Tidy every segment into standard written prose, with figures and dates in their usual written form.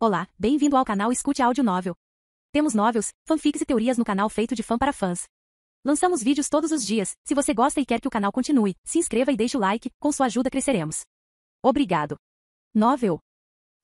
Olá, bem-vindo ao canal Escute Áudio Novel. Temos novels, fanfics e teorias no canal feito de fã para fãs. Lançamos vídeos todos os dias. Se você gosta e quer que o canal continue, se inscreva e deixe o like, com sua ajuda cresceremos. Obrigado. Novel.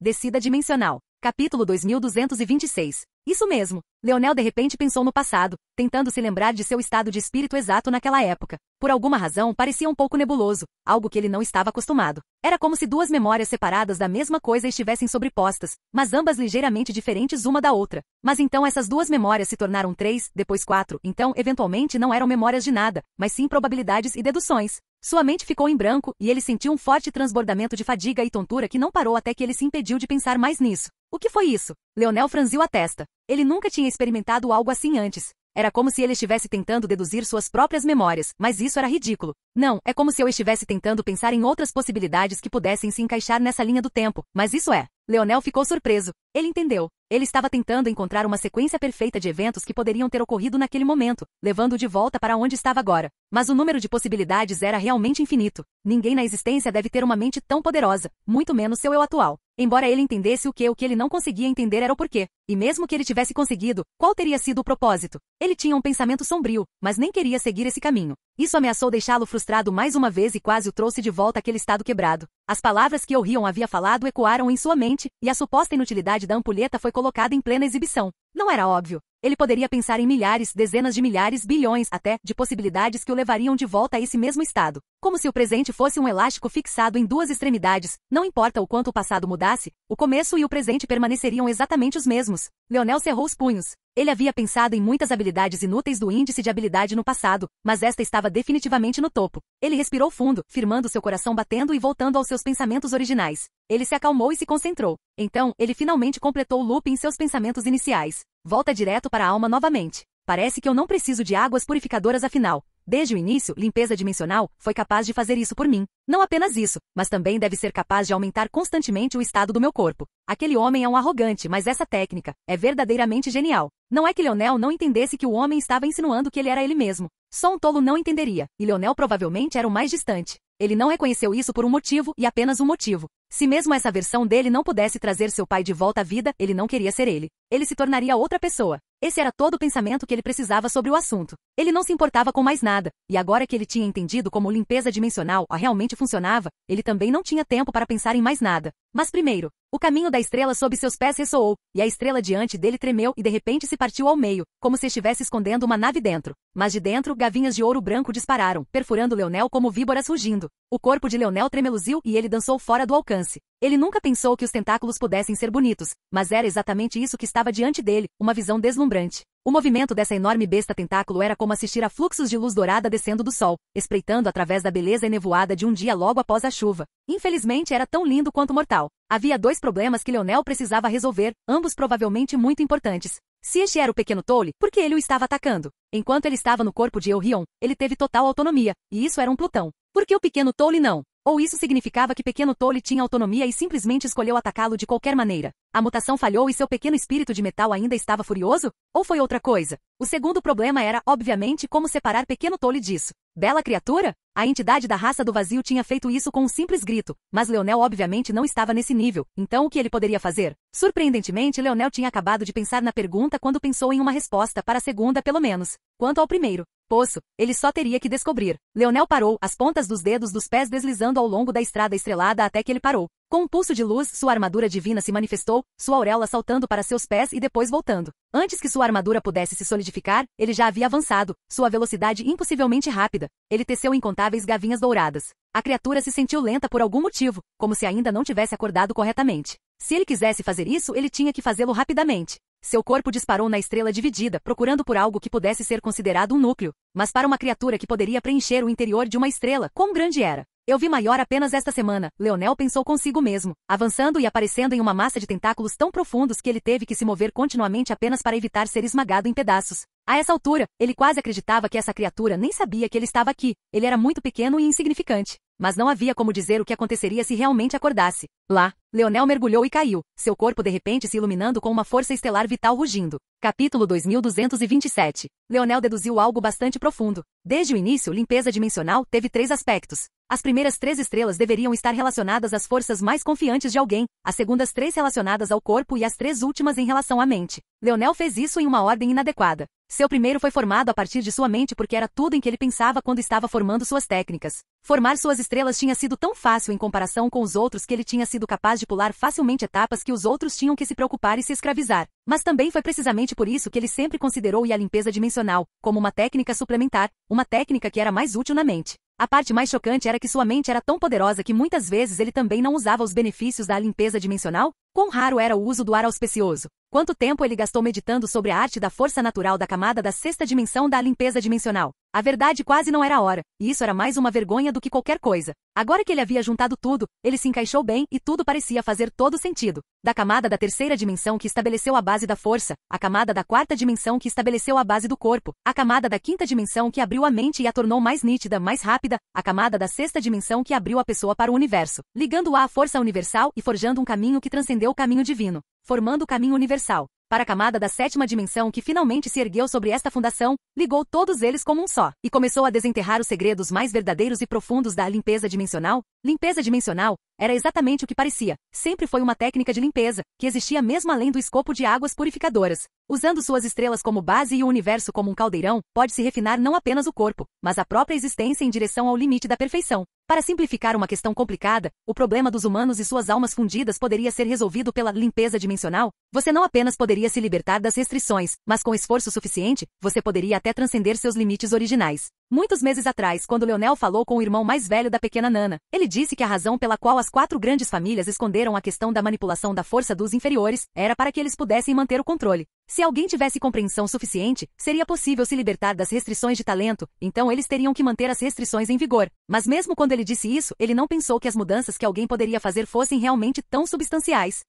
Descida Dimensional. Capítulo 2226. Isso mesmo. Leonel de repente pensou no passado, tentando se lembrar de seu estado de espírito exato naquela época. Por alguma razão, parecia um pouco nebuloso, algo que ele não estava acostumado. Era como se duas memórias separadas da mesma coisa estivessem sobrepostas, mas ambas ligeiramente diferentes uma da outra. Mas então essas duas memórias se tornaram 3, depois 4, então, eventualmente não eram memórias de nada, mas sim probabilidades e deduções. Sua mente ficou em branco, e ele sentiu um forte transbordamento de fadiga e tontura que não parou até que ele se impediu de pensar mais nisso. O que foi isso? Leonel franziu a testa. Ele nunca tinha experimentado algo assim antes. Era como se ele estivesse tentando deduzir suas próprias memórias, mas isso era ridículo. Não, é como se eu estivesse tentando pensar em outras possibilidades que pudessem se encaixar nessa linha do tempo, mas isso é. Leonel ficou surpreso. Ele entendeu. Ele estava tentando encontrar uma sequência perfeita de eventos que poderiam ter ocorrido naquele momento, levando-o de volta para onde estava agora. Mas o número de possibilidades era realmente infinito. Ninguém na existência deve ter uma mente tão poderosa, muito menos seu eu atual. Embora ele entendesse o que ele não conseguia entender era o porquê. E mesmo que ele tivesse conseguido, qual teria sido o propósito? Ele tinha um pensamento sombrio, mas nem queria seguir esse caminho. Isso ameaçou deixá-lo frustrado mais uma vez e quase o trouxe de volta àquele estado quebrado. As palavras que Orion havia falado ecoaram em sua mente, e a suposta inutilidade da ampulheta foi colocada em plena exibição. Não era óbvio. Ele poderia pensar em milhares, dezenas de milhares, bilhões, até, de possibilidades que o levariam de volta a esse mesmo estado. Como se o presente fosse um elástico fixado em duas extremidades, não importa o quanto o passado mudasse, o começo e o presente permaneceriam exatamente os mesmos. Leonel cerrou os punhos. Ele havia pensado em muitas habilidades inúteis do índice de habilidade no passado, mas esta estava definitivamente no topo. Ele respirou fundo, firmando seu coração batendo e voltando aos seus pensamentos originais. Ele se acalmou e se concentrou. Então, ele finalmente completou o loop em seus pensamentos iniciais. Volta direto para a alma novamente. Parece que eu não preciso de águas purificadoras afinal. Desde o início, limpeza dimensional foi capaz de fazer isso por mim. Não apenas isso, mas também deve ser capaz de aumentar constantemente o estado do meu corpo. Aquele homem é um arrogante, mas essa técnica é verdadeiramente genial. Não é que Leonel não entendesse que o homem estava insinuando que ele era ele mesmo. Só um tolo não entenderia, e Leonel provavelmente era o mais distante. Ele não reconheceu isso por um motivo e apenas um motivo. Se mesmo essa versão dele não pudesse trazer seu pai de volta à vida, ele não queria ser ele. Ele se tornaria outra pessoa. Esse era todo o pensamento que ele precisava sobre o assunto. Ele não se importava com mais nada, e agora que ele tinha entendido como limpeza dimensional realmente funcionava, ele também não tinha tempo para pensar em mais nada. Mas primeiro, o caminho da estrela sob seus pés ressoou, e a estrela diante dele tremeu e de repente se partiu ao meio, como se estivesse escondendo uma nave dentro. Mas de dentro, gavinhas de ouro branco dispararam, perfurando Leonel como víboras rugindo. O corpo de Leonel tremeluziu e ele dançou fora do alcance. Ele nunca pensou que os tentáculos pudessem ser bonitos, mas era exatamente isso que estava diante dele, uma visão deslumbrante. O movimento dessa enorme besta tentáculo era como assistir a fluxos de luz dourada descendo do sol, espreitando através da beleza enevoada de um dia logo após a chuva. Infelizmente era tão lindo quanto mortal. Havia dois problemas que Leonel precisava resolver, ambos provavelmente muito importantes. Se este era o pequeno Tolle, por que ele o estava atacando? Enquanto ele estava no corpo de Orion, ele teve total autonomia, e isso era um Plutão. Por que o pequeno Tolle não? Ou isso significava que pequeno Tolle tinha autonomia e simplesmente escolheu atacá-lo de qualquer maneira? A mutação falhou e seu pequeno espírito de metal ainda estava furioso? Ou foi outra coisa? O segundo problema era, obviamente, como separar pequeno Tolle disso. Bela criatura? A entidade da raça do vazio tinha feito isso com um simples grito, mas Leonel obviamente não estava nesse nível, então o que ele poderia fazer? Surpreendentemente, Leonel tinha acabado de pensar na pergunta quando pensou em uma resposta para a segunda pelo menos. Quanto ao primeiro poço, ele só teria que descobrir. Leonel parou, as pontas dos dedos dos pés deslizando ao longo da estrada estrelada até que ele parou. Com um pulso de luz, sua armadura divina se manifestou, sua auréola saltando para seus pés e depois voltando. Antes que sua armadura pudesse se solidificar, ele já havia avançado, sua velocidade impossivelmente rápida. Ele teceu incontáveis gavinhas douradas. A criatura se sentiu lenta por algum motivo, como se ainda não tivesse acordado corretamente. Se ele quisesse fazer isso, ele tinha que fazê-lo rapidamente. Seu corpo disparou na estrela dividida, procurando por algo que pudesse ser considerado um núcleo. Mas para uma criatura que poderia preencher o interior de uma estrela, quão grande era? Eu vi maior apenas esta semana, Leonel pensou consigo mesmo, avançando e aparecendo em uma massa de tentáculos tão profundos que ele teve que se mover continuamente apenas para evitar ser esmagado em pedaços. A essa altura, ele quase acreditava que essa criatura nem sabia que ele estava aqui. Ele era muito pequeno e insignificante. Mas não havia como dizer o que aconteceria se realmente acordasse. Lá, Leonel mergulhou e caiu, seu corpo de repente se iluminando com uma força estelar vital rugindo. Capítulo 2227. Leonel deduziu algo bastante profundo. Desde o início, limpeza dimensional teve 3 aspectos. As primeiras 3 estrelas deveriam estar relacionadas às forças mais confiantes de alguém, as segundas 3 relacionadas ao corpo e as 3 últimas em relação à mente. Leonel fez isso em uma ordem inadequada. Seu primeiro foi formado a partir de sua mente porque era tudo em que ele pensava quando estava formando suas técnicas. Formar suas estrelas tinha sido tão fácil em comparação com os outros que ele tinha sido capaz de pular facilmente etapas que os outros tinham que se preocupar e se escravizar. Mas também foi precisamente por isso que ele sempre considerou a limpeza dimensional como uma técnica suplementar, uma técnica que era mais útil na mente. A parte mais chocante era que sua mente era tão poderosa que muitas vezes ele também não usava os benefícios da limpeza dimensional. Quão raro era o uso do ar auspicioso? Quanto tempo ele gastou meditando sobre a arte da força natural da camada da 6ª dimensão da limpeza dimensional? A verdade quase não era a hora, e isso era mais uma vergonha do que qualquer coisa. Agora que ele havia juntado tudo, ele se encaixou bem e tudo parecia fazer todo sentido. Da camada da 3ª dimensão que estabeleceu a base da força, a camada da 4ª dimensão que estabeleceu a base do corpo, a camada da 5ª dimensão que abriu a mente e a tornou mais nítida, mais rápida, a camada da 6ª dimensão que abriu a pessoa para o universo, ligando-a à força universal e forjando um caminho que transcendeu o caminho divino, formando o caminho universal. Para a camada da 7ª dimensão que finalmente se ergueu sobre esta fundação, ligou todos eles como um só, e começou a desenterrar os segredos mais verdadeiros e profundos da limpeza dimensional. Limpeza dimensional era exatamente o que parecia. Sempre foi uma técnica de limpeza, que existia mesmo além do escopo de águas purificadoras. Usando suas estrelas como base e o universo como um caldeirão, pode-se refinar não apenas o corpo, mas a própria existência em direção ao limite da perfeição. Para simplificar uma questão complicada, o problema dos humanos e suas almas fundidas poderia ser resolvido pela limpeza dimensional. Você não apenas poderia se libertar das restrições, mas com esforço suficiente, você poderia até transcender seus limites originais. Muitos meses atrás, quando Leonel falou com o irmão mais velho da pequena Nana, ele disse que a razão pela qual as 4 grandes famílias esconderam a questão da manipulação da força dos inferiores era para que eles pudessem manter o controle. Se alguém tivesse compreensão suficiente, seria possível se libertar das restrições de talento, então eles teriam que manter as restrições em vigor. Mas mesmo quando ele disse isso, ele não pensou que as mudanças que alguém poderia fazer fossem realmente tão substanciais.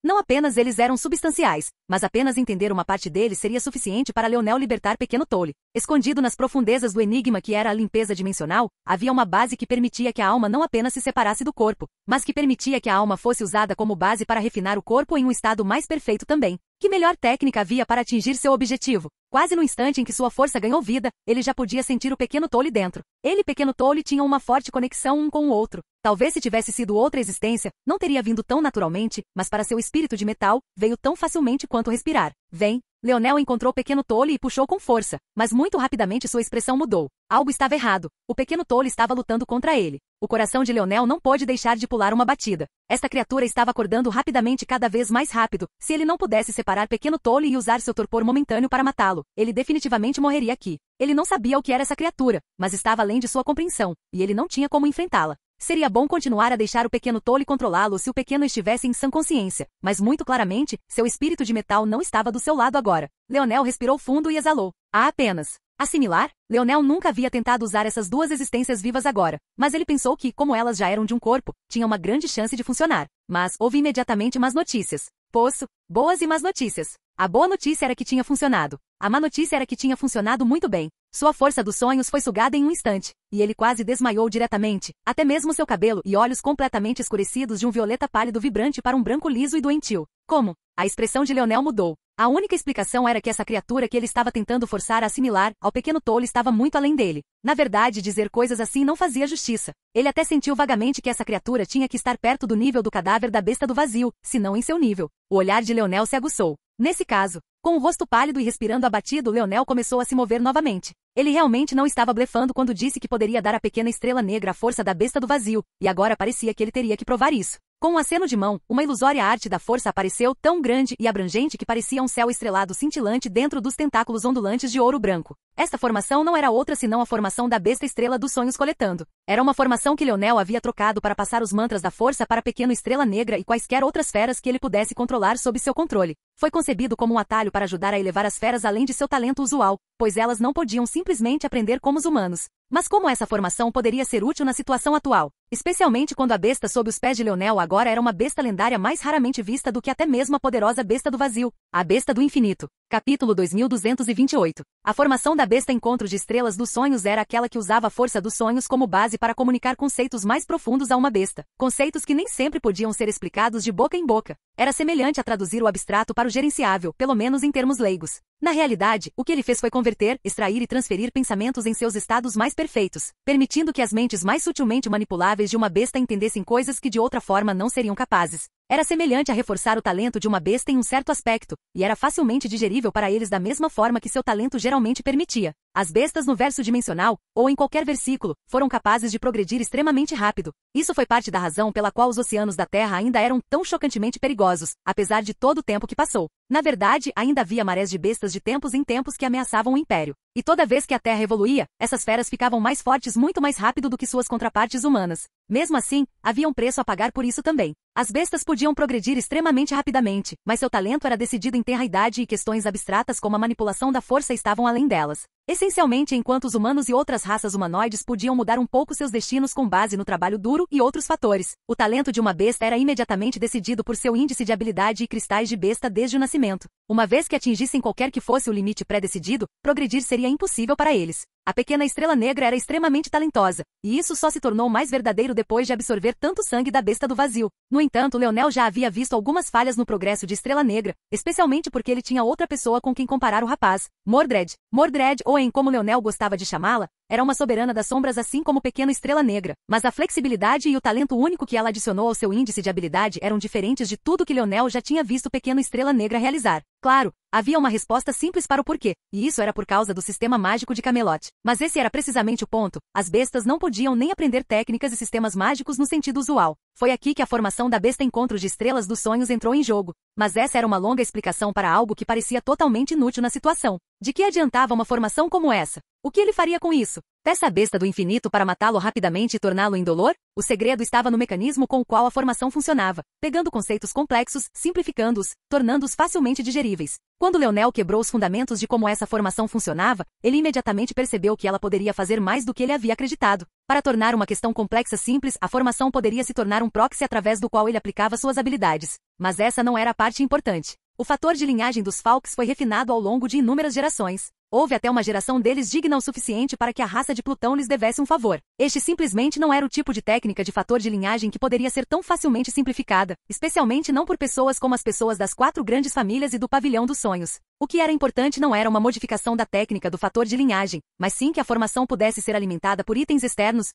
Não apenas eles eram substanciais, mas apenas entender uma parte deles seria suficiente para Leonel libertar pequeno Tolle. Escondido nas profundezas do enigma que era a limpeza dimensional, havia uma base que permitia que a alma não apenas se separasse do corpo, mas que permitia que a alma fosse usada como base para refinar o corpo em um estado mais perfeito também. Que melhor técnica havia para atingir seu objetivo? Quase no instante em que sua força ganhou vida, ele já podia sentir o pequeno Tolle dentro. Ele e pequeno Tolle tinham uma forte conexão um com o outro. Talvez se tivesse sido outra existência, não teria vindo tão naturalmente, mas para seu espírito de metal, veio tão facilmente quanto respirar. Vem! Leonel encontrou o pequeno Tolle e puxou com força, mas muito rapidamente sua expressão mudou. Algo estava errado. O pequeno Tolle estava lutando contra ele. O coração de Leonel não pôde deixar de pular uma batida. Esta criatura estava acordando rapidamente cada vez mais rápido. Se ele não pudesse separar pequeno Tolle e usar seu torpor momentâneo para matá-lo, ele definitivamente morreria aqui. Ele não sabia o que era essa criatura, mas estava além de sua compreensão, e ele não tinha como enfrentá-la. Seria bom continuar a deixar o pequeno Tolle controlá-lo se o pequeno estivesse em sã consciência, mas muito claramente, seu espírito de metal não estava do seu lado agora. Leonel respirou fundo e exalou. Apenas assimilar? Leonel nunca havia tentado usar essas 2 existências vivas agora, mas ele pensou que, como elas já eram de um corpo, tinha uma grande chance de funcionar. Mas houve imediatamente más notícias. Poço, boas e más notícias. A boa notícia era que tinha funcionado. A má notícia era que tinha funcionado muito bem. Sua força dos sonhos foi sugada em um instante, e ele quase desmaiou diretamente, até mesmo seu cabelo e olhos completamente escurecidos de um violeta pálido vibrante para um branco liso e doentio. Como? A expressão de Leonel mudou. A única explicação era que essa criatura que ele estava tentando forçar a assimilar ao pequeno Tolle estava muito além dele. Na verdade, dizer coisas assim não fazia justiça. Ele até sentiu vagamente que essa criatura tinha que estar perto do nível do cadáver da besta do vazio, se não em seu nível. O olhar de Leonel se aguçou. Nesse caso, com o rosto pálido e respirando abatido, Leonel começou a se mover novamente. Ele realmente não estava blefando quando disse que poderia dar à pequena estrela negra a força da besta do vazio, e agora parecia que ele teria que provar isso. Com um aceno de mão, uma ilusória arte da força apareceu tão grande e abrangente que parecia um céu estrelado cintilante dentro dos tentáculos ondulantes de ouro branco. Esta formação não era outra senão a formação da besta estrela dos sonhos coletando. Era uma formação que Leonel havia trocado para passar os mantras da força para a pequena estrela negra e quaisquer outras feras que ele pudesse controlar sob seu controle. Foi concebido como um atalho para ajudar a elevar as feras além de seu talento usual, pois elas não podiam simplesmente aprender como os humanos. Mas como essa formação poderia ser útil na situação atual? Especialmente quando a besta sob os pés de Leonel agora era uma besta lendária mais raramente vista do que até mesmo a poderosa besta do vazio. A Besta do Infinito. Capítulo 2228. A formação da besta Encontro de Estrelas dos Sonhos era aquela que usava a força dos sonhos como base para comunicar conceitos mais profundos a uma besta. Conceitos que nem sempre podiam ser explicados de boca em boca. Era semelhante a traduzir o abstrato para o gerenciável, pelo menos em termos leigos. Na realidade, o que ele fez foi converter, extrair e transferir pensamentos em seus estados mais perfeitos, permitindo que as mentes mais sutilmente manipuláveis de uma besta entendessem coisas que de outra forma não seriam capazes. Era semelhante a reforçar o talento de uma besta em um certo aspecto, e era facilmente digerível para eles da mesma forma que seu talento geralmente permitia. As bestas no verso dimensional, ou em qualquer versículo, foram capazes de progredir extremamente rápido. Isso foi parte da razão pela qual os oceanos da Terra ainda eram tão chocantemente perigosos, apesar de todo o tempo que passou. Na verdade, ainda havia marés de bestas de tempos em tempos que ameaçavam o Império. E toda vez que a Terra evoluía, essas feras ficavam mais fortes muito mais rápido do que suas contrapartes humanas. Mesmo assim, havia um preço a pagar por isso também. As bestas podiam progredir extremamente rapidamente, mas seu talento era decidido em tenra idade e questões abstratas como a manipulação da força estavam além delas. Essencialmente, enquanto os humanos e outras raças humanoides podiam mudar um pouco seus destinos com base no trabalho duro e outros fatores, o talento de uma besta era imediatamente decidido por seu índice de habilidade e cristais de besta desde o nascimento. Uma vez que atingissem qualquer que fosse o limite pré-decidido, progredir seria impossível para eles. A pequena estrela negra era extremamente talentosa, e isso só se tornou mais verdadeiro depois de absorver tanto sangue da besta do vazio. No entanto, Leonel já havia visto algumas falhas no progresso de Estrela Negra, especialmente porque ele tinha outra pessoa com quem comparar o rapaz, Mordred. Mordred, ou em como Leonel gostava de chamá-la, era uma soberana das sombras assim como Pequena Estrela Negra, mas a flexibilidade e o talento único que ela adicionou ao seu índice de habilidade eram diferentes de tudo que Leonel já tinha visto Pequena Estrela Negra realizar. Claro, havia uma resposta simples para o porquê, e isso era por causa do sistema mágico de Camelot. Mas esse era precisamente o ponto. As bestas não podiam nem aprender técnicas e sistemas mágicos no sentido usual. Foi aqui que a formação da besta Encontro de Estrelas dos Sonhos entrou em jogo. Mas essa era uma longa explicação para algo que parecia totalmente inútil na situação. De que adiantava uma formação como essa? O que ele faria com isso? Peça a besta do infinito para matá-lo rapidamente e torná-lo indolor? O segredo estava no mecanismo com o qual a formação funcionava, pegando conceitos complexos, simplificando-os, tornando-os facilmente digeríveis. Quando Leonel quebrou os fundamentos de como essa formação funcionava, ele imediatamente percebeu que ela poderia fazer mais do que ele havia acreditado. Para tornar uma questão complexa simples, a formação poderia se tornar um proxy através do qual ele aplicava suas habilidades. Mas essa não era a parte importante. O fator de linhagem dos Falks foi refinado ao longo de inúmeras gerações. Houve até uma geração deles digna o suficiente para que a raça de Plutão lhes devesse um favor. Este simplesmente não era o tipo de técnica de fator de linhagem que poderia ser tão facilmente simplificada, especialmente não por pessoas como as pessoas das 4 grandes famílias e do Pavilhão dos Sonhos. O que era importante não era uma modificação da técnica do fator de linhagem, mas sim que a formação pudesse ser alimentada por itens externos,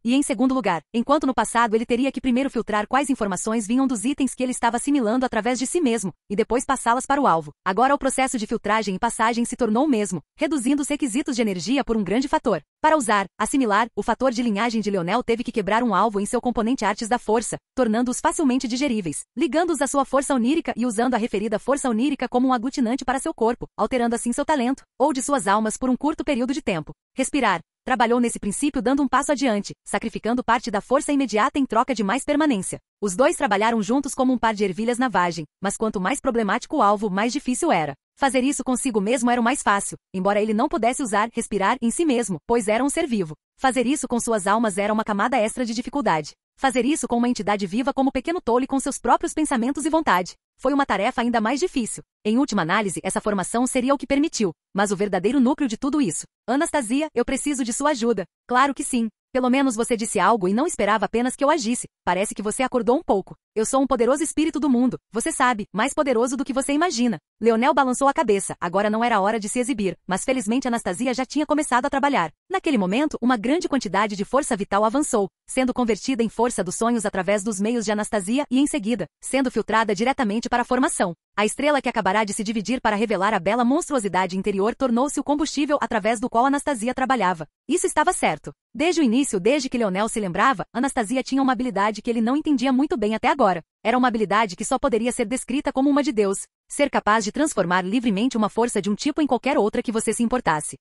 e em segundo lugar, enquanto no passado ele teria que primeiro filtrar quais informações vinham dos itens que ele estava assimilando através de si mesmo, e depois passá-las para o alvo. Agora o processo de filtragem e passagem se tornou o mesmo, reduzindo os requisitos de energia por um grande fator. Para usar, assimilar, o fator de linhagem de Leonel teve que quebrar um alvo em seu componente Artes da Força, tornando-os facilmente digeríveis, ligando-os à sua força onírica e usando a referida força onírica como um aglutinante para seu corpo, alterando assim seu talento, ou de suas almas por um curto período de tempo. Respirar. Trabalhou nesse princípio dando um passo adiante, sacrificando parte da força imediata em troca de mais permanência. Os dois trabalharam juntos como um par de ervilhas na vagem, mas quanto mais problemático o alvo, mais difícil era. Fazer isso consigo mesmo era o mais fácil, embora ele não pudesse usar respirar em si mesmo, pois era um ser vivo. Fazer isso com suas almas era uma camada extra de dificuldade. Fazer isso com uma entidade viva como o pequeno Tole com seus próprios pensamentos e vontade foi uma tarefa ainda mais difícil. Em última análise, essa formação seria o que permitiu, mas o verdadeiro núcleo de tudo isso. Anastasia, eu preciso de sua ajuda. Claro que sim. Pelo menos você disse algo e não esperava apenas que eu agisse. Parece que você acordou um pouco. Eu sou um poderoso espírito do mundo, você sabe, mais poderoso do que você imagina. Leonel balançou a cabeça, agora não era hora de se exibir, mas felizmente Anastasia já tinha começado a trabalhar. Naquele momento, uma grande quantidade de força vital avançou, sendo convertida em força dos sonhos através dos meios de Anastasia e em seguida, sendo filtrada diretamente para a formação. A estrela que acabará de se dividir para revelar a bela monstruosidade interior tornou-se o combustível através do qual Anastasia trabalhava. Isso estava certo. Desde o início, desde que Leonel se lembrava, Anastasia tinha uma habilidade que ele não entendia muito bem até agora. Era uma habilidade que só poderia ser descrita como uma de Deus. Ser capaz de transformar livremente uma força de um tipo em qualquer outra que você se importasse.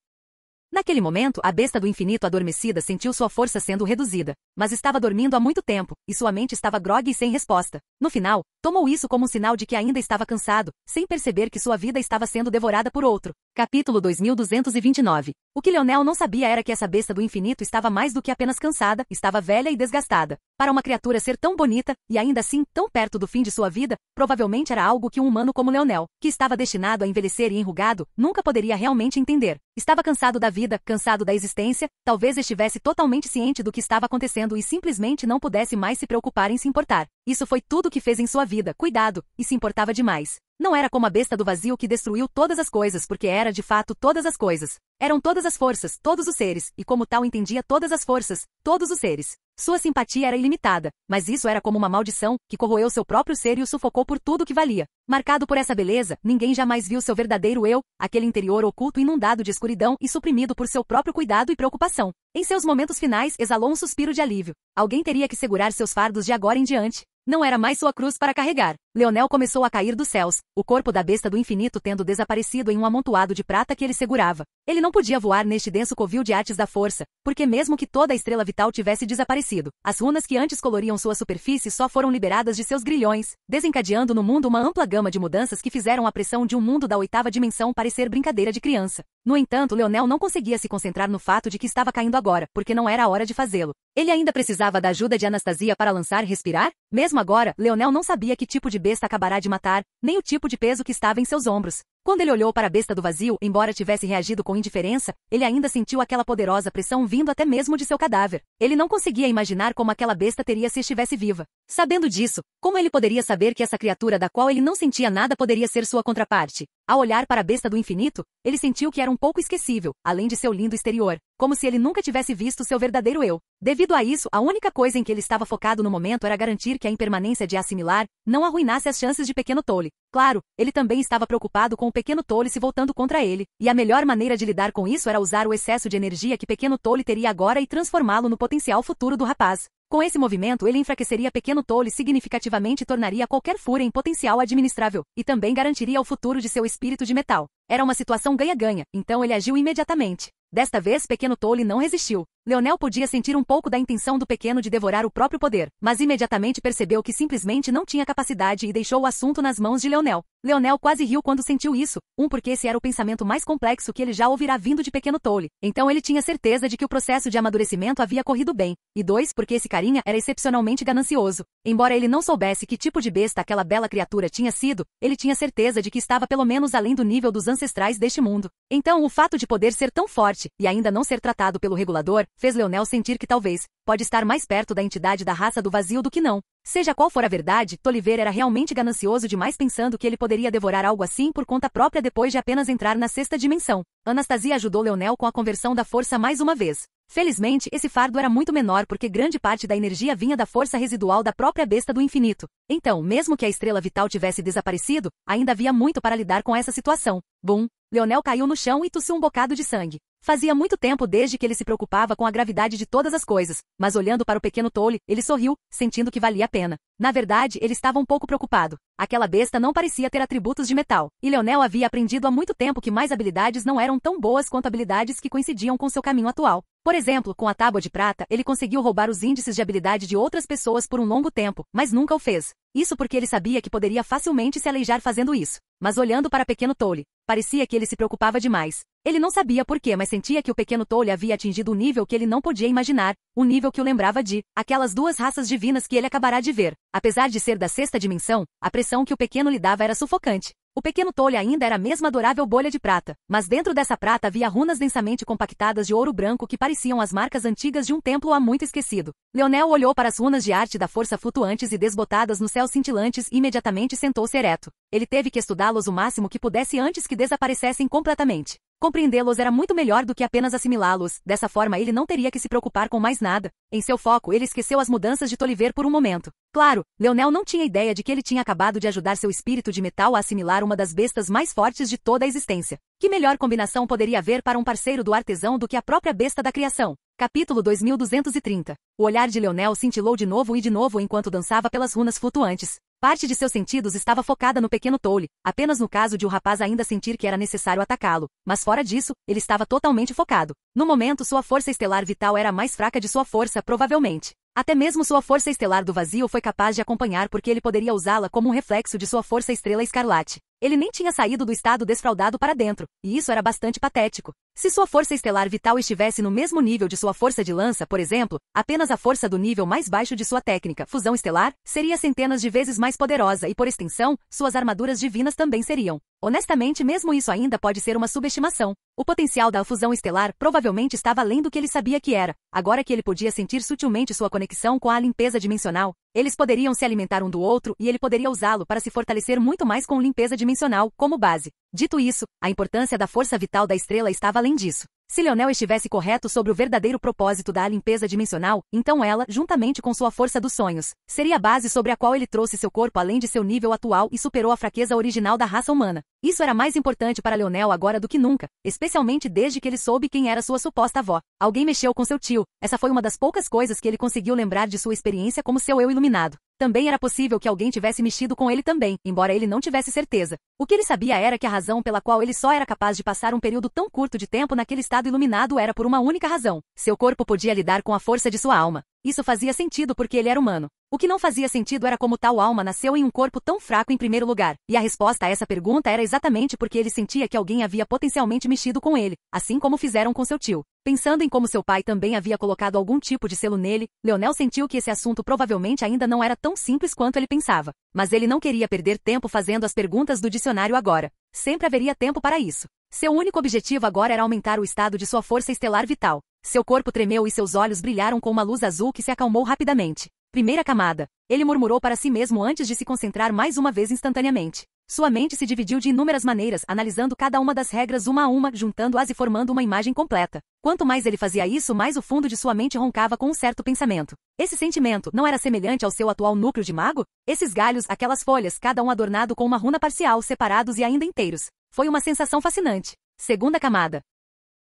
Naquele momento, a besta do infinito adormecida sentiu sua força sendo reduzida, mas estava dormindo há muito tempo, e sua mente estava grogue e sem resposta. No final, Tomou isso como um sinal de que ainda estava cansado, sem perceber que sua vida estava sendo devorada por outro. Capítulo 2229. O que Leonel não sabia era que essa besta do infinito estava mais do que apenas cansada, estava velha e desgastada. Para uma criatura ser tão bonita, e ainda assim tão perto do fim de sua vida, provavelmente era algo que um humano como Leonel, que estava destinado a envelhecer e enrugado, nunca poderia realmente entender. Estava cansado da vida, cansado da existência, talvez estivesse totalmente ciente do que estava acontecendo e simplesmente não pudesse mais se preocupar em se importar. Isso foi tudo que fez em sua vida, cuidado, e se importava demais. Não era como a besta do vazio que destruiu todas as coisas porque era de fato todas as coisas. Eram todas as forças, todos os seres, e como tal entendia todas as forças, todos os seres. Sua simpatia era ilimitada, mas isso era como uma maldição, que corroeu seu próprio ser e o sufocou por tudo que valia. Marcado por essa beleza, ninguém jamais viu seu verdadeiro eu, aquele interior oculto inundado de escuridão e suprimido por seu próprio cuidado e preocupação. Em seus momentos finais, exalou um suspiro de alívio. Alguém teria que segurar seus fardos de agora em diante. Não era mais sua cruz para carregar. Leonel começou a cair dos céus, o corpo da besta do infinito tendo desaparecido em um amontoado de prata que ele segurava. Ele não podia voar neste denso covil de artes da força, porque mesmo que toda a estrela vital tivesse desaparecido, as runas que antes coloriam sua superfície só foram liberadas de seus grilhões, desencadeando no mundo uma ampla gama de mudanças que fizeram a pressão de um mundo da oitava dimensão parecer brincadeira de criança. No entanto, Leonel não conseguia se concentrar no fato de que estava caindo agora, porque não era a hora de fazê-lo. Ele ainda precisava da ajuda de Anastasia para lançar e respirar? Mesmo agora, Leonel não sabia que tipo de besta acabará de matar, nem o tipo de peso que estava em seus ombros. Quando ele olhou para a besta do vazio, embora tivesse reagido com indiferença, ele ainda sentiu aquela poderosa pressão vindo até mesmo de seu cadáver. Ele não conseguia imaginar como aquela besta teria se estivesse viva. Sabendo disso, como ele poderia saber que essa criatura da qual ele não sentia nada poderia ser sua contraparte? Ao olhar para a besta do infinito, ele sentiu que era um pouco esquecível, além de seu lindo exterior, como se ele nunca tivesse visto seu verdadeiro eu. Devido a isso, a única coisa em que ele estava focado no momento era garantir que a impermanência de assimilar não arruinasse as chances de Pequeno Tole. Claro, ele também estava preocupado com o Pequeno Tole se voltando contra ele, e a melhor maneira de lidar com isso era usar o excesso de energia que Pequeno Tole teria agora e transformá-lo no potencial futuro do rapaz. Com esse movimento, ele enfraqueceria Pequeno Tole significativamente e tornaria qualquer fúria em potencial administrável, e também garantiria o futuro de seu espírito de metal. Era uma situação ganha-ganha, então ele agiu imediatamente. Desta vez, Pequeno Tole não resistiu. Leonel podia sentir um pouco da intenção do pequeno de devorar o próprio poder, mas imediatamente percebeu que simplesmente não tinha capacidade e deixou o assunto nas mãos de Leonel. Leonel quase riu quando sentiu isso, porque esse era o pensamento mais complexo que ele já ouvirá vindo de Pequeno Tole. Então ele tinha certeza de que o processo de amadurecimento havia corrido bem. E 2, porque esse carinha era excepcionalmente ganancioso. Embora ele não soubesse que tipo de besta aquela bela criatura tinha sido, ele tinha certeza de que estava pelo menos além do nível dos ancestrais deste mundo. Então o fato de poder ser tão forte, e ainda não ser tratado pelo regulador, fez Leonel sentir que talvez, pode estar mais perto da entidade da raça do vazio do que não. Seja qual for a verdade, Toliver era realmente ganancioso demais pensando que ele poderia devorar algo assim por conta própria depois de apenas entrar na sexta dimensão. Anastasia ajudou Leonel com a conversão da força mais uma vez. Felizmente, esse fardo era muito menor porque grande parte da energia vinha da força residual da própria besta do infinito. Então, mesmo que a estrela vital tivesse desaparecido, ainda havia muito para lidar com essa situação. Bum! Leonel caiu no chão e tossiu um bocado de sangue. Fazia muito tempo desde que ele se preocupava com a gravidade de todas as coisas, mas olhando para o Pequeno Tole, ele sorriu, sentindo que valia a pena. Na verdade, ele estava um pouco preocupado. Aquela besta não parecia ter atributos de metal, e Leonel havia aprendido há muito tempo que mais habilidades não eram tão boas quanto habilidades que coincidiam com seu caminho atual. Por exemplo, com a tábua de prata, ele conseguiu roubar os índices de habilidade de outras pessoas por um longo tempo, mas nunca o fez. Isso porque ele sabia que poderia facilmente se aleijar fazendo isso. Mas olhando para Pequeno Tole, parecia que ele se preocupava demais. Ele não sabia por quê, mas sentia que o Pequeno Tole havia atingido um nível que ele não podia imaginar, um nível que o lembrava de aquelas duas raças divinas que ele acabará de ver. Apesar de ser da sexta dimensão, a pressão que o pequeno lhe dava era sufocante. O Pequeno Tole ainda era a mesma adorável bolha de prata, mas dentro dessa prata havia runas densamente compactadas de ouro branco que pareciam as marcas antigas de um templo há muito esquecido. Leonel olhou para as runas de arte da força flutuantes e desbotadas no céu cintilantes e imediatamente sentou-se ereto. Ele teve que estudá-los o máximo que pudesse antes que desaparecessem completamente. Compreendê-los era muito melhor do que apenas assimilá-los, dessa forma ele não teria que se preocupar com mais nada. Em seu foco ele esqueceu as mudanças de Toliver por um momento. Claro, Leonel não tinha ideia de que ele tinha acabado de ajudar seu espírito de metal a assimilar uma das bestas mais fortes de toda a existência. Que melhor combinação poderia haver para um parceiro do artesão do que a própria besta da criação? Capítulo 2230. O olhar de Leonel cintilou de novo enquanto dançava pelas runas flutuantes. Parte de seus sentidos estava focada no Pequeno Tole, apenas no caso de o rapaz ainda sentir que era necessário atacá-lo, mas fora disso, ele estava totalmente focado. No momento, sua força estelar vital era a mais fraca de sua força, provavelmente. Até mesmo sua força estelar do vazio foi capaz de acompanhar porque ele poderia usá-la como um reflexo de sua força estrela escarlate. Ele nem tinha saído do estado desfraldado para dentro, e isso era bastante patético. Se sua força estelar vital estivesse no mesmo nível de sua força de lança, por exemplo, apenas a força do nível mais baixo de sua técnica, fusão estelar, seria centenas de vezes mais poderosa e, por extensão, suas armaduras divinas também seriam. Honestamente, mesmo isso ainda pode ser uma subestimação. O potencial da fusão estelar provavelmente estava além do que ele sabia que era. Agora que ele podia sentir sutilmente sua conexão com a limpeza dimensional, eles poderiam se alimentar um do outro e ele poderia usá-lo para se fortalecer muito mais com limpeza dimensional como base. Dito isso, a importância da força vital da estrela estava além disso. Se Leonel estivesse correto sobre o verdadeiro propósito da limpeza dimensional, então ela, juntamente com sua força dos sonhos, seria a base sobre a qual ele trouxe seu corpo além de seu nível atual e superou a fraqueza original da raça humana. Isso era mais importante para Leonel agora do que nunca, especialmente desde que ele soube quem era sua suposta avó. Alguém mexeu com seu tio. Essa foi uma das poucas coisas que ele conseguiu lembrar de sua experiência como seu eu iluminado. Também era possível que alguém tivesse mexido com ele também, embora ele não tivesse certeza. O que ele sabia era que a razão pela qual ele só era capaz de passar um período tão curto de tempo naquele estado iluminado era por uma única razão. Seu corpo podia lidar com a força de sua alma. Isso fazia sentido porque ele era humano. O que não fazia sentido era como tal alma nasceu em um corpo tão fraco em primeiro lugar. E a resposta a essa pergunta era exatamente porque ele sentia que alguém havia potencialmente mexido com ele, assim como fizeram com seu tio. Pensando em como seu pai também havia colocado algum tipo de selo nele, Leonel sentiu que esse assunto provavelmente ainda não era tão simples quanto ele pensava. Mas ele não queria perder tempo fazendo as perguntas do dicionário agora. Sempre haveria tempo para isso. Seu único objetivo agora era aumentar o estado de sua força estelar vital. Seu corpo tremeu e seus olhos brilharam com uma luz azul que se acalmou rapidamente. Primeira camada. Ele murmurou para si mesmo antes de se concentrar mais uma vez instantaneamente. Sua mente se dividiu de inúmeras maneiras, analisando cada uma das regras uma a uma, juntando-as e formando uma imagem completa. Quanto mais ele fazia isso, mais o fundo de sua mente roncava com um certo pensamento. Esse sentimento não era semelhante ao seu atual núcleo de mago? Esses galhos, aquelas folhas, cada um adornado com uma runa parcial, separados e ainda inteiros. Foi uma sensação fascinante. Segunda camada.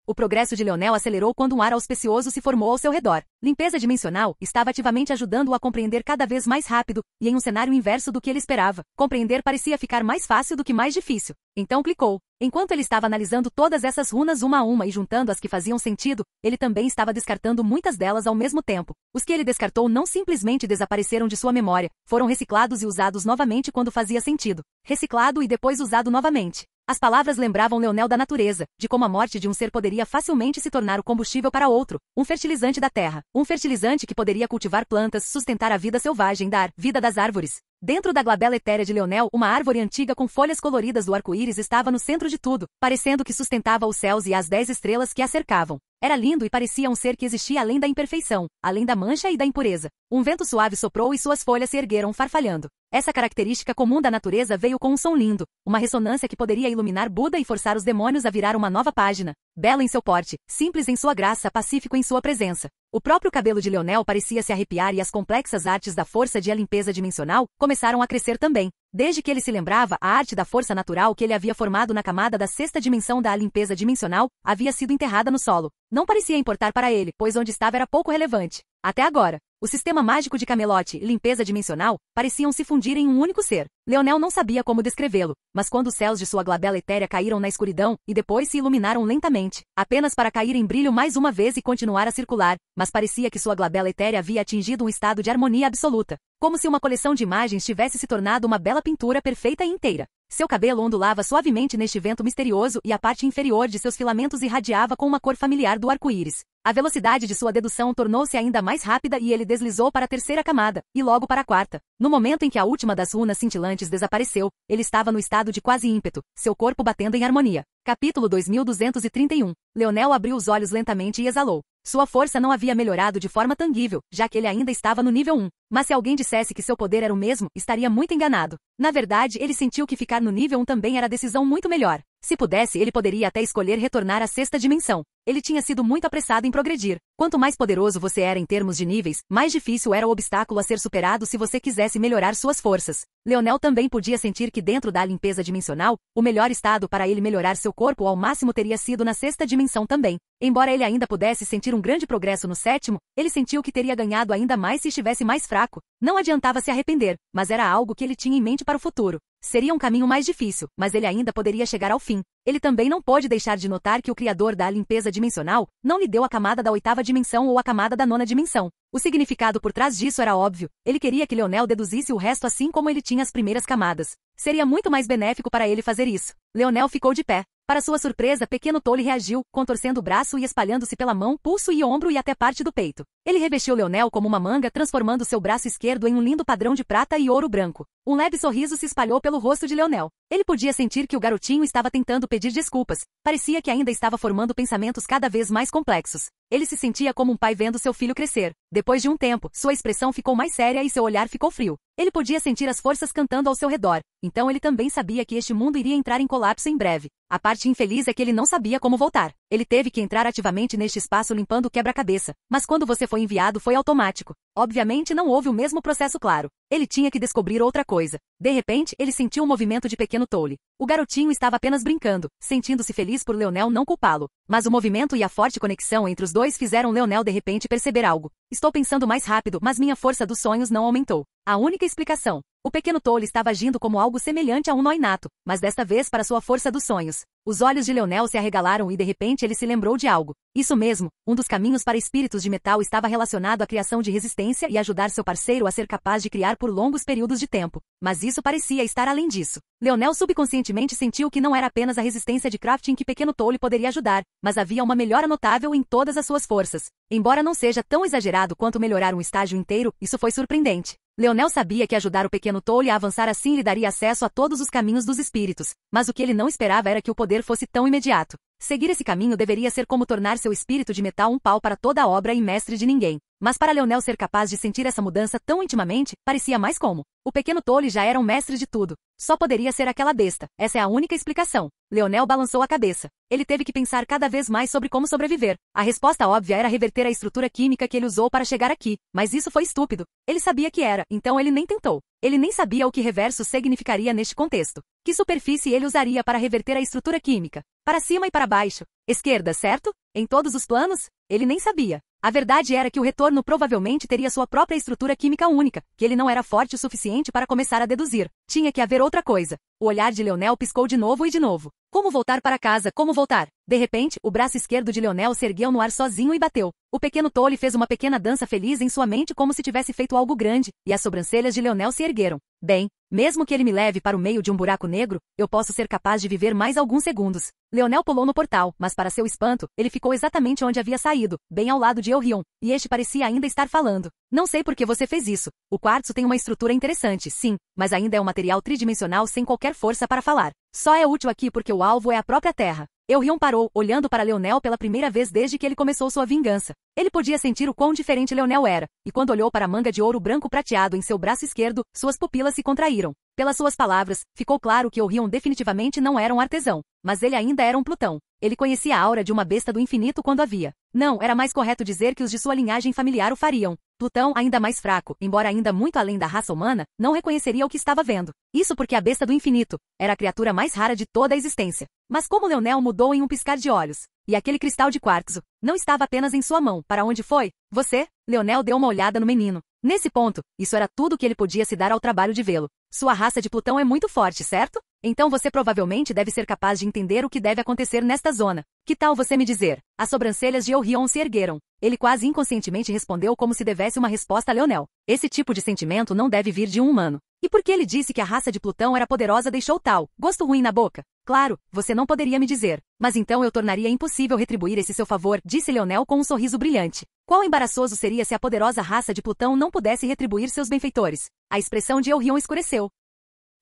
O progresso de Leonel acelerou quando um ar auspicioso se formou ao seu redor. Limpeza dimensional estava ativamente ajudando-o a compreender cada vez mais rápido, e em um cenário inverso do que ele esperava. Compreender parecia ficar mais fácil do que mais difícil. Então clicou. Enquanto ele estava analisando todas essas runas uma a uma e juntando as que faziam sentido, ele também estava descartando muitas delas ao mesmo tempo. Os que ele descartou não simplesmente desapareceram de sua memória, foram reciclados e usados novamente quando fazia sentido. Reciclado e depois usado novamente. As palavras lembravam Leonel da natureza, de como a morte de um ser poderia facilmente se tornar o combustível para outro, um fertilizante da terra, um fertilizante que poderia cultivar plantas, sustentar a vida selvagem, dar vida das árvores. Dentro da glabela etérea de Leonel, uma árvore antiga com folhas coloridas do arco-íris estava no centro de tudo, parecendo que sustentava os céus e as 10 estrelas que a cercavam. Era lindo e parecia um ser que existia além da imperfeição, além da mancha e da impureza. Um vento suave soprou e suas folhas se ergueram farfalhando. Essa característica comum da natureza veio com um som lindo, uma ressonância que poderia iluminar Buda e forçar os demônios a virar uma nova página. Belo em seu porte, simples em sua graça, pacífico em sua presença. O próprio cabelo de Leonel parecia se arrepiar e as complexas artes da força de a limpeza dimensional começaram a crescer também. Desde que ele se lembrava, a arte da força natural que ele havia formado na camada da sexta dimensão da limpeza dimensional havia sido enterrada no solo. Não parecia importar para ele, pois onde estava era pouco relevante. Até agora. O sistema mágico de Camelote e limpeza dimensional pareciam se fundir em um único ser. Leonel não sabia como descrevê-lo, mas quando os céus de sua glabela etérea caíram na escuridão e depois se iluminaram lentamente, apenas para cair em brilho mais uma vez e continuar a circular, mas parecia que sua glabela etérea havia atingido um estado de harmonia absoluta, como se uma coleção de imagens tivesse se tornado uma bela pintura perfeita e inteira. Seu cabelo ondulava suavemente neste vento misterioso e a parte inferior de seus filamentos irradiava com uma cor familiar do arco-íris. A velocidade de sua dedução tornou-se ainda mais rápida e ele deslizou para a terceira camada, e logo para a quarta. No momento em que a última das runas cintilantes desapareceu, ele estava no estado de quase ímpeto, seu corpo batendo em harmonia. Capítulo 2231. Leonel abriu os olhos lentamente e exalou. Sua força não havia melhorado de forma tangível, já que ele ainda estava no nível 1. Mas se alguém dissesse que seu poder era o mesmo, estaria muito enganado. Na verdade, ele sentiu que ficar no nível 1 também era decisão muito melhor. Se pudesse, ele poderia até escolher retornar à sexta dimensão. Ele tinha sido muito apressado em progredir. Quanto mais poderoso você era em termos de níveis, mais difícil era o obstáculo a ser superado se você quisesse melhorar suas forças. Leonel também podia sentir que dentro da limpeza dimensional, o melhor estado para ele melhorar seu corpo ao máximo teria sido na sexta dimensão também. Embora ele ainda pudesse sentir um grande progresso no sétimo, ele sentiu que teria ganhado ainda mais se estivesse mais fraco buraco, não adiantava se arrepender, mas era algo que ele tinha em mente para o futuro. Seria um caminho mais difícil, mas ele ainda poderia chegar ao fim. Ele também não pôde deixar de notar que o criador da limpeza dimensional não lhe deu a camada da 8ª dimensão ou a camada da 9ª dimensão. O significado por trás disso era óbvio. Ele queria que Leonel deduzisse o resto assim como ele tinha as primeiras camadas. Seria muito mais benéfico para ele fazer isso. Leonel ficou de pé. Para sua surpresa, pequeno Tolle reagiu, contorcendo o braço e espalhando-se pela mão, pulso e ombro e até parte do peito. Ele revestiu Leonel como uma manga, transformando seu braço esquerdo em um lindo padrão de prata e ouro branco. Um leve sorriso se espalhou pelo rosto de Leonel. Ele podia sentir que o garotinho estava tentando pedir desculpas. Parecia que ainda estava formando pensamentos cada vez mais complexos. Ele se sentia como um pai vendo seu filho crescer. Depois de um tempo, sua expressão ficou mais séria e seu olhar ficou frio. Ele podia sentir as forças cantando ao seu redor. Então ele também sabia que este mundo iria entrar em colapso em breve. A parte infeliz é que ele não sabia como voltar. Ele teve que entrar ativamente neste espaço limpando o quebra-cabeça. Mas quando você foi enviado foi automático. Obviamente não houve o mesmo processo claro. Ele tinha que descobrir outra coisa. De repente, ele sentiu um movimento de pequeno Tolle. O garotinho estava apenas brincando, sentindo-se feliz por Leonel não culpá-lo. Mas o movimento e a forte conexão entre os dois fizeram Leonel de repente perceber algo. Estou pensando mais rápido, mas minha força dos sonhos não aumentou. A única explicação. O pequeno Tolle estava agindo como algo semelhante a um noinato, mas desta vez para sua força dos sonhos. Os olhos de Leonel se arregalaram e de repente ele se lembrou de algo. Isso mesmo, um dos caminhos para espíritos de metal estava relacionado à criação de resistência e ajudar seu parceiro a ser capaz de criar por longos períodos de tempo. Mas isso parecia estar além disso. Leonel subconscientemente sentiu que não era apenas a resistência de crafting que pequeno Tolle poderia ajudar, mas havia uma melhora notável em todas as suas forças. Embora não seja tão exagerado quanto melhorar um estágio inteiro, isso foi surpreendente. Leonel sabia que ajudar o pequeno Tolle a avançar assim lhe daria acesso a todos os caminhos dos espíritos, mas o que ele não esperava era que o poder fosse tão imediato. Seguir esse caminho deveria ser como tornar seu espírito de metal um pau para toda a obra e mestre de ninguém. Mas para Leonel ser capaz de sentir essa mudança tão intimamente, parecia mais como. O pequeno Tolle já era um mestre de tudo. Só poderia ser aquela besta. Essa é a única explicação. Leonel balançou a cabeça. Ele teve que pensar cada vez mais sobre como sobreviver. A resposta óbvia era reverter a estrutura química que ele usou para chegar aqui, mas isso foi estúpido. Ele sabia que era, então ele nem tentou. Ele nem sabia o que reverso significaria neste contexto. Que superfície ele usaria para reverter a estrutura química? Para cima e para baixo. Esquerda, certo? Em todos os planos? Ele nem sabia. A verdade era que o retorno provavelmente teria sua própria estrutura química única, que ele não era forte o suficiente para começar a deduzir. Tinha que haver outra coisa. O olhar de Leonel piscou de novo e de novo. Como voltar para casa? Como voltar? De repente, o braço esquerdo de Leonel se ergueu no ar sozinho e bateu. O pequeno Tolle fez uma pequena dança feliz em sua mente como se tivesse feito algo grande, e as sobrancelhas de Leonel se ergueram. Bem, mesmo que ele me leve para o meio de um buraco negro, eu posso ser capaz de viver mais alguns segundos. Leonel pulou no portal, mas para seu espanto, ele ficou exatamente onde havia saído, bem ao lado de Elrion, e este parecia ainda estar falando. Não sei por que você fez isso. O quartzo tem uma estrutura interessante, sim, mas ainda é um material tridimensional sem qualquer força para falar. Só é útil aqui porque o alvo é a própria Terra. Elrion parou, olhando para Leonel pela primeira vez desde que ele começou sua vingança. Ele podia sentir o quão diferente Leonel era, e quando olhou para a manga de ouro branco prateado em seu braço esquerdo, suas pupilas se contraíram. Pelas suas palavras, ficou claro que Elrion definitivamente não era um artesão, mas ele ainda era um Plutão. Ele conhecia a aura de uma besta do infinito quando havia. Não, era mais correto dizer que os de sua linhagem familiar o fariam. Plutão, ainda mais fraco, embora ainda muito além da raça humana, não reconheceria o que estava vendo. Isso porque a besta do infinito era a criatura mais rara de toda a existência. Mas como Leonel mudou em um piscar de olhos. E aquele cristal de quartzo não estava apenas em sua mão. Para onde foi? Você? Leonel deu uma olhada no menino. Nesse ponto, isso era tudo que ele podia se dar ao trabalho de vê-lo. Sua raça de Plutão é muito forte, certo? Então você provavelmente deve ser capaz de entender o que deve acontecer nesta zona. Que tal você me dizer? As sobrancelhas de Elrion se ergueram. Ele quase inconscientemente respondeu como se devesse uma resposta a Leonel. Esse tipo de sentimento não deve vir de um humano. E porque ele disse que a raça de Plutão era poderosa deixou tal gosto ruim na boca? Claro, você não poderia me dizer. Mas então eu tornaria impossível retribuir esse seu favor, disse Leonel com um sorriso brilhante. Quão embaraçoso seria se a poderosa raça de Plutão não pudesse retribuir seus benfeitores? A expressão de Elrion escureceu.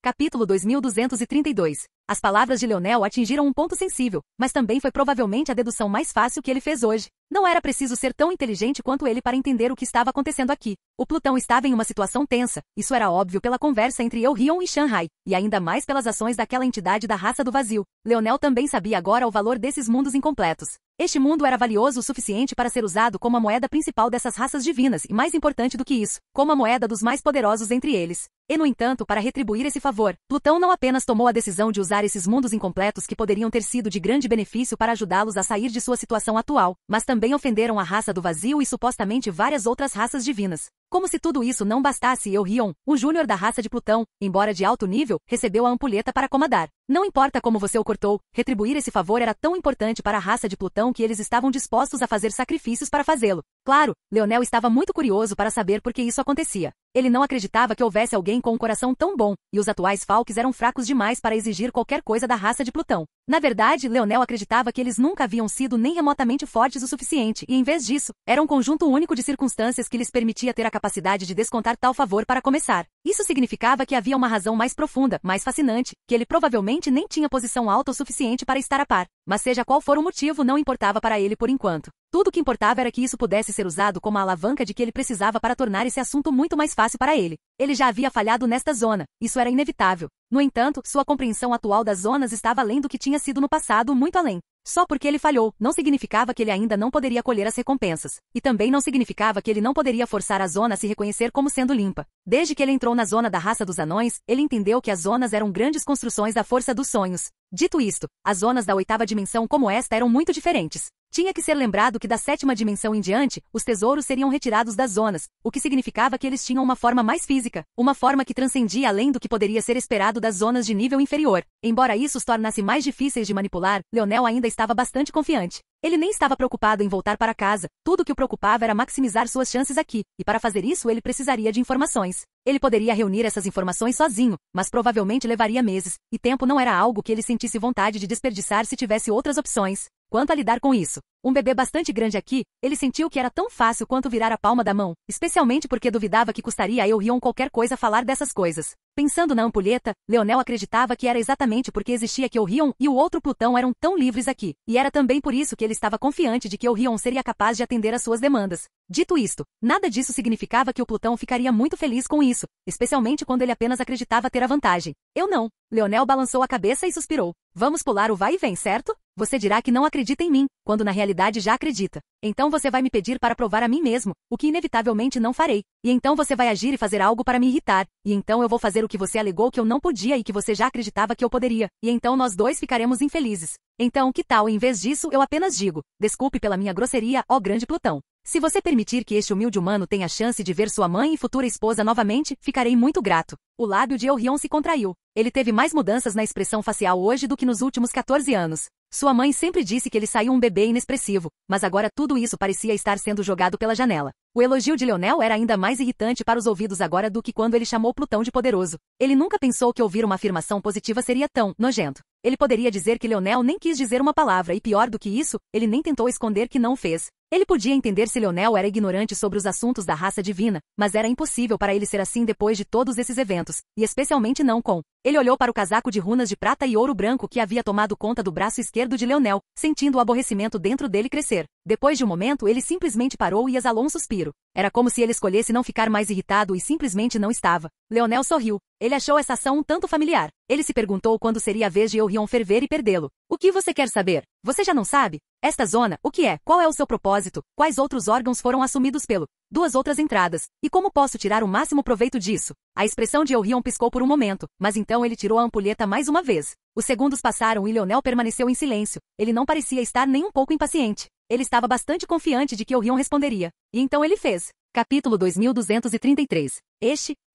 Capítulo 2232. As palavras de Leonel atingiram um ponto sensível, mas também foi provavelmente a dedução mais fácil que ele fez hoje. Não era preciso ser tão inteligente quanto ele para entender o que estava acontecendo aqui. O Plutão estava em uma situação tensa, isso era óbvio pela conversa entre Elrion e Shanghai, e ainda mais pelas ações daquela entidade da raça do vazio. Leonel também sabia agora o valor desses mundos incompletos. Este mundo era valioso o suficiente para ser usado como a moeda principal dessas raças divinas e, mais importante do que isso, como a moeda dos mais poderosos entre eles. E, no entanto, para retribuir esse favor, Plutão não apenas tomou a decisão de usar esses mundos incompletos que poderiam ter sido de grande benefício para ajudá-los a sair de sua situação atual, mas também também ofenderam a raça do vazio e supostamente várias outras raças divinas. Como se tudo isso não bastasse, Eurion, o júnior da raça de Plutão, embora de alto nível, recebeu a ampulheta para comandar. Não importa como você o cortou, retribuir esse favor era tão importante para a raça de Plutão que eles estavam dispostos a fazer sacrifícios para fazê-lo. Claro, Leonel estava muito curioso para saber por que isso acontecia. Ele não acreditava que houvesse alguém com um coração tão bom, e os atuais Falques eram fracos demais para exigir qualquer coisa da raça de Plutão. Na verdade, Leonel acreditava que eles nunca haviam sido nem remotamente fortes o suficiente, e em vez disso, era um conjunto único de circunstâncias que lhes permitia ter a capacidade de descontar tal favor para começar. Isso significava que havia uma razão mais profunda, mais fascinante, que ele provavelmente nem tinha posição alta o suficiente para estar a par. Mas seja qual for o motivo, não importava para ele por enquanto. Tudo o que importava era que isso pudesse ser usado como a alavanca de que ele precisava para tornar esse assunto muito mais fácil para ele. Ele já havia falhado nesta zona, isso era inevitável. No entanto, sua compreensão atual das zonas estava além do que tinha sido no passado, muito além. Só porque ele falhou, não significava que ele ainda não poderia colher as recompensas. E também não significava que ele não poderia forçar a zona a se reconhecer como sendo limpa. Desde que ele entrou na zona da raça dos anões, ele entendeu que as zonas eram grandes construções da força dos sonhos. Dito isto, as zonas da 8ª dimensão como esta eram muito diferentes. Tinha que ser lembrado que da 7ª dimensão em diante, os tesouros seriam retirados das zonas, o que significava que eles tinham uma forma mais física, uma forma que transcendia além do que poderia ser esperado das zonas de nível inferior. Embora isso os tornasse mais difíceis de manipular, Leonel ainda estava bastante confiante. Ele nem estava preocupado em voltar para casa, tudo o que o preocupava era maximizar suas chances aqui, e para fazer isso ele precisaria de informações. Ele poderia reunir essas informações sozinho, mas provavelmente levaria meses, e tempo não era algo que ele sentisse vontade de desperdiçar se tivesse outras opções. Quanto a lidar com isso, um bebê bastante grande aqui, ele sentiu que era tão fácil quanto virar a palma da mão, especialmente porque duvidava que custaria a Eurion qualquer coisa falar dessas coisas. Pensando na ampulheta, Leonel acreditava que era exatamente porque existia que Eurion e o outro Plutão eram tão livres aqui, e era também por isso que ele estava confiante de que Eurion seria capaz de atender às suas demandas. Dito isto, nada disso significava que o Plutão ficaria muito feliz com isso, especialmente quando ele apenas acreditava ter a vantagem. Eu não. Leonel balançou a cabeça e suspirou. Vamos pular o vai e vem, certo? Você dirá que não acredita em mim, quando na realidade já acredita. Então você vai me pedir para provar a mim mesmo, o que inevitavelmente não farei. E então você vai agir e fazer algo para me irritar. E então eu vou fazer o que você alegou que eu não podia e que você já acreditava que eu poderia. E então nós dois ficaremos infelizes. Então, que tal, em vez disso, eu apenas digo, desculpe pela minha grosseria, ó grande Plutão. Se você permitir que este humilde humano tenha a chance de ver sua mãe e futura esposa novamente, ficarei muito grato. O lábio de Eurion se contraiu. Ele teve mais mudanças na expressão facial hoje do que nos últimos 14 anos. Sua mãe sempre disse que ele saiu um bebê inexpressivo, mas agora tudo isso parecia estar sendo jogado pela janela. O elogio de Leonel era ainda mais irritante para os ouvidos agora do que quando ele chamou Plutão de poderoso. Ele nunca pensou que ouvir uma afirmação positiva seria tão nojento. Ele poderia dizer que Leonel nem quis dizer uma palavra e, pior do que isso, ele nem tentou esconder que não o fez. Ele podia entender se Leonel era ignorante sobre os assuntos da raça divina, mas era impossível para ele ser assim depois de todos esses eventos, e especialmente não com. Ele olhou para o casaco de runas de prata e ouro branco que havia tomado conta do braço esquerdo de Leonel, sentindo o aborrecimento dentro dele crescer. Depois de um momento ele simplesmente parou e exalou um suspiro. Era como se ele escolhesse não ficar mais irritado e simplesmente não estava. Leonel sorriu. Ele achou essa ação um tanto familiar. Ele se perguntou quando seria a vez de Eurion ferver e perdê-lo. O que você quer saber? Você já não sabe? Esta zona, o que é? Qual é o seu propósito? Quais outros órgãos foram assumidos pelo? Duas outras entradas. E como posso tirar o máximo proveito disso? A expressão de Eurion piscou por um momento, mas então ele tirou a ampulheta mais uma vez. Os segundos passaram e Leonel permaneceu em silêncio. Ele não parecia estar nem um pouco impaciente. Ele estava bastante confiante de que Eurion responderia. E então ele fez. Capítulo 2233.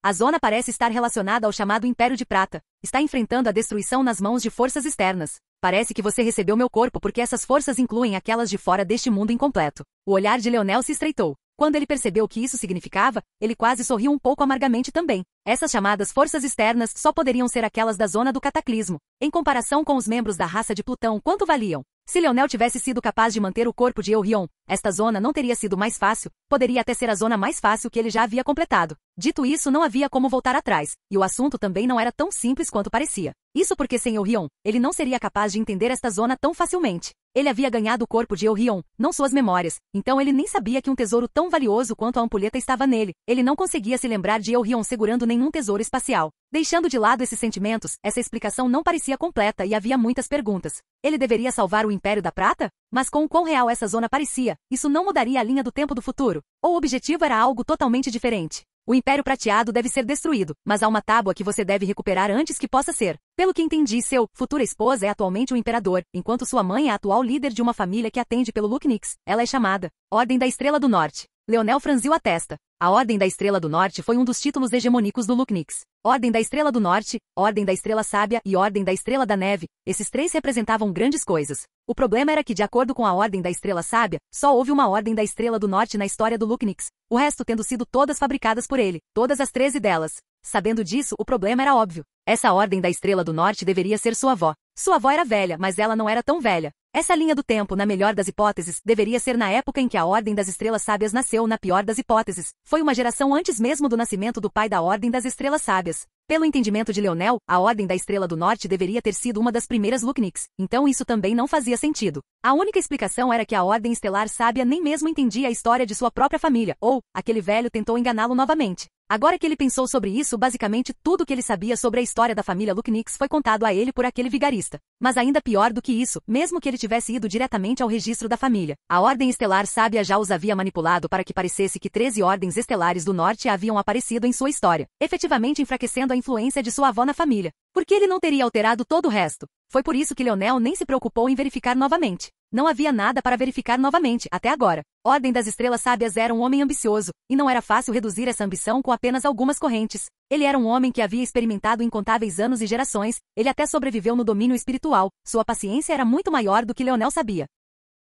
A zona parece estar relacionada ao chamado Império de Prata. Está enfrentando a destruição nas mãos de forças externas. Parece que você recebeu meu corpo porque essas forças incluem aquelas de fora deste mundo incompleto. O olhar de Leonel se estreitou. Quando ele percebeu o que isso significava, ele quase sorriu um pouco amargamente também. Essas chamadas forças externas só poderiam ser aquelas da zona do cataclismo. Em comparação com os membros da raça de Plutão, quanto valiam? Se Leonel tivesse sido capaz de manter o corpo de Eurion, esta zona não teria sido mais fácil, poderia até ser a zona mais fácil que ele já havia completado. Dito isso, não havia como voltar atrás, e o assunto também não era tão simples quanto parecia. Isso porque sem Eurion, ele não seria capaz de entender esta zona tão facilmente. Ele havia ganhado o corpo de Eurion, não suas memórias, então ele nem sabia que um tesouro tão valioso quanto a ampulheta estava nele. Ele não conseguia se lembrar de Eurion segurando nenhum tesouro espacial. Deixando de lado esses sentimentos, essa explicação não parecia completa e havia muitas perguntas. Ele deveria salvar o Império da Prata? Mas com o quão real essa zona parecia, isso não mudaria a linha do tempo do futuro? Ou o objetivo era algo totalmente diferente? O Império Prateado deve ser destruído, mas há uma tábua que você deve recuperar antes que possa ser. Pelo que entendi, seu futura esposa é atualmente o imperador, enquanto sua mãe é a atual líder de uma família que atende pelo Lucknix. Ela é chamada Ordem da Estrela do Norte. Leonel franziu a testa. A Ordem da Estrela do Norte foi um dos títulos hegemônicos do Lucknix. Ordem da Estrela do Norte, Ordem da Estrela Sábia e Ordem da Estrela da Neve, esses três representavam grandes coisas. O problema era que, de acordo com a Ordem da Estrela Sábia, só houve uma Ordem da Estrela do Norte na história do Lucknix, o resto tendo sido todas fabricadas por ele, todas as 13 delas. Sabendo disso, o problema era óbvio. Essa Ordem da Estrela do Norte deveria ser sua avó. Sua avó era velha, mas ela não era tão velha. Essa linha do tempo, na melhor das hipóteses, deveria ser na época em que a Ordem das Estrelas Sábias nasceu, na pior das hipóteses. Foi uma geração antes mesmo do nascimento do pai da Ordem das Estrelas Sábias. Pelo entendimento de Leonel, a Ordem da Estrela do Norte deveria ter sido uma das primeiras Lucknix, então isso também não fazia sentido. A única explicação era que a Ordem Estelar Sábia nem mesmo entendia a história de sua própria família, ou, aquele velho tentou enganá-lo novamente. Agora que ele pensou sobre isso, basicamente tudo que ele sabia sobre a história da família Lucknix foi contado a ele por aquele vigarista. Mas ainda pior do que isso, mesmo que ele tivesse ido diretamente ao registro da família, a Ordem Estelar Sábia já os havia manipulado para que parecesse que 13 ordens estelares do norte haviam aparecido em sua história, efetivamente enfraquecendo a influência de sua avó na família. Por que ele não teria alterado todo o resto? Foi por isso que Leonel nem se preocupou em verificar novamente. Não havia nada para verificar novamente, até agora. Ordem das Estrelas Sábias era um homem ambicioso, e não era fácil reduzir essa ambição com apenas algumas correntes. Ele era um homem que havia experimentado incontáveis anos e gerações, ele até sobreviveu no domínio espiritual, sua paciência era muito maior do que Leonel sabia.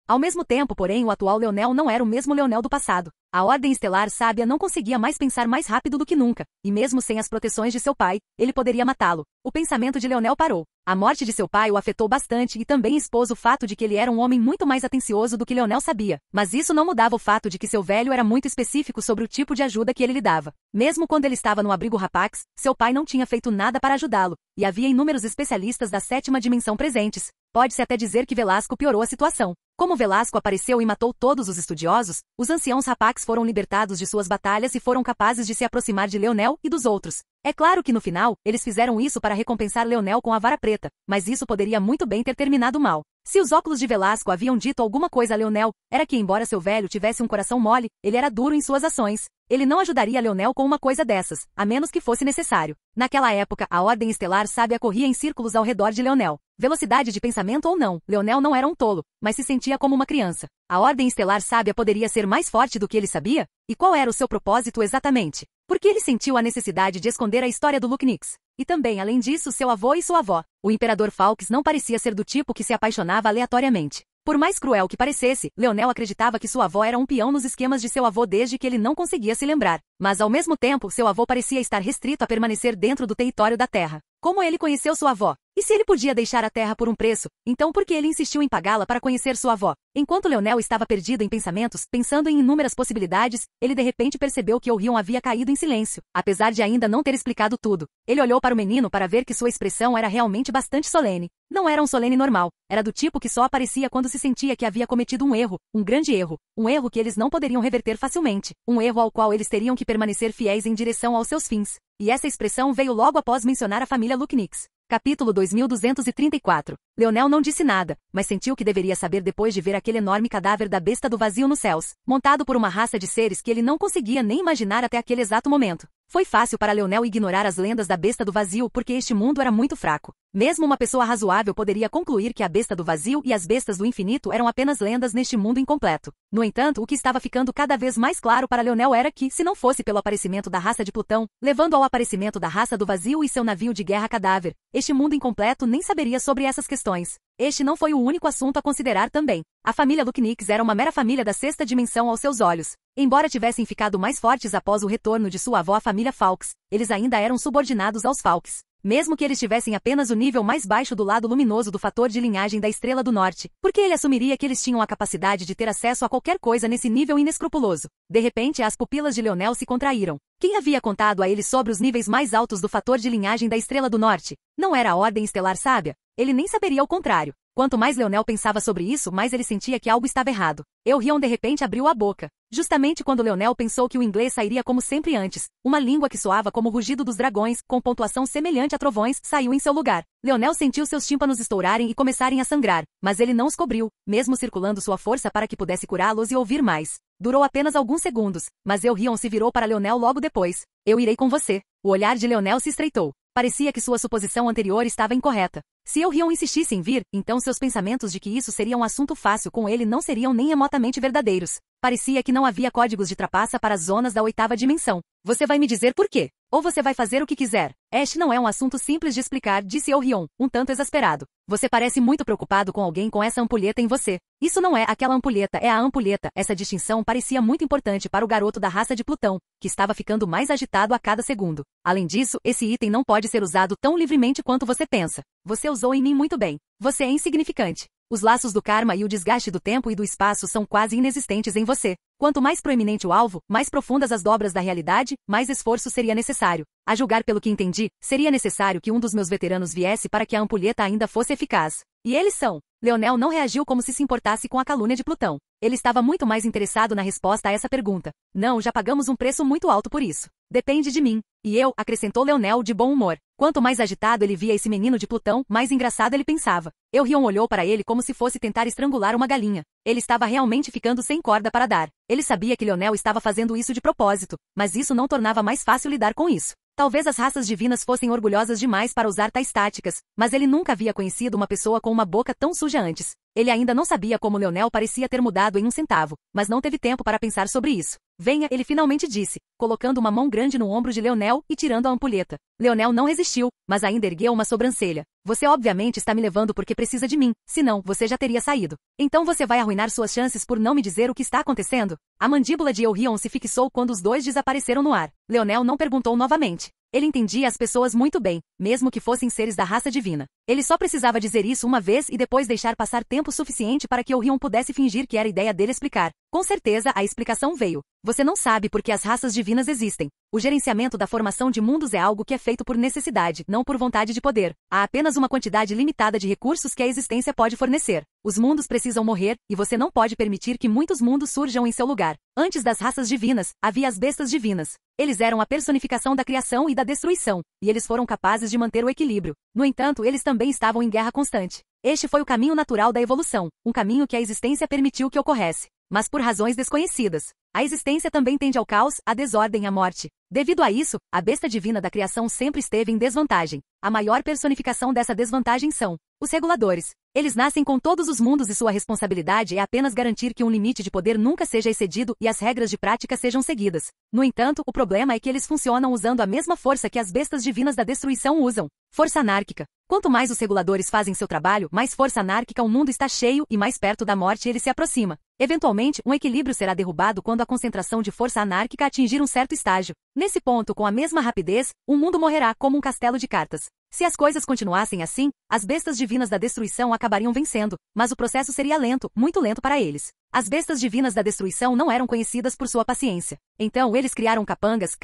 Ao mesmo tempo, porém, o atual Leonel não era o mesmo Leonel do passado. A Ordem Estelar Sábia não conseguia mais pensar mais rápido do que nunca, e mesmo sem as proteções de seu pai, ele poderia matá-lo. O pensamento de Leonel parou. A morte de seu pai o afetou bastante e também expôs o fato de que ele era um homem muito mais atencioso do que Leonel sabia. Mas isso não mudava o fato de que seu velho era muito específico sobre o tipo de ajuda que ele lhe dava. Mesmo quando ele estava no abrigo Rapax, seu pai não tinha feito nada para ajudá-lo, e havia inúmeros especialistas da sétima dimensão presentes. Pode-se até dizer que Velasco piorou a situação. Como Velasco apareceu e matou todos os estudiosos, os anciãos Rapax foram libertados de suas batalhas e foram capazes de se aproximar de Leonel e dos outros. É claro que no final, eles fizeram isso para recompensar Leonel com a vara preta, mas isso poderia muito bem ter terminado mal. Se os óculos de Velasco haviam dito alguma coisa a Leonel, era que embora seu velho tivesse um coração mole, ele era duro em suas ações. Ele não ajudaria Leonel com uma coisa dessas, a menos que fosse necessário. Naquela época, a Ordem Estelar Sábia corria em círculos ao redor de Leonel. Velocidade de pensamento ou não, Leonel não era um tolo, mas se sentia como uma criança. A Ordem Estelar Sábia poderia ser mais forte do que ele sabia? E qual era o seu propósito exatamente? Por que ele sentiu a necessidade de esconder a história do Lucknix? E também, além disso, seu avô e sua avó. O Imperador Falx não parecia ser do tipo que se apaixonava aleatoriamente. Por mais cruel que parecesse, Leonel acreditava que sua avó era um peão nos esquemas de seu avô desde que ele não conseguia se lembrar. Mas ao mesmo tempo, seu avô parecia estar restrito a permanecer dentro do território da Terra. Como ele conheceu sua avó? E se ele podia deixar a Terra por um preço, então por que ele insistiu em pagá-la para conhecer sua avó? Enquanto Leonel estava perdido em pensamentos, pensando em inúmeras possibilidades, ele de repente percebeu que Orion havia caído em silêncio, apesar de ainda não ter explicado tudo. Ele olhou para o menino para ver que sua expressão era realmente bastante solene. Não era um solene normal, era do tipo que só aparecia quando se sentia que havia cometido um erro, um grande erro, um erro que eles não poderiam reverter facilmente, um erro ao qual eles teriam que permanecer fiéis em direção aos seus fins. E essa expressão veio logo após mencionar a família Lucknix. Capítulo 2234. Leonel não disse nada, mas sentiu que deveria saber depois de ver aquele enorme cadáver da besta do vazio nos céus, montado por uma raça de seres que ele não conseguia nem imaginar até aquele exato momento. Foi fácil para Leonel ignorar as lendas da besta do vazio porque este mundo era muito fraco. Mesmo uma pessoa razoável poderia concluir que a besta do vazio e as bestas do infinito eram apenas lendas neste mundo incompleto. No entanto, o que estava ficando cada vez mais claro para Leonel era que, se não fosse pelo aparecimento da raça de Plutão, levando ao aparecimento da raça do vazio e seu navio de guerra cadáver, este mundo incompleto nem saberia sobre essas questões. Este não foi o único assunto a considerar também. A família Lucknix era uma mera família da sexta dimensão aos seus olhos. Embora tivessem ficado mais fortes após o retorno de sua avó, a família Falx, eles ainda eram subordinados aos Falx. Mesmo que eles tivessem apenas o nível mais baixo do lado luminoso do fator de linhagem da Estrela do Norte, porque ele assumiria que eles tinham a capacidade de ter acesso a qualquer coisa nesse nível inescrupuloso. De repente, as pupilas de Leonel se contraíram. Quem havia contado a ele sobre os níveis mais altos do fator de linhagem da Estrela do Norte? Não era a Ordem Estelar Sábia? Ele nem saberia o contrário. Quanto mais Leonel pensava sobre isso, mais ele sentia que algo estava errado. Orion de repente abriu a boca. Justamente quando Leonel pensou que o inglês sairia como sempre antes, uma língua que soava como o rugido dos dragões, com pontuação semelhante a trovões, saiu em seu lugar. Leonel sentiu seus tímpanos estourarem e começarem a sangrar, mas ele não os cobriu, mesmo circulando sua força para que pudesse curá-los e ouvir mais. Durou apenas alguns segundos, mas Elrond se virou para Leonel logo depois. Eu irei com você. O olhar de Leonel se estreitou. Parecia que sua suposição anterior estava incorreta. Se Elrond insistisse em vir, então seus pensamentos de que isso seria um assunto fácil com ele não seriam nem remotamente verdadeiros. Parecia que não havia códigos de trapaça para as zonas da 8ª dimensão. Você vai me dizer por quê? Ou você vai fazer o que quiser. Este não é um assunto simples de explicar, disse Elrond, um tanto exasperado. Você parece muito preocupado com alguém com essa ampulheta em você. Isso não é aquela ampulheta, é a ampulheta. Essa distinção parecia muito importante para o garoto da raça de Plutão, que estava ficando mais agitado a cada segundo. Além disso, esse item não pode ser usado tão livremente quanto você pensa. Você usou em mim muito bem. Você é insignificante. Os laços do karma e o desgaste do tempo e do espaço são quase inexistentes em você. Quanto mais proeminente o alvo, mais profundas as dobras da realidade, mais esforço seria necessário. A julgar pelo que entendi, seria necessário que um dos meus veteranos viesse para que a ampulheta ainda fosse eficaz. E eles são. Leonel não reagiu como se importasse com a calúnia de Plutão. Ele estava muito mais interessado na resposta a essa pergunta. Não, já pagamos um preço muito alto por isso. Depende de mim. E eu, acrescentou Leonel de bom humor. Quanto mais agitado ele via esse menino de Plutão, mais engraçado ele pensava. Elrond olhou para ele como se fosse tentar estrangular uma galinha. Ele estava realmente ficando sem corda para dar. Ele sabia que Leonel estava fazendo isso de propósito, mas isso não tornava mais fácil lidar com isso. Talvez as raças divinas fossem orgulhosas demais para usar tais táticas, mas ele nunca havia conhecido uma pessoa com uma boca tão suja antes. Ele ainda não sabia como Leonel parecia ter mudado em um centavo, mas não teve tempo para pensar sobre isso. Venha, ele finalmente disse, colocando uma mão grande no ombro de Leonel e tirando a ampulheta. Leonel não resistiu, mas ainda ergueu uma sobrancelha. Você obviamente está me levando porque precisa de mim, senão você já teria saído. Então você vai arruinar suas chances por não me dizer o que está acontecendo? A mandíbula de Elrond se fixou quando os dois desapareceram no ar. Leonel não perguntou novamente. Ele entendia as pessoas muito bem, mesmo que fossem seres da raça divina. Ele só precisava dizer isso uma vez e depois deixar passar tempo suficiente para que Elrond pudesse fingir que era ideia dele explicar. Com certeza, a explicação veio. Você não sabe porque as raças divinas existem. O gerenciamento da formação de mundos é algo que é feito por necessidade, não por vontade de poder. Há apenas uma quantidade limitada de recursos que a existência pode fornecer. Os mundos precisam morrer, e você não pode permitir que muitos mundos surjam em seu lugar. Antes das raças divinas, havia as bestas divinas. Eles eram a personificação da criação e da destruição, e eles foram capazes de manter o equilíbrio. No entanto, eles também estavam em guerra constante. Este foi o caminho natural da evolução, um caminho que a existência permitiu que ocorresse. Mas por razões desconhecidas. A existência também tende ao caos, à desordem e à morte. Devido a isso, a besta divina da criação sempre esteve em desvantagem. A maior personificação dessa desvantagem são os reguladores. Eles nascem com todos os mundos e sua responsabilidade é apenas garantir que um limite de poder nunca seja excedido e as regras de prática sejam seguidas. No entanto, o problema é que eles funcionam usando a mesma força que as bestas divinas da destruição usam. Força anárquica. Quanto mais os reguladores fazem seu trabalho, mais força anárquica o mundo está cheio e mais perto da morte ele se aproxima. Eventualmente, um equilíbrio será derrubado quando a concentração de força anárquica atingir um certo estágio. Nesse ponto, com a mesma rapidez, o mundo morrerá como um castelo de cartas. Se as coisas continuassem assim, as bestas divinas da destruição acabariam vencendo, mas o processo seria lento, muito lento para eles. As bestas divinas da destruição não eram conhecidas por sua paciência. Então eles criaram capangas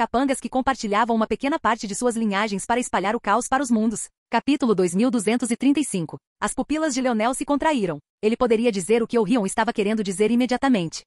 que compartilhavam uma pequena parte de suas linhagens para espalhar o caos para os mundos. Capítulo 2235. As pupilas de Leonel se contraíram. Ele poderia dizer o que Elrond estava querendo dizer imediatamente.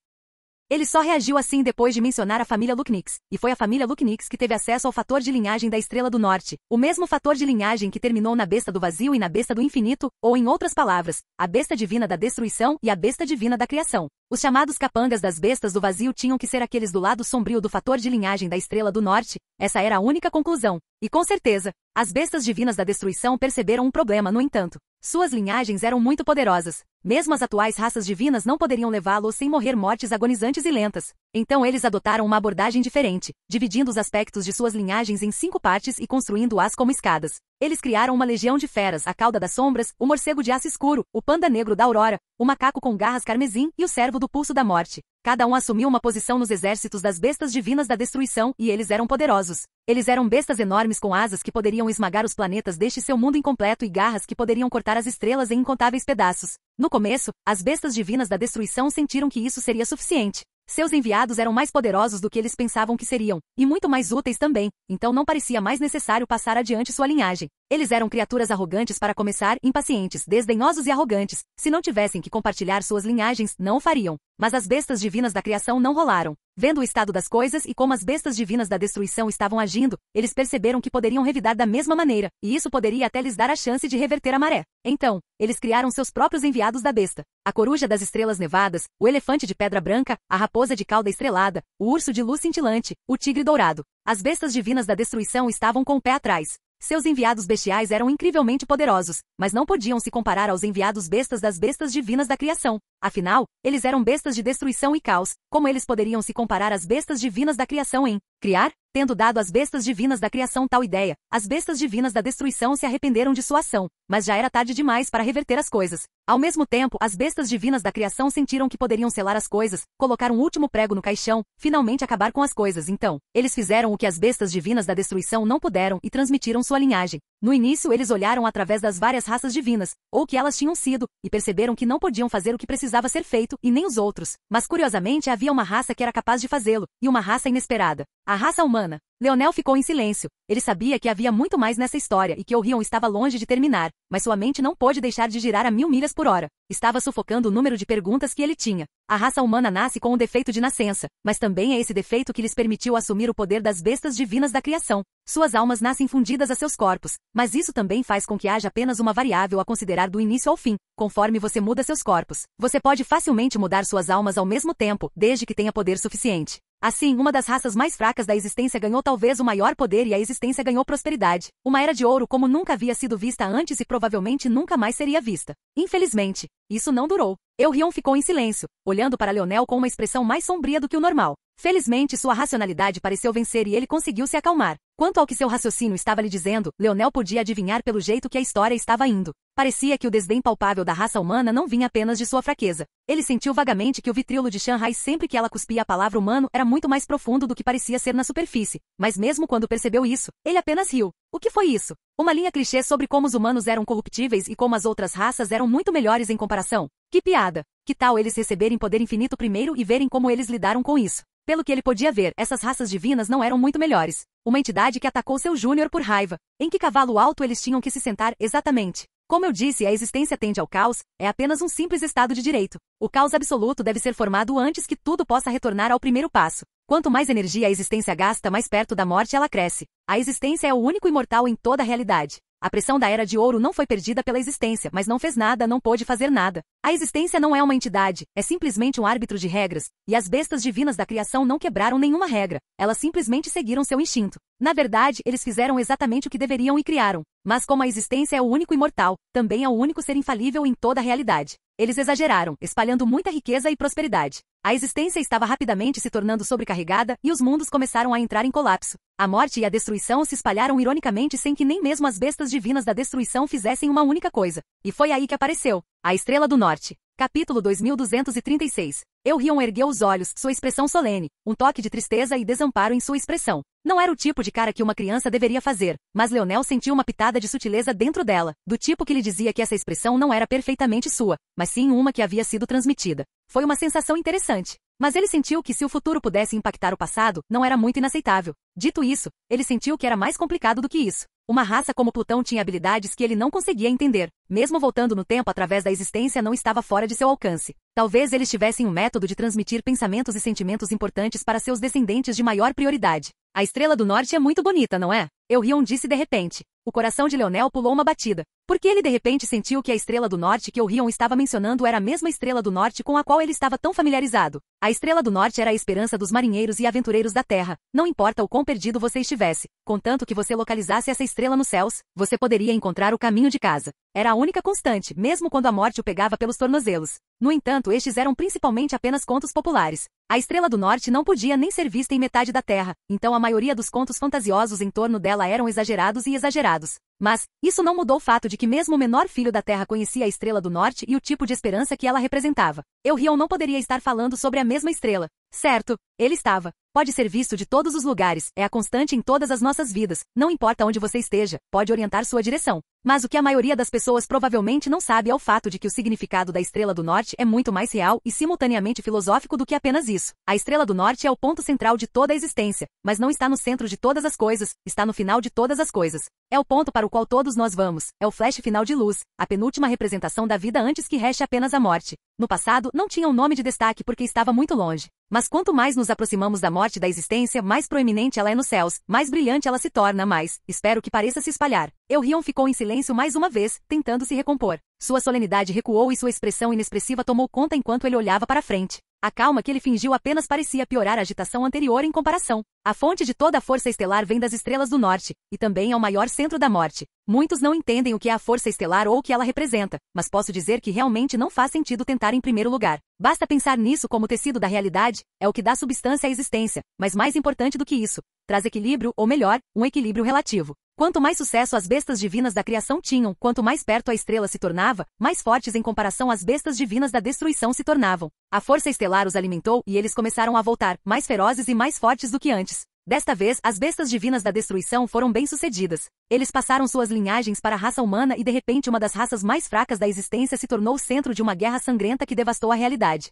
Ele só reagiu assim depois de mencionar a família Lucknix, e foi a família Lucknix que teve acesso ao fator de linhagem da Estrela do Norte, o mesmo fator de linhagem que terminou na besta do vazio e na besta do infinito, ou em outras palavras, a besta divina da destruição e a besta divina da criação. Os chamados capangas das bestas do vazio tinham que ser aqueles do lado sombrio do fator de linhagem da Estrela do Norte, essa era a única conclusão. E com certeza, as bestas divinas da destruição perceberam um problema, no entanto. Suas linhagens eram muito poderosas. Mesmo as atuais raças divinas não poderiam levá-los sem morrer mortes agonizantes e lentas. Então eles adotaram uma abordagem diferente, dividindo os aspectos de suas linhagens em 5 partes e construindo-as como escadas. Eles criaram uma legião de feras, a cauda das sombras, o morcego de aço escuro, o panda negro da aurora, o macaco com garras carmesim e o servo do pulso da morte. Cada um assumiu uma posição nos exércitos das bestas divinas da destruição e eles eram poderosos. Eles eram bestas enormes com asas que poderiam esmagar os planetas deste seu mundo incompleto e garras que poderiam cortar as estrelas em incontáveis pedaços. No começo, as bestas divinas da destruição sentiram que isso seria suficiente. Seus enviados eram mais poderosos do que eles pensavam que seriam, e muito mais úteis também, então não parecia mais necessário passar adiante sua linhagem. Eles eram criaturas arrogantes para começar, impacientes, desdenhosos e arrogantes. Se não tivessem que compartilhar suas linhagens, não o fariam. Mas as bestas divinas da criação não rolaram. Vendo o estado das coisas e como as bestas divinas da destruição estavam agindo, eles perceberam que poderiam revidar da mesma maneira, e isso poderia até lhes dar a chance de reverter a maré. Então, eles criaram seus próprios enviados da besta. A coruja das estrelas nevadas, o elefante de pedra branca, a raposa de cauda estrelada, o urso de luz cintilante, o tigre dourado. As bestas divinas da destruição estavam com o pé atrás. Seus enviados bestiais eram incrivelmente poderosos, mas não podiam se comparar aos enviados bestas das bestas divinas da criação. Afinal, eles eram bestas de destruição e caos. Como eles poderiam se comparar às bestas divinas da criação em criar? Tendo dado às bestas divinas da criação tal ideia, as bestas divinas da destruição se arrependeram de sua ação, mas já era tarde demais para reverter as coisas. Ao mesmo tempo, as bestas divinas da criação sentiram que poderiam selar as coisas, colocar um último prego no caixão, finalmente acabar com as coisas. Então, eles fizeram o que as bestas divinas da destruição não puderam e transmitiram sua linhagem. No início, eles olharam através das várias raças divinas, ou que elas tinham sido, e perceberam que não podiam fazer o que precisava ser feito, e nem os outros. Mas curiosamente havia uma raça que era capaz de fazê-lo, e uma raça inesperada. A raça humana. Leonel ficou em silêncio. Ele sabia que havia muito mais nessa história e que Orion estava longe de terminar, mas sua mente não pôde deixar de girar a 1000 milhas por hora. Estava sufocando o número de perguntas que ele tinha. A raça humana nasce com um defeito de nascença, mas também é esse defeito que lhes permitiu assumir o poder das bestas divinas da criação. Suas almas nascem fundidas a seus corpos, mas isso também faz com que haja apenas uma variável a considerar do início ao fim. Conforme você muda seus corpos, você pode facilmente mudar suas almas ao mesmo tempo, desde que tenha poder suficiente. Assim, uma das raças mais fracas da existência ganhou talvez o maior poder e a existência ganhou prosperidade. Uma era de ouro como nunca havia sido vista antes e provavelmente nunca mais seria vista. Infelizmente, isso não durou. Eurion ficou em silêncio, olhando para Leonel com uma expressão mais sombria do que o normal. Felizmente, sua racionalidade pareceu vencer e ele conseguiu se acalmar. Quanto ao que seu raciocínio estava lhe dizendo, Leonel podia adivinhar pelo jeito que a história estava indo. Parecia que o desdém palpável da raça humana não vinha apenas de sua fraqueza. Ele sentiu vagamente que o vitríolo de Shanghai sempre que ela cuspia a palavra humano era muito mais profundo do que parecia ser na superfície. Mas mesmo quando percebeu isso, ele apenas riu. O que foi isso? Uma linha clichê sobre como os humanos eram corruptíveis e como as outras raças eram muito melhores em comparação. Que piada! Que tal eles receberem poder infinito primeiro e verem como eles lidaram com isso? Pelo que ele podia ver, essas raças divinas não eram muito melhores. Uma entidade que atacou seu júnior por raiva. Em que cavalo alto eles tinham que se sentar, exatamente? Como eu disse, a existência tende ao caos, é apenas um simples estado de direito. O caos absoluto deve ser formado antes que tudo possa retornar ao primeiro passo. Quanto mais energia a existência gasta, mais perto da morte ela cresce. A existência é o único imortal em toda a realidade. A pressão da Era de Ouro não foi perdida pela existência, mas não fez nada, não pôde fazer nada. A existência não é uma entidade, é simplesmente um árbitro de regras, e as bestas divinas da criação não quebraram nenhuma regra, elas simplesmente seguiram seu instinto. Na verdade, eles fizeram exatamente o que deveriam e criaram. Mas como a existência é o único imortal, também é o único ser infalível em toda a realidade. Eles exageraram, espalhando muita riqueza e prosperidade. A existência estava rapidamente se tornando sobrecarregada e os mundos começaram a entrar em colapso. A morte e a destruição se espalharam ironicamente sem que nem mesmo as bestas divinas da destruição fizessem uma única coisa. E foi aí que apareceu a Estrela do Norte. Capítulo 2236. Eurion ergueu os olhos, sua expressão solene, um toque de tristeza e desamparo em sua expressão. Não era o tipo de cara que uma criança deveria fazer, mas Leonel sentiu uma pitada de sutileza dentro dela, do tipo que lhe dizia que essa expressão não era perfeitamente sua, mas sim uma que havia sido transmitida. Foi uma sensação interessante. Mas ele sentiu que se o futuro pudesse impactar o passado, não era muito inaceitável. Dito isso, ele sentiu que era mais complicado do que isso. Uma raça como Plutão tinha habilidades que ele não conseguia entender. Mesmo voltando no tempo através da existência não estava fora de seu alcance. Talvez eles tivessem um método de transmitir pensamentos e sentimentos importantes para seus descendentes de maior prioridade. A Estrela do Norte é muito bonita, não é? Eurion disse de repente. O coração de Leonel pulou uma batida. Porque ele de repente sentiu que a Estrela do Norte que Eurion estava mencionando era a mesma Estrela do Norte com a qual ele estava tão familiarizado. A Estrela do Norte era a esperança dos marinheiros e aventureiros da Terra. Não importa o quão perdido você estivesse, contanto que você localizasse essa estrela nos céus, você poderia encontrar o caminho de casa. Era a única constante, mesmo quando a morte o pegava pelos tornozelos. No entanto, estes eram principalmente apenas contos populares. A Estrela do Norte não podia nem ser vista em metade da Terra, então a maioria dos contos fantasiosos em torno dela eram exagerados e exagerados. Mas, isso não mudou o fato de que mesmo o menor filho da Terra conhecia a Estrela do Norte e o tipo de esperança que ela representava. Eurion não poderia estar falando sobre a mesma estrela. Certo, ele estava. Pode ser visto de todos os lugares, é a constante em todas as nossas vidas, não importa onde você esteja, pode orientar sua direção. Mas o que a maioria das pessoas provavelmente não sabe é o fato de que o significado da Estrela do Norte é muito mais real e simultaneamente filosófico do que apenas isso. A Estrela do Norte é o ponto central de toda a existência, mas não está no centro de todas as coisas, está no final de todas as coisas. É o ponto para o qual todos nós vamos, é o flash final de luz, a penúltima representação da vida antes que reste apenas a morte. No passado, não tinha um nome de destaque porque estava muito longe. Mas quanto mais nos aproximamos da morte da existência, mais proeminente ela é nos céus, mais brilhante ela se torna, mais, espero que pareça se espalhar. Eurion ficou em silêncio mais uma vez, tentando se recompor. Sua solenidade recuou e sua expressão inexpressiva tomou conta enquanto ele olhava para frente. A calma que ele fingiu apenas parecia piorar a agitação anterior em comparação. A fonte de toda a força estelar vem das estrelas do norte, e também é o maior centro da morte. Muitos não entendem o que é a força estelar ou o que ela representa, mas posso dizer que realmente não faz sentido tentar em primeiro lugar. Basta pensar nisso como tecido da realidade, é o que dá substância à existência, mas mais importante do que isso, traz equilíbrio, ou melhor, um equilíbrio relativo. Quanto mais sucesso as bestas divinas da criação tinham, quanto mais perto a estrela se tornava, mais fortes em comparação às bestas divinas da destruição se tornavam. A força estelar os alimentou e eles começaram a voltar, mais ferozes e mais fortes do que antes. Desta vez, as bestas divinas da destruição foram bem-sucedidas. Eles passaram suas linhagens para a raça humana e de repente uma das raças mais fracas da existência se tornou o centro de uma guerra sangrenta que devastou a realidade.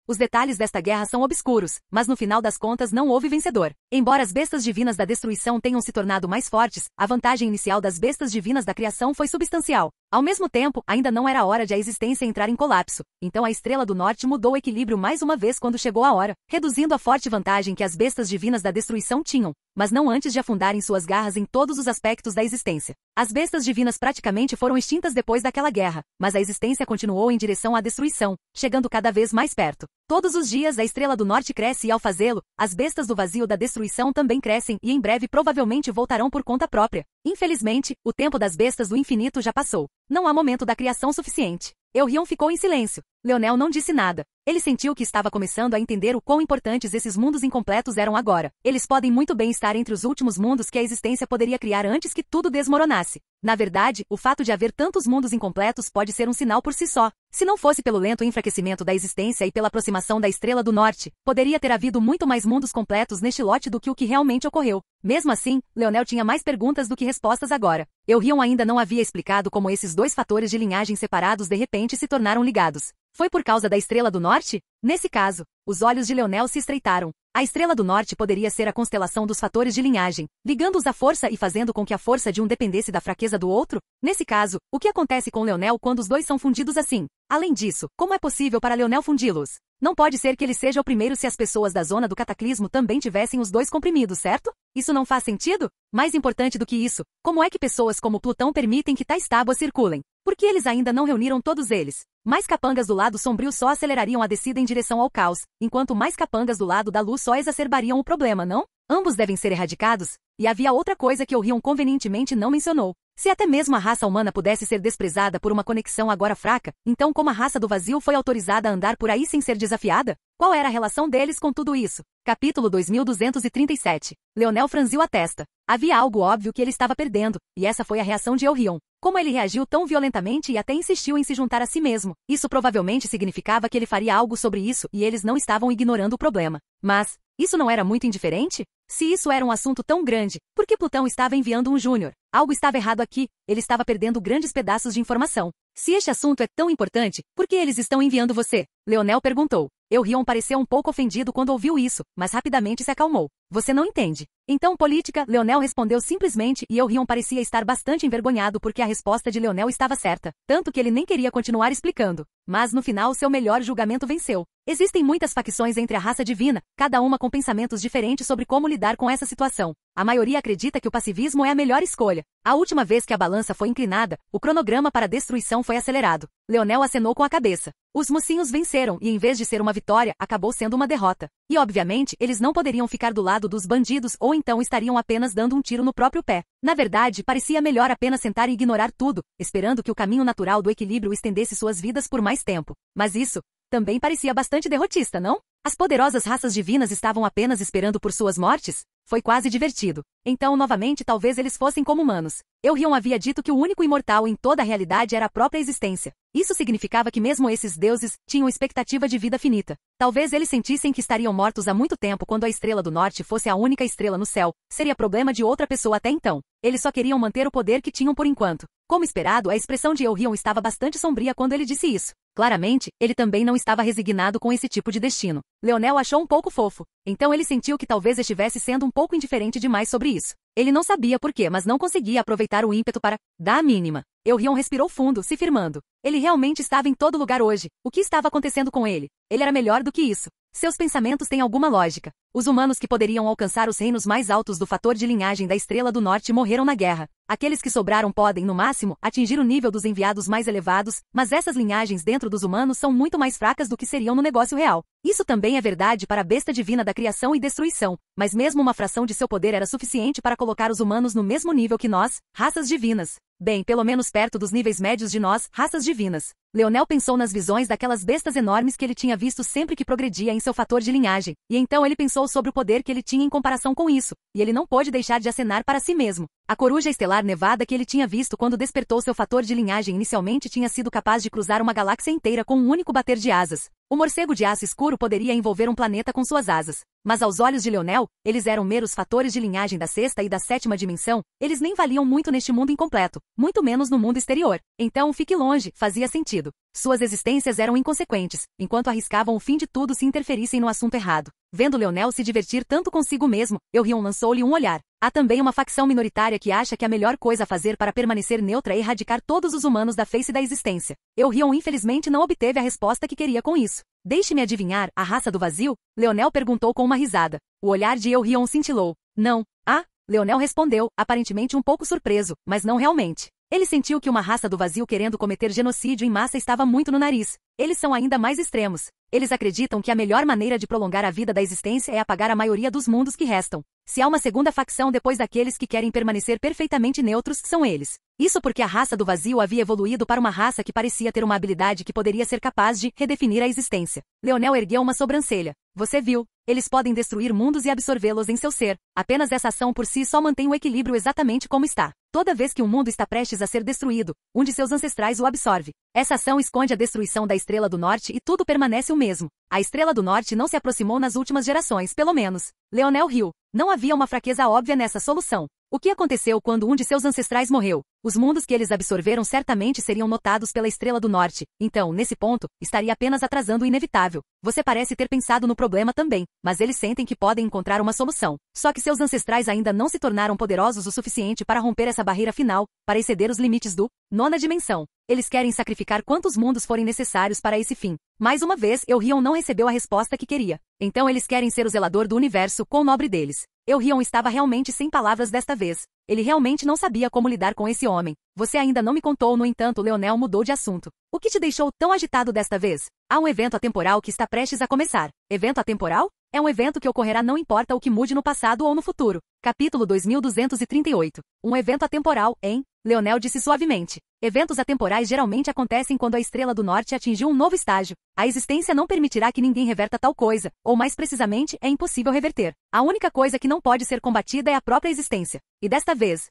Os detalhes desta guerra são obscuros, mas no final das contas não houve vencedor. Embora as bestas divinas da destruição tenham se tornado mais fortes, a vantagem inicial das bestas divinas da criação foi substancial. Ao mesmo tempo, ainda não era a hora de a existência entrar em colapso, então a Estrela do Norte mudou o equilíbrio mais uma vez quando chegou a hora, reduzindo a forte vantagem que as bestas divinas da destruição tinham, mas não antes de afundarem suas garras em todos os aspectos da existência. As bestas divinas praticamente foram extintas depois daquela guerra, mas a existência continuou em direção à destruição, chegando cada vez mais perto. Todos os dias a Estrela do Norte cresce e ao fazê-lo, as bestas do vazio da destruição também crescem e em breve provavelmente voltarão por conta própria. Infelizmente, o tempo das bestas do infinito já passou. Não há momento da criação suficiente. Eurion ficou em silêncio. Leonel não disse nada. Ele sentiu que estava começando a entender o quão importantes esses mundos incompletos eram agora. Eles podem muito bem estar entre os últimos mundos que a existência poderia criar antes que tudo desmoronasse. Na verdade, o fato de haver tantos mundos incompletos pode ser um sinal por si só. Se não fosse pelo lento enfraquecimento da existência e pela aproximação da Estrela do Norte, poderia ter havido muito mais mundos completos neste lote do que o que realmente ocorreu. Mesmo assim, Leonel tinha mais perguntas do que respostas agora. Eurion ainda não havia explicado como esses dois fatores de linhagem separados de repente se tornaram ligados. Foi por causa da Estrela do Norte? Nesse caso, os olhos de Leonel se estreitaram. A Estrela do Norte poderia ser a constelação dos fatores de linhagem, ligando-os à força e fazendo com que a força de um dependesse da fraqueza do outro? Nesse caso, o que acontece com Leonel quando os dois são fundidos assim? Além disso, como é possível para Leonel fundi-los? Não pode ser que ele seja o primeiro se as pessoas da zona do cataclismo também tivessem os dois comprimidos, certo? Isso não faz sentido? Mais importante do que isso, como é que pessoas como Plutão permitem que tais tábuas circulem? Por que eles ainda não reuniram todos eles? Mais capangas do lado sombrio só acelerariam a descida em direção ao caos, enquanto mais capangas do lado da luz só exacerbariam o problema, não? Ambos devem ser erradicados? E havia outra coisa que Eurion convenientemente não mencionou. Se até mesmo a raça humana pudesse ser desprezada por uma conexão agora fraca, então como a raça do vazio foi autorizada a andar por aí sem ser desafiada? Qual era a relação deles com tudo isso? Capítulo 2237. Leonel franziu a testa. Havia algo óbvio que ele estava perdendo, e essa foi a reação de Eurion. Como ele reagiu tão violentamente e até insistiu em se juntar a si mesmo. Isso provavelmente significava que ele faria algo sobre isso e eles não estavam ignorando o problema. Mas, isso não era muito indiferente? Se isso era um assunto tão grande, por que Plutão estava enviando um júnior? Algo estava errado aqui, ele estava perdendo grandes pedaços de informação. Se este assunto é tão importante, por que eles estão enviando você? Leonel perguntou. Eurion pareceu um pouco ofendido quando ouviu isso, mas rapidamente se acalmou. Você não entende. Então política, Leonel respondeu simplesmente e Eurion parecia estar bastante envergonhado porque a resposta de Leonel estava certa, tanto que ele nem queria continuar explicando. Mas no final seu melhor julgamento venceu. Existem muitas facções entre a raça divina, cada uma com pensamentos diferentes sobre como lidar com essa situação. A maioria acredita que o passivismo é a melhor escolha. A última vez que a balança foi inclinada, o cronograma para a destruição foi acelerado. Leonel acenou com a cabeça. Os mocinhos venceram e em vez de ser uma vitória, acabou sendo uma derrota. E obviamente, eles não poderiam ficar do lado dos bandidos ou então estariam apenas dando um tiro no próprio pé. Na verdade, parecia melhor apenas sentar e ignorar tudo, esperando que o caminho natural do equilíbrio estendesse suas vidas por mais tempo. Mas isso também parecia bastante derrotista, não? As poderosas raças divinas estavam apenas esperando por suas mortes? Foi quase divertido. Então, novamente, talvez eles fossem como humanos. Eurion havia dito que o único imortal em toda a realidade era a própria existência. Isso significava que mesmo esses deuses tinham expectativa de vida finita. Talvez eles sentissem que estariam mortos há muito tempo quando a Estrela do Norte fosse a única estrela no céu. Seria problema de outra pessoa até então. Eles só queriam manter o poder que tinham por enquanto. Como esperado, a expressão de Eurion estava bastante sombria quando ele disse isso. Claramente, ele também não estava resignado com esse tipo de destino. Leonel achou um pouco fofo. Então ele sentiu que talvez estivesse sendo um pouco indiferente demais sobre isso. Ele não sabia por quê, mas não conseguia aproveitar o ímpeto para dar a mínima. Eurion respirou fundo, se firmando. Ele realmente estava em todo lugar hoje. O que estava acontecendo com ele? Ele era melhor do que isso. Seus pensamentos têm alguma lógica. Os humanos que poderiam alcançar os reinos mais altos do fator de linhagem da Estrela do Norte morreram na guerra. Aqueles que sobraram podem, no máximo, atingir o nível dos enviados mais elevados, mas essas linhagens dentro dos humanos são muito mais fracas do que seriam no negócio real. Isso também é verdade para a besta divina da criação e destruição, mas mesmo uma fração de seu poder era suficiente para colocar os humanos no mesmo nível que nós, raças divinas. Bem, pelo menos perto dos níveis médios de nós, raças divinas. Leonel pensou nas visões daquelas bestas enormes que ele tinha visto sempre que progredia em seu fator de linhagem, e então ele pensou sobre o poder que ele tinha em comparação com isso, e ele não pôde deixar de acenar para si mesmo. A coruja estelar nevada que ele tinha visto quando despertou seu fator de linhagem inicialmente tinha sido capaz de cruzar uma galáxia inteira com um único bater de asas. O morcego de aço escuro poderia envolver um planeta com suas asas. Mas aos olhos de Leonel, eles eram meros fatores de linhagem da sexta e da sétima dimensão, eles nem valiam muito neste mundo incompleto, muito menos no mundo exterior. Então fique longe, fazia sentido. Suas existências eram inconsequentes, enquanto arriscavam o fim de tudo se interferissem no assunto errado. Vendo Leonel se divertir tanto consigo mesmo, Eurion lançou-lhe um olhar. Há também uma facção minoritária que acha que a melhor coisa a fazer para permanecer neutra é erradicar todos os humanos da face da existência. Eurion infelizmente não obteve a resposta que queria com isso. Deixe-me adivinhar, a raça do vazio? Leonel perguntou com uma risada. O olhar de Eurion cintilou. Não. Ah? Leonel respondeu, aparentemente um pouco surpreso, mas não realmente. Ele sentiu que uma raça do vazio querendo cometer genocídio em massa estava muito no nariz. Eles são ainda mais extremos. Eles acreditam que a melhor maneira de prolongar a vida da existência é apagar a maioria dos mundos que restam. Se há uma segunda facção depois daqueles que querem permanecer perfeitamente neutros, são eles. Isso porque a raça do vazio havia evoluído para uma raça que parecia ter uma habilidade que poderia ser capaz de redefinir a existência. Leonel ergueu uma sobrancelha. Você viu? Eles podem destruir mundos e absorvê-los em seu ser. Apenas essa ação por si só mantém o equilíbrio exatamente como está. Toda vez que um mundo está prestes a ser destruído, um de seus ancestrais o absorve. Essa ação esconde a destruição da Estrela do Norte e tudo permanece o mesmo. A Estrela do Norte não se aproximou nas últimas gerações, pelo menos. Leonel riu. Não havia uma fraqueza óbvia nessa solução. O que aconteceu quando um de seus ancestrais morreu? Os mundos que eles absorveram certamente seriam notados pela Estrela do Norte. Então, nesse ponto, estaria apenas atrasando o inevitável. Você parece ter pensado no problema também, mas eles sentem que podem encontrar uma solução. Só que seus ancestrais ainda não se tornaram poderosos o suficiente para romper essa barreira final, para exceder os limites do nona dimensão. Eles querem sacrificar quantos mundos forem necessários para esse fim. Mais uma vez, Eurion não recebeu a resposta que queria. Então eles querem ser o zelador do universo, quão nobre deles. Eurion estava realmente sem palavras desta vez. Ele realmente não sabia como lidar com esse homem. Você ainda não me contou, no entanto, Leonel mudou de assunto. O que te deixou tão agitado desta vez? Há um evento atemporal que está prestes a começar. Evento atemporal? É um evento que ocorrerá não importa o que mude no passado ou no futuro. Capítulo 2238. Um evento atemporal, hein? Leonel disse suavemente. Eventos atemporais geralmente acontecem quando a Estrela do Norte atingiu um novo estágio. A existência não permitirá que ninguém reverta tal coisa, ou mais precisamente, é impossível reverter. A única coisa que não pode ser combatida é a própria existência. E desta vez,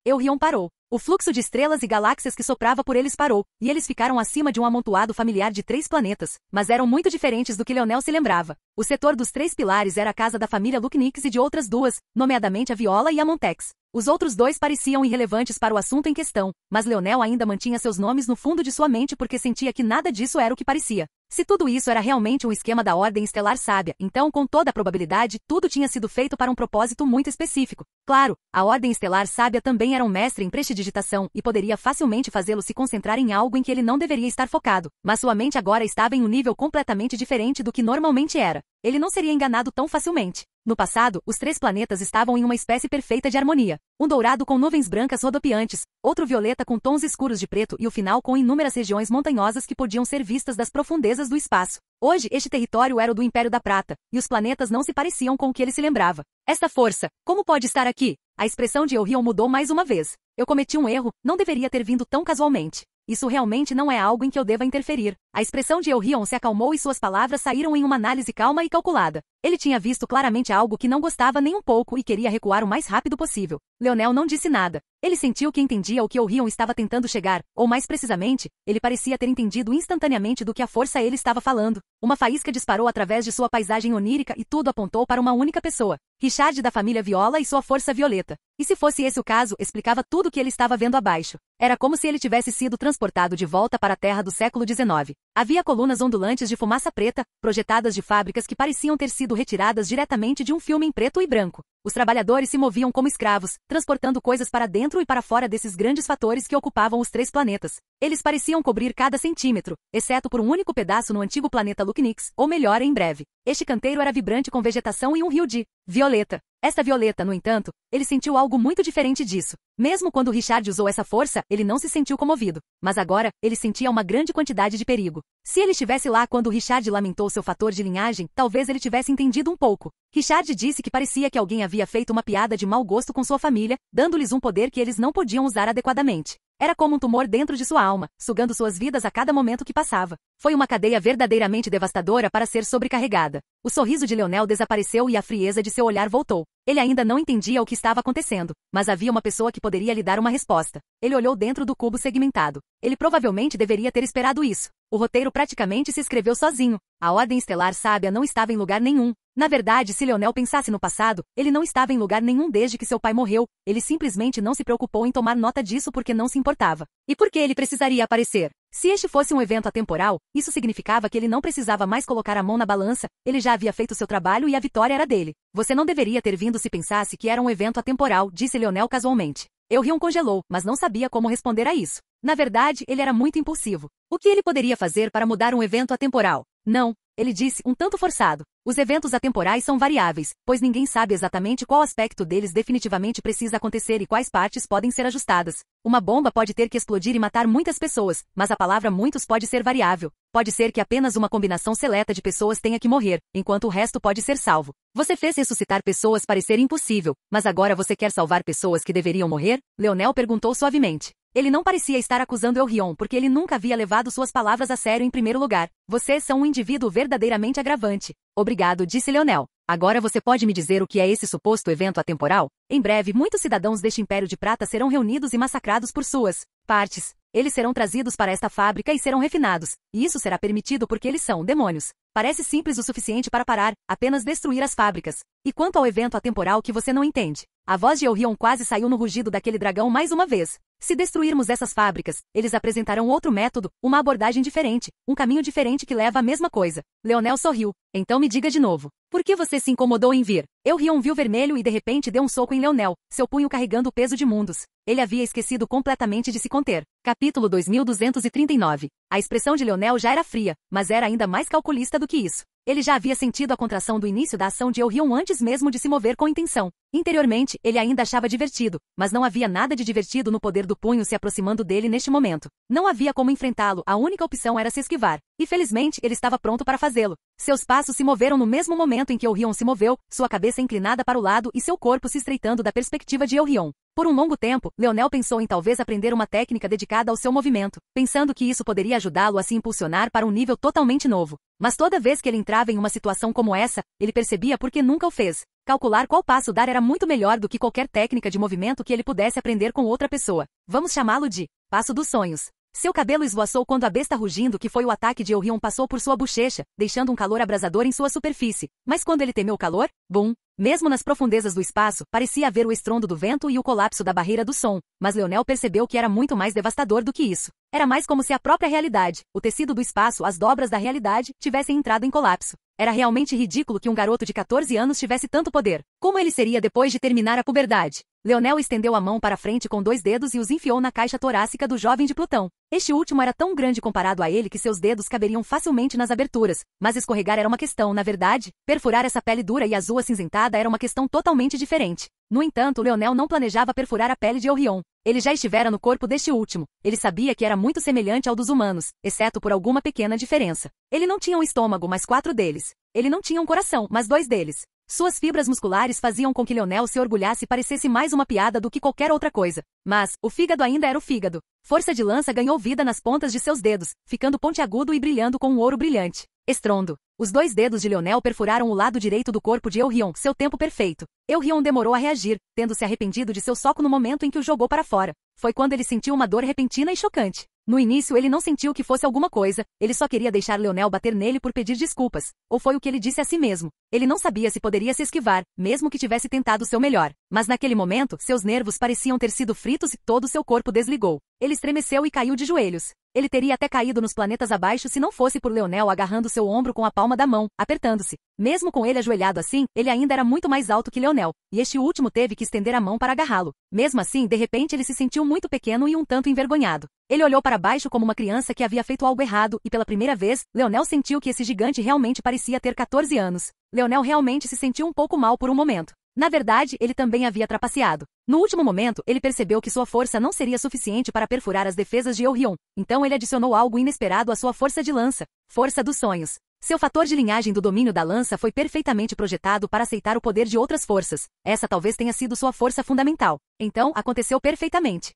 Eurion parou. O fluxo de estrelas e galáxias que soprava por eles parou, e eles ficaram acima de um amontoado familiar de 3 planetas, mas eram muito diferentes do que Leonel se lembrava. O setor dos 3 pilares era a casa da família Lucknix e de outras 2, nomeadamente a Viola e a Montex. Os outros 2 pareciam irrelevantes para o assunto em questão, mas Leonel ainda mantinha seus nomes no fundo de sua mente porque sentia que nada disso era o que parecia. Se tudo isso era realmente um esquema da Ordem Estelar Sábia, então com toda a probabilidade, tudo tinha sido feito para um propósito muito específico. Claro, a Ordem Estelar Sábia também era um mestre em prestidigitação e poderia facilmente fazê-lo se concentrar em algo em que ele não deveria estar focado, mas sua mente agora estava em um nível completamente diferente do que normalmente era. Ele não seria enganado tão facilmente. No passado, os 3 planetas estavam em uma espécie perfeita de harmonia. Um dourado com nuvens brancas rodopiantes, outro violeta com tons escuros de preto e o final com inúmeras regiões montanhosas que podiam ser vistas das profundezas do espaço. Hoje, este território era o do Império da Prata, e os planetas não se pareciam com o que ele se lembrava. Esta força, como pode estar aqui? A expressão de Eurion mudou mais uma vez. Eu cometi um erro, não deveria ter vindo tão casualmente. Isso realmente não é algo em que eu deva interferir. A expressão de Eurion se acalmou e suas palavras saíram em uma análise calma e calculada. Ele tinha visto claramente algo que não gostava nem um pouco e queria recuar o mais rápido possível. Leonel não disse nada. Ele sentiu que entendia o que Eurion estava tentando chegar, ou mais precisamente, ele parecia ter entendido instantaneamente do que a força ele estava falando. Uma faísca disparou através de sua paisagem onírica e tudo apontou para uma única pessoa. Richard da família Viola e sua força violeta. E se fosse esse o caso, explicava tudo o que ele estava vendo abaixo. Era como se ele tivesse sido transportado de volta para a Terra do século XIX. Havia colunas ondulantes de fumaça preta, projetadas de fábricas que pareciam ter sido retiradas diretamente de um filme em preto e branco. Os trabalhadores se moviam como escravos, transportando coisas para dentro e para fora desses grandes fatores que ocupavam os 3 planetas. Eles pareciam cobrir cada centímetro, exceto por um único pedaço no antigo planeta Lucknix, ou melhor, em breve. Este canteiro era vibrante com vegetação e um rio de violeta. Esta violeta, no entanto, ele sentiu algo muito diferente disso. Mesmo quando Richard usou essa força, ele não se sentiu comovido. Mas agora, ele sentia uma grande quantidade de perigo. Se ele estivesse lá quando Richard lamentou seu fator de linhagem, talvez ele tivesse entendido um pouco. Richard disse que parecia que alguém havia feito uma piada de mau gosto com sua família, dando-lhes um poder que eles não podiam usar adequadamente. Era como um tumor dentro de sua alma, sugando suas vidas a cada momento que passava. Foi uma cadeia verdadeiramente devastadora para ser sobrecarregada. O sorriso de Leonel desapareceu e a frieza de seu olhar voltou. Ele ainda não entendia o que estava acontecendo, mas havia uma pessoa que poderia lhe dar uma resposta. Ele olhou dentro do cubo segmentado. Ele provavelmente deveria ter esperado isso. O roteiro praticamente se escreveu sozinho. A Ordem Estelar Sábia não estava em lugar nenhum. Na verdade, se Leonel pensasse no passado, ele não estava em lugar nenhum desde que seu pai morreu. Ele simplesmente não se preocupou em tomar nota disso porque não se importava. E por que ele precisaria aparecer? Se este fosse um evento atemporal, isso significava que ele não precisava mais colocar a mão na balança, ele já havia feito seu trabalho e a vitória era dele. Você não deveria ter vindo se pensasse que era um evento atemporal, disse Leonel casualmente. Eurion congelou, mas não sabia como responder a isso. Na verdade, ele era muito impulsivo. O que ele poderia fazer para mudar um evento atemporal? Não, ele disse, um tanto forçado. Os eventos atemporais são variáveis, pois ninguém sabe exatamente qual aspecto deles definitivamente precisa acontecer e quais partes podem ser ajustadas. Uma bomba pode ter que explodir e matar muitas pessoas, mas a palavra muitos pode ser variável. Pode ser que apenas uma combinação seleta de pessoas tenha que morrer, enquanto o resto pode ser salvo. Você fez ressuscitar pessoas parecer impossível, mas agora você quer salvar pessoas que deveriam morrer? Leonel perguntou suavemente. Ele não parecia estar acusando Eurion porque ele nunca havia levado suas palavras a sério em primeiro lugar. Vocês são um indivíduo verdadeiramente agravante. Obrigado, disse Leonel. Agora você pode me dizer o que é esse suposto evento atemporal? Em breve, muitos cidadãos deste Império de Prata serão reunidos e massacrados por suas partes. Eles serão trazidos para esta fábrica e serão refinados. E isso será permitido porque eles são demônios. Parece simples o suficiente para parar, apenas destruir as fábricas. E quanto ao evento atemporal que você não entende? A voz de Eurion quase saiu no rugido daquele dragão mais uma vez. Se destruirmos essas fábricas, eles apresentarão outro método, uma abordagem diferente, um caminho diferente que leva à mesma coisa. Leonel sorriu. Então me diga de novo. Por que você se incomodou em vir? Eurion viu vermelho e de repente deu um soco em Leonel, seu punho carregando o peso de mundos. Ele havia esquecido completamente de se conter. Capítulo 2239. A expressão de Leonel já era fria, mas era ainda mais calculista do que isso. Ele já havia sentido a contração do início da ação de Eurion antes mesmo de se mover com intenção. Interiormente, ele ainda achava divertido, mas não havia nada de divertido no poder do punho se aproximando dele neste momento. Não havia como enfrentá-lo, a única opção era se esquivar. E felizmente, ele estava pronto para fazê-lo. Seus passos se moveram no mesmo momento em que Eurion se moveu, sua cabeça inclinada para o lado e seu corpo se estreitando da perspectiva de Eurion. Por um longo tempo, Leonel pensou em talvez aprender uma técnica dedicada ao seu movimento, pensando que isso poderia ajudá-lo a se impulsionar para um nível totalmente novo. Mas toda vez que ele entrava em uma situação como essa, ele percebia por que nunca o fez. Calcular qual passo dar era muito melhor do que qualquer técnica de movimento que ele pudesse aprender com outra pessoa. Vamos chamá-lo de passo dos sonhos. Seu cabelo esvoaçou quando a besta rugindo que foi o ataque de Eurion passou por sua bochecha, deixando um calor abrasador em sua superfície. Mas quando ele temeu o calor, bum! Mesmo nas profundezas do espaço, parecia haver o estrondo do vento e o colapso da barreira do som, mas Leonel percebeu que era muito mais devastador do que isso. Era mais como se a própria realidade, o tecido do espaço, as dobras da realidade, tivessem entrado em colapso. Era realmente ridículo que um garoto de 14 anos tivesse tanto poder. Como ele seria depois de terminar a puberdade? Leonel estendeu a mão para frente com 2 dedos e os enfiou na caixa torácica do jovem de Plutão. Este último era tão grande comparado a ele que seus dedos caberiam facilmente nas aberturas, mas escorregar era uma questão, na verdade, perfurar essa pele dura e azul acinzentada era uma questão totalmente diferente. No entanto, Leonel não planejava perfurar a pele de Eurion. Ele já estivera no corpo deste último. Ele sabia que era muito semelhante ao dos humanos, exceto por alguma pequena diferença. Ele não tinha um estômago, mas 4 deles. Ele não tinha um coração, mas 2 deles. Suas fibras musculares faziam com que Leonel se orgulhasse e parecesse mais uma piada do que qualquer outra coisa. Mas, o fígado ainda era o fígado. Força de lança ganhou vida nas pontas de seus dedos, ficando pontiagudo e brilhando com um ouro brilhante. Estrondo. Os 2 dedos de Leonel perfuraram o lado direito do corpo de Eurion, seu tempo perfeito. Eurion demorou a reagir, tendo se arrependido de seu soco no momento em que o jogou para fora. Foi quando ele sentiu uma dor repentina e chocante. No início ele não sentiu que fosse alguma coisa, ele só queria deixar Leonel bater nele por pedir desculpas. Ou foi o que ele disse a si mesmo. Ele não sabia se poderia se esquivar, mesmo que tivesse tentado seu melhor. Mas naquele momento, seus nervos pareciam ter sido fritos e todo seu corpo desligou. Ele estremeceu e caiu de joelhos. Ele teria até caído nos planetas abaixo se não fosse por Leonel agarrando seu ombro com a palma da mão, apertando-se. Mesmo com ele ajoelhado assim, ele ainda era muito mais alto que Leonel, e este último teve que estender a mão para agarrá-lo. Mesmo assim, de repente ele se sentiu muito pequeno e um tanto envergonhado. Ele olhou para baixo como uma criança que havia feito algo errado, e pela primeira vez, Leonel sentiu que esse gigante realmente parecia ter 14 anos. Leonel realmente se sentiu um pouco mal por um momento. Na verdade, ele também havia trapaceado. No último momento, ele percebeu que sua força não seria suficiente para perfurar as defesas de Eurion, então ele adicionou algo inesperado à sua força de lança, força dos sonhos. Seu fator de linhagem do domínio da lança foi perfeitamente projetado para aceitar o poder de outras forças. Essa talvez tenha sido sua força fundamental. Então, aconteceu perfeitamente.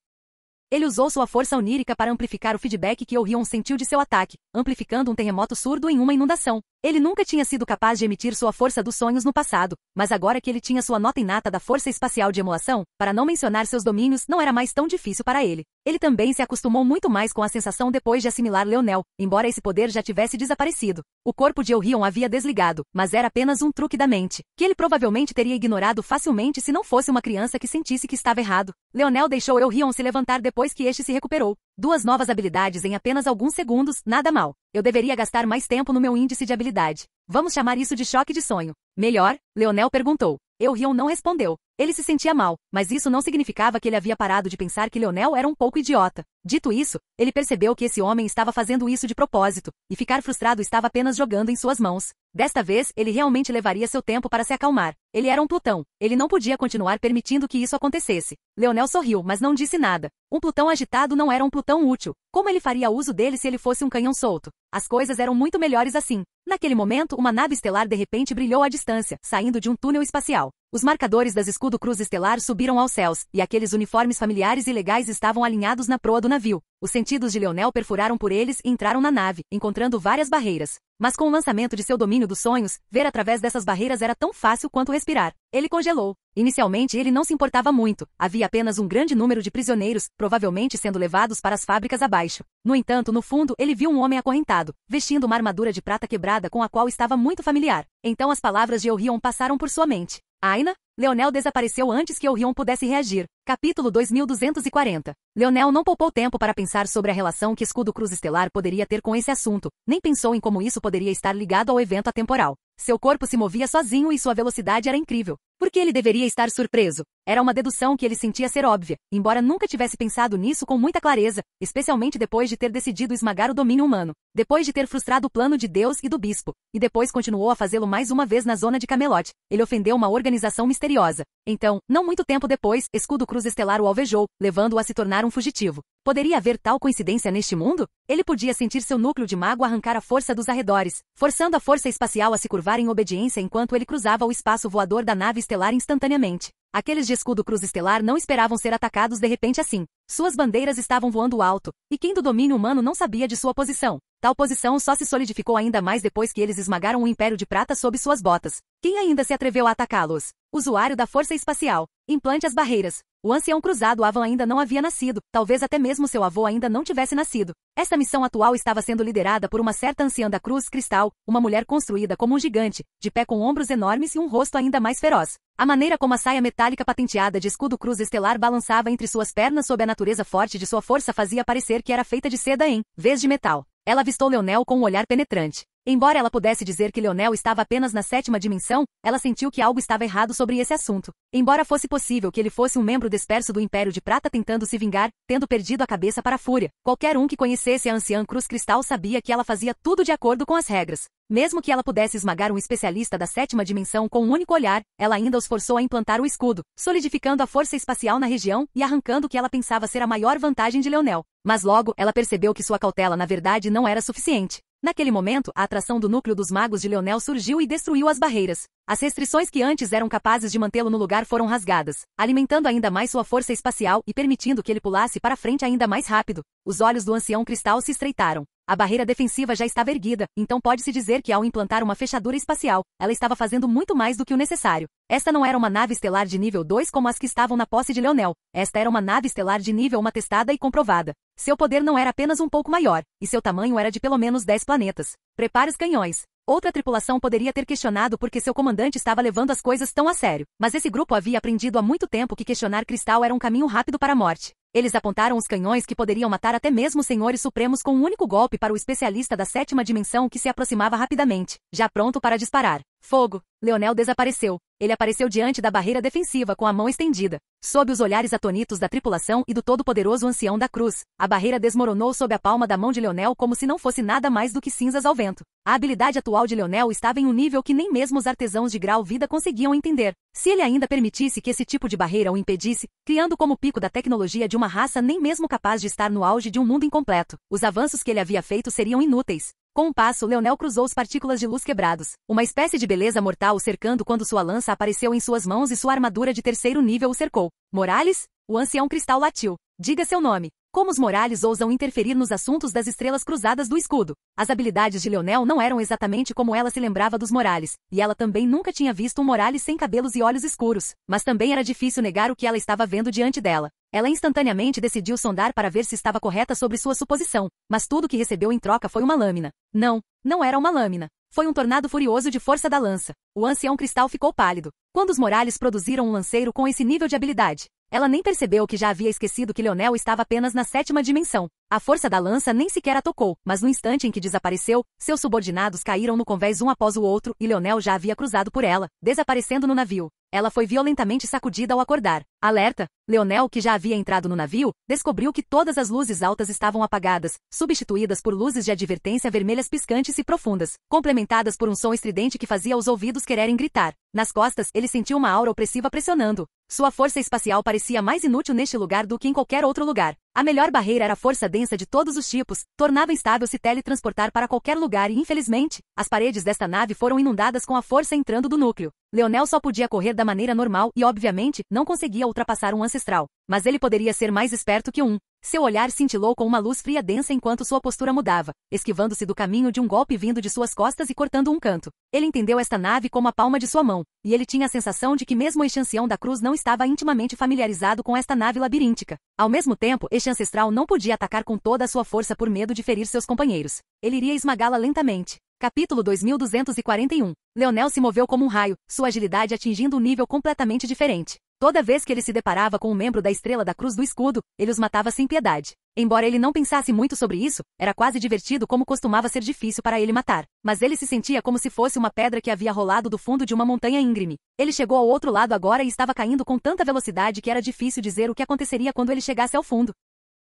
Ele usou sua força onírica para amplificar o feedback que Eurion sentiu de seu ataque, amplificando um terremoto surdo em uma inundação. Ele nunca tinha sido capaz de emitir sua força dos sonhos no passado, mas agora que ele tinha sua nota inata da força espacial de emulação, para não mencionar seus domínios, não era mais tão difícil para ele. Ele também se acostumou muito mais com a sensação depois de assimilar Leonel, embora esse poder já tivesse desaparecido. O corpo de Eurion havia desligado, mas era apenas um truque da mente, que ele provavelmente teria ignorado facilmente se não fosse uma criança que sentisse que estava errado. Leonel deixou Eurion se levantar depois que este se recuperou. 2 novas habilidades em apenas alguns segundos, nada mal. Eu deveria gastar mais tempo no meu índice de habilidade. Vamos chamar isso de choque de sonho. Melhor? Leonel perguntou. Eurion não respondeu. Ele se sentia mal, mas isso não significava que ele havia parado de pensar que Leonel era um pouco idiota. Dito isso, ele percebeu que esse homem estava fazendo isso de propósito, e ficar frustrado estava apenas jogando em suas mãos. Desta vez, ele realmente levaria seu tempo para se acalmar. Ele era um Plutão. Ele não podia continuar permitindo que isso acontecesse. Leonel sorriu, mas não disse nada. Um Plutão agitado não era um Plutão útil. Como ele faria uso dele se ele fosse um canhão solto? As coisas eram muito melhores assim. Naquele momento, uma nave estelar de repente brilhou à distância, saindo de um túnel espacial. Os marcadores das escudo cruz estelar subiram aos céus, e aqueles uniformes familiares e legais estavam alinhados na proa do navio. Os sentidos de Leonel perfuraram por eles e entraram na nave, encontrando várias barreiras. Mas com o lançamento de seu domínio dos sonhos, ver através dessas barreiras era tão fácil quanto respirar. Ele congelou. Inicialmente ele não se importava muito, havia apenas um grande número de prisioneiros, provavelmente sendo levados para as fábricas abaixo. No entanto, no fundo, ele viu um homem acorrentado, vestindo uma armadura de prata quebrada com a qual estava muito familiar. Então as palavras de Eurion passaram por sua mente. Aina? Leonel desapareceu antes que Eurion pudesse reagir. Capítulo 2240. Leonel não poupou tempo para pensar sobre a relação que Escudo Cruz Estelar poderia ter com esse assunto, nem pensou em como isso poderia estar ligado ao evento atemporal. Seu corpo se movia sozinho e sua velocidade era incrível. Por que ele deveria estar surpreso? Era uma dedução que ele sentia ser óbvia, embora nunca tivesse pensado nisso com muita clareza, especialmente depois de ter decidido esmagar o domínio humano, depois de ter frustrado o plano de Deus e do bispo, e depois continuou a fazê-lo mais uma vez na zona de Camelot. Ele ofendeu uma organização misteriosa. Então, não muito tempo depois, Escudo Cruz Estelar o alvejou, levando-o a se tornar um fugitivo. Poderia haver tal coincidência neste mundo? Ele podia sentir seu núcleo de mago arrancar a força dos arredores, forçando a força espacial a se curvar em obediência enquanto ele cruzava o espaço voador da nave estelar instantaneamente. Aqueles de Escudo Cruz Estelar não esperavam ser atacados de repente assim. Suas bandeiras estavam voando alto, e quem do domínio humano não sabia de sua posição? Tal posição só se solidificou ainda mais depois que eles esmagaram o Império de Prata sob suas botas. Quem ainda se atreveu a atacá-los? Usuário da Força Espacial. Implante as barreiras. O ancião cruzado Avan ainda não havia nascido, talvez até mesmo seu avô ainda não tivesse nascido. Esta missão atual estava sendo liderada por uma certa anciã da Cruz Cristal, uma mulher construída como um gigante, de pé com ombros enormes e um rosto ainda mais feroz. A maneira como a saia metálica patenteada de Escudo Cruz Estelar balançava entre suas pernas sob a natureza forte de sua força fazia parecer que era feita de seda em vez de metal. Ela avistou Leonel com um olhar penetrante. Embora ela pudesse dizer que Leonel estava apenas na 7ª dimensão, ela sentiu que algo estava errado sobre esse assunto. Embora fosse possível que ele fosse um membro disperso do Império de Prata tentando se vingar, tendo perdido a cabeça para a fúria, qualquer um que conhecesse a anciã Cruz Cristal sabia que ela fazia tudo de acordo com as regras. Mesmo que ela pudesse esmagar um especialista da 7ª dimensão com um único olhar, ela ainda os forçou a implantar o escudo, solidificando a força espacial na região e arrancando o que ela pensava ser a maior vantagem de Leonel. Mas logo, ela percebeu que sua cautela na verdade não era suficiente. Naquele momento, a atração do núcleo dos magos de Leonel surgiu e destruiu as barreiras. As restrições que antes eram capazes de mantê-lo no lugar foram rasgadas, alimentando ainda mais sua força espacial e permitindo que ele pulasse para frente ainda mais rápido. Os olhos do ancião cristal se estreitaram. A barreira defensiva já estava erguida, então pode-se dizer que ao implantar uma fechadura espacial, ela estava fazendo muito mais do que o necessário. Esta não era uma nave estelar de nível 2 como as que estavam na posse de Leonel. Esta era uma nave estelar de nível 1 testada e comprovada. Seu poder não era apenas um pouco maior, e seu tamanho era de pelo menos 10 planetas. Prepare os canhões. Outra tripulação poderia ter questionado por que seu comandante estava levando as coisas tão a sério. Mas esse grupo havia aprendido há muito tempo que questionar Cristal era um caminho rápido para a morte. Eles apontaram os canhões que poderiam matar até mesmo os senhores supremos com um único golpe para o especialista da 7ª dimensão que se aproximava rapidamente, já pronto para disparar. Fogo! Leonel desapareceu. Ele apareceu diante da barreira defensiva com a mão estendida. Sob os olhares atônitos da tripulação e do todo-poderoso ancião da cruz, a barreira desmoronou sob a palma da mão de Leonel como se não fosse nada mais do que cinzas ao vento. A habilidade atual de Leonel estava em um nível que nem mesmo os artesãos de grau vida conseguiam entender. Se ele ainda permitisse que esse tipo de barreira o impedisse, criando como pico da tecnologia de uma raça nem mesmo capaz de estar no auge de um mundo incompleto, os avanços que ele havia feito seriam inúteis. Com um passo, Leonel cruzou os partículas de luz quebrados. Uma espécie de beleza mortal o cercando quando sua lança apareceu em suas mãos e sua armadura de 3º nível o cercou. Morales? O ancião cristal latiu. Diga seu nome. Como os Morales ousam interferir nos assuntos das estrelas cruzadas do escudo? As habilidades de Leonel não eram exatamente como ela se lembrava dos Morales, e ela também nunca tinha visto um Morales sem cabelos e olhos escuros, mas também era difícil negar o que ela estava vendo diante dela. Ela instantaneamente decidiu sondar para ver se estava correta sobre sua suposição, mas tudo que recebeu em troca foi uma lâmina. Não era uma lâmina. Foi um tornado furioso de força da lança. O ancião cristal ficou pálido. Quando os Morales produziram um lanceiro com esse nível de habilidade, ela nem percebeu que já havia esquecido que Leonel estava apenas na 7ª dimensão. A força da lança nem sequer a tocou, mas no instante em que desapareceu, seus subordinados caíram no convés um após o outro e Leonel já havia cruzado por ela, desaparecendo no navio. Ela foi violentamente sacudida ao acordar. Alerta! Leonel, que já havia entrado no navio, descobriu que todas as luzes altas estavam apagadas, substituídas por luzes de advertência vermelhas piscantes e profundas, complementadas por um som estridente que fazia os ouvidos quererem gritar. Nas costas, ele sentiu uma aura opressiva pressionando. Sua força espacial parecia mais inútil neste lugar do que em qualquer outro lugar. A melhor barreira era a força densa de todos os tipos, tornava instável se teletransportar para qualquer lugar e, infelizmente, as paredes desta nave foram inundadas com a força entrando do núcleo. Leonel só podia correr da maneira normal e, obviamente, não conseguia ultrapassar um ancestral. Mas ele poderia ser mais esperto que um. Seu olhar cintilou com uma luz fria densa enquanto sua postura mudava, esquivando-se do caminho de um golpe vindo de suas costas e cortando um canto. Ele entendeu esta nave como a palma de sua mão, e ele tinha a sensação de que mesmo este ancião da cruz não estava intimamente familiarizado com esta nave labiríntica. Ao mesmo tempo, este ancestral não podia atacar com toda a sua força por medo de ferir seus companheiros. Ele iria esmagá-la lentamente. Capítulo 2241. Leonel se moveu como um raio, sua agilidade atingindo um nível completamente diferente. Toda vez que ele se deparava com um membro da Estrela da Cruz do Escudo, ele os matava sem piedade. Embora ele não pensasse muito sobre isso, era quase divertido como costumava ser difícil para ele matar. Mas ele se sentia como se fosse uma pedra que havia rolado do fundo de uma montanha íngreme. Ele chegou ao outro lado agora e estava caindo com tanta velocidade que era difícil dizer o que aconteceria quando ele chegasse ao fundo.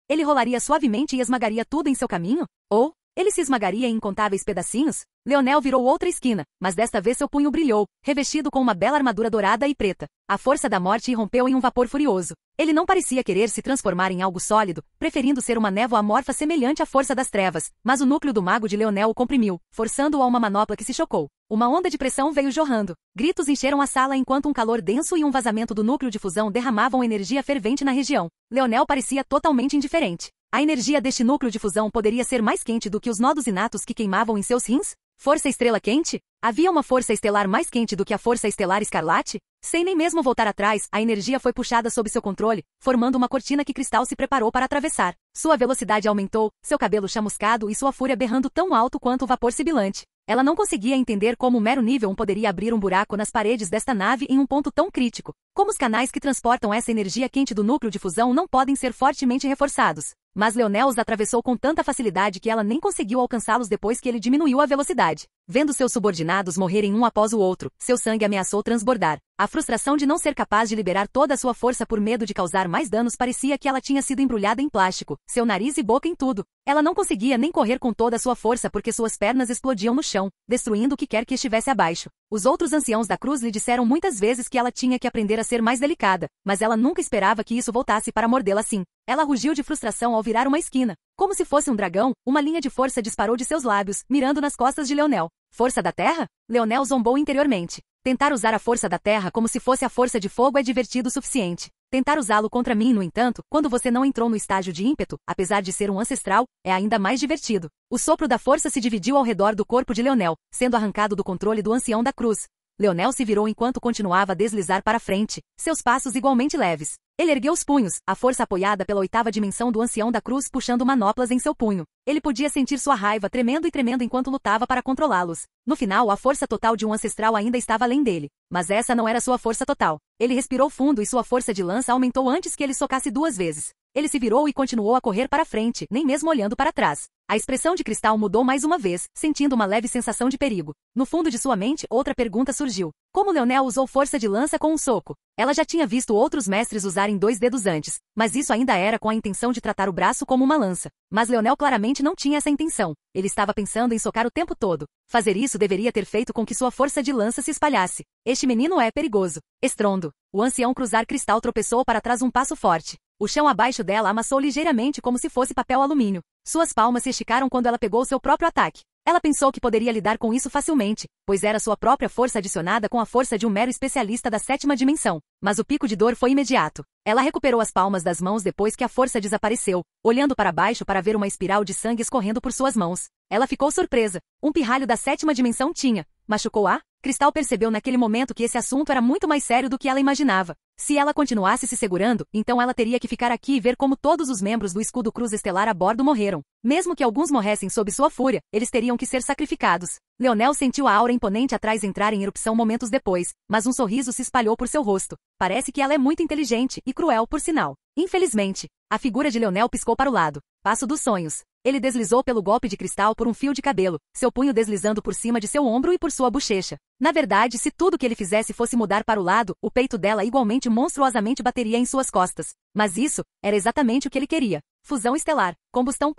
Ele rolaria suavemente e esmagaria tudo em seu caminho? Ou ele se esmagaria em incontáveis pedacinhos? Leonel virou outra esquina, mas desta vez seu punho brilhou, revestido com uma bela armadura dourada e preta. A força da morte irrompeu em um vapor furioso. Ele não parecia querer se transformar em algo sólido, preferindo ser uma névoa amorfa semelhante à força das trevas, mas o núcleo do mago de Leonel o comprimiu, forçando-o a uma manopla que se chocou. Uma onda de pressão veio jorrando. Gritos encheram a sala enquanto um calor denso e um vazamento do núcleo de fusão derramavam energia fervente na região. Leonel parecia totalmente indiferente. A energia deste núcleo de fusão poderia ser mais quente do que os nodos inatos que queimavam em seus rins? Força estrela quente? Havia uma força estelar mais quente do que a força estelar escarlate? Sem nem mesmo voltar atrás, a energia foi puxada sob seu controle, formando uma cortina que Cristal se preparou para atravessar. Sua velocidade aumentou, seu cabelo chamuscado e sua fúria berrando tão alto quanto o vapor sibilante. Ela não conseguia entender como o mero nível 1 poderia abrir um buraco nas paredes desta nave em um ponto tão crítico. Como os canais que transportam essa energia quente do núcleo de fusão não podem ser fortemente reforçados. Mas Leonel os atravessou com tanta facilidade que ela nem conseguiu alcançá-los depois que ele diminuiu a velocidade. Vendo seus subordinados morrerem um após o outro, seu sangue ameaçou transbordar. A frustração de não ser capaz de liberar toda a sua força por medo de causar mais danos parecia que ela tinha sido embrulhada em plástico, seu nariz e boca em tudo. Ela não conseguia nem correr com toda a sua força porque suas pernas explodiam no chão, destruindo o que quer que estivesse abaixo. Os outros anciãos da cruz lhe disseram muitas vezes que ela tinha que aprender a ser mais delicada, mas ela nunca esperava que isso voltasse para mordê-la assim. Ela rugiu de frustração ao virar uma esquina. Como se fosse um dragão, uma linha de força disparou de seus lábios, mirando nas costas de Leonel. Força da Terra? Leonel zombou interiormente. Tentar usar a força da Terra como se fosse a força de fogo é divertido o suficiente. Tentar usá-lo contra mim, no entanto, quando você não entrou no estágio de ímpeto, apesar de ser um ancestral, é ainda mais divertido. O sopro da força se dividiu ao redor do corpo de Leonel, sendo arrancado do controle do ancião da cruz. Leonel se virou enquanto continuava a deslizar para frente, seus passos igualmente leves. Ele ergueu os punhos, a força apoiada pela 8ª dimensão do ancião da cruz puxando manoplas em seu punho. Ele podia sentir sua raiva tremendo e tremendo enquanto lutava para controlá-los. No final, a força total de um ancestral ainda estava além dele. Mas essa não era sua força total. Ele respirou fundo e sua força de lança aumentou antes que ele socasse 2 vezes. Ele se virou e continuou a correr para frente, nem mesmo olhando para trás. A expressão de Cristal mudou mais uma vez, sentindo uma leve sensação de perigo. No fundo de sua mente, outra pergunta surgiu. Como Leonel usou força de lança com um soco? Ela já tinha visto outros mestres usarem 2 dedos antes, mas isso ainda era com a intenção de tratar o braço como uma lança. Mas Leonel claramente não tinha essa intenção. Ele estava pensando em socar o tempo todo. Fazer isso deveria ter feito com que sua força de lança se espalhasse. Este menino é perigoso. Estrondo. O ancião cruzar Cristal tropeçou para trás um passo forte. O chão abaixo dela amassou ligeiramente como se fosse papel alumínio. Suas palmas se esticaram quando ela pegou seu próprio ataque. Ela pensou que poderia lidar com isso facilmente, pois era sua própria força adicionada com a força de um mero especialista da 7ª dimensão. Mas o pico de dor foi imediato. Ela recuperou as palmas das mãos depois que a força desapareceu, olhando para baixo para ver uma espiral de sangue escorrendo por suas mãos. Ela ficou surpresa. Um pirralho da 7ª dimensão tinha. Machucou-a? Cristal percebeu naquele momento que esse assunto era muito mais sério do que ela imaginava. Se ela continuasse se segurando, então ela teria que ficar aqui e ver como todos os membros do escudo cruz estelar a bordo morreram. Mesmo que alguns morressem sob sua fúria, eles teriam que ser sacrificados. Leonel sentiu a aura imponente atrás entrar em erupção momentos depois, mas um sorriso se espalhou por seu rosto. Parece que ela é muito inteligente e cruel por sinal. Infelizmente, a figura de Leonel piscou para o lado. Passo dos sonhos. Ele deslizou pelo golpe de cristal por um fio de cabelo, seu punho deslizando por cima de seu ombro e por sua bochecha. Na verdade, se tudo que ele fizesse fosse mudar para o lado, o peito dela igualmente monstruosamente bateria em suas costas. Mas isso era exatamente o que ele queria. Fusão estelar. Combustão.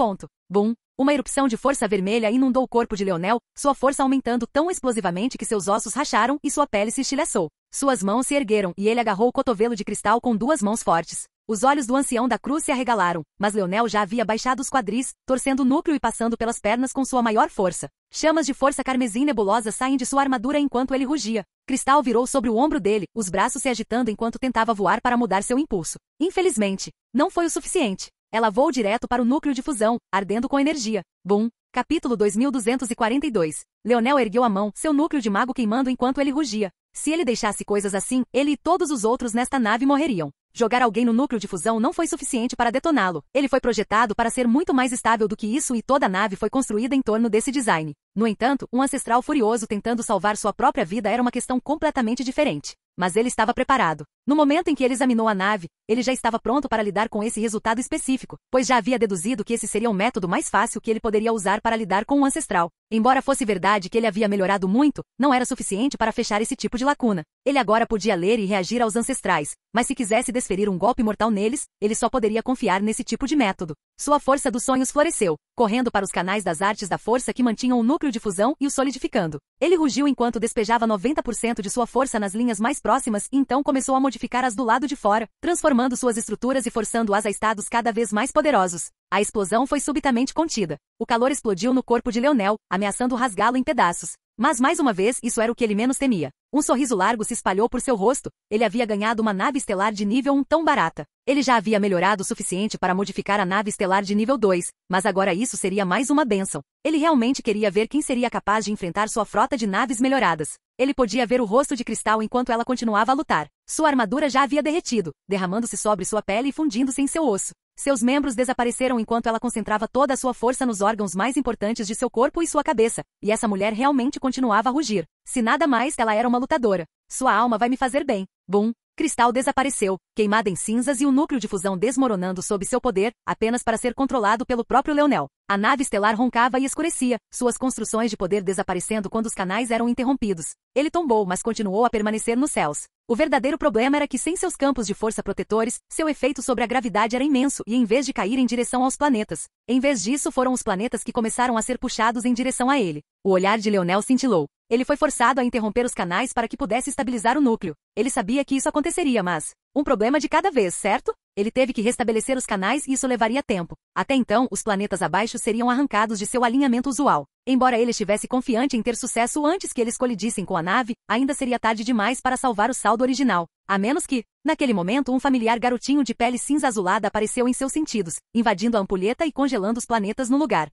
Bum. Uma erupção de força vermelha inundou o corpo de Leonel, sua força aumentando tão explosivamente que seus ossos racharam e sua pele se estilhaçou. Suas mãos se ergueram e ele agarrou o cotovelo de cristal com 2 mãos fortes. Os olhos do ancião da cruz se arregalaram, mas Leonel já havia baixado os quadris, torcendo o núcleo e passando pelas pernas com sua maior força. Chamas de força carmesim nebulosa saem de sua armadura enquanto ele rugia. Cristal virou sobre o ombro dele, os braços se agitando enquanto tentava voar para mudar seu impulso. Infelizmente, não foi o suficiente. Ela voou direto para o núcleo de fusão, ardendo com energia. Bum! Capítulo 2242. Leonel ergueu a mão, seu núcleo de mago queimando enquanto ele rugia. Se ele deixasse coisas assim, ele e todos os outros nesta nave morreriam. Jogar alguém no núcleo de fusão não foi suficiente para detoná-lo. Ele foi projetado para ser muito mais estável do que isso e toda a nave foi construída em torno desse design. No entanto, um ancestral furioso tentando salvar sua própria vida era uma questão completamente diferente. Mas ele estava preparado. No momento em que ele examinou a nave, ele já estava pronto para lidar com esse resultado específico, pois já havia deduzido que esse seria o método mais fácil que ele poderia usar para lidar com um ancestral. Embora fosse verdade que ele havia melhorado muito, não era suficiente para fechar esse tipo de lacuna. Ele agora podia ler e reagir aos ancestrais, mas se quisesse desferir um golpe mortal neles, ele só poderia confiar nesse tipo de método. Sua força dos sonhos floresceu, correndo para os canais das artes da força que mantinham o núcleo de fusão e o solidificando. Ele rugiu enquanto despejava 90% de sua força nas linhas mais próximas e então começou a modificar as do lado de fora, transformando suas estruturas e forçando-as a estados cada vez mais poderosos. A explosão foi subitamente contida. O calor explodiu no corpo de Leonel, ameaçando rasgá-lo em pedaços. Mas mais uma vez isso era o que ele menos temia. Um sorriso largo se espalhou por seu rosto. Ele havia ganhado uma nave estelar de nível 1 tão barata. Ele já havia melhorado o suficiente para modificar a nave estelar de nível 2, mas agora isso seria mais uma bênção. Ele realmente queria ver quem seria capaz de enfrentar sua frota de naves melhoradas. Ele podia ver o rosto de cristal enquanto ela continuava a lutar. Sua armadura já havia derretido, derramando-se sobre sua pele e fundindo-se em seu osso. Seus membros desapareceram enquanto ela concentrava toda a sua força nos órgãos mais importantes de seu corpo e sua cabeça, e essa mulher realmente continuava a rugir. Se nada mais, ela era uma lutadora. Sua alma vai me fazer bem. Bum! Cristal desapareceu, queimada em cinzas e o núcleo de fusão desmoronando sob seu poder, apenas para ser controlado pelo próprio Leonel. A nave estelar roncava e escurecia, suas construções de poder desaparecendo quando os canais eram interrompidos. Ele tombou, mas continuou a permanecer nos céus. O verdadeiro problema era que sem seus campos de força protetores, seu efeito sobre a gravidade era imenso e em vez de cair em direção aos planetas, em vez disso foram os planetas que começaram a ser puxados em direção a ele. O olhar de Leonel cintilou. Ele foi forçado a interromper os canais para que pudesse estabilizar o núcleo. Ele sabia que isso aconteceria, mas um problema de cada vez, certo? Ele teve que restabelecer os canais e isso levaria tempo. Até então, os planetas abaixo seriam arrancados de seu alinhamento usual. Embora ele estivesse confiante em ter sucesso antes que eles colidissem com a nave, ainda seria tarde demais para salvar o saldo original. A menos que, naquele momento, um familiar garotinho de pele cinza azulada apareceu em seus sentidos, invadindo a ampulheta e congelando os planetas no lugar.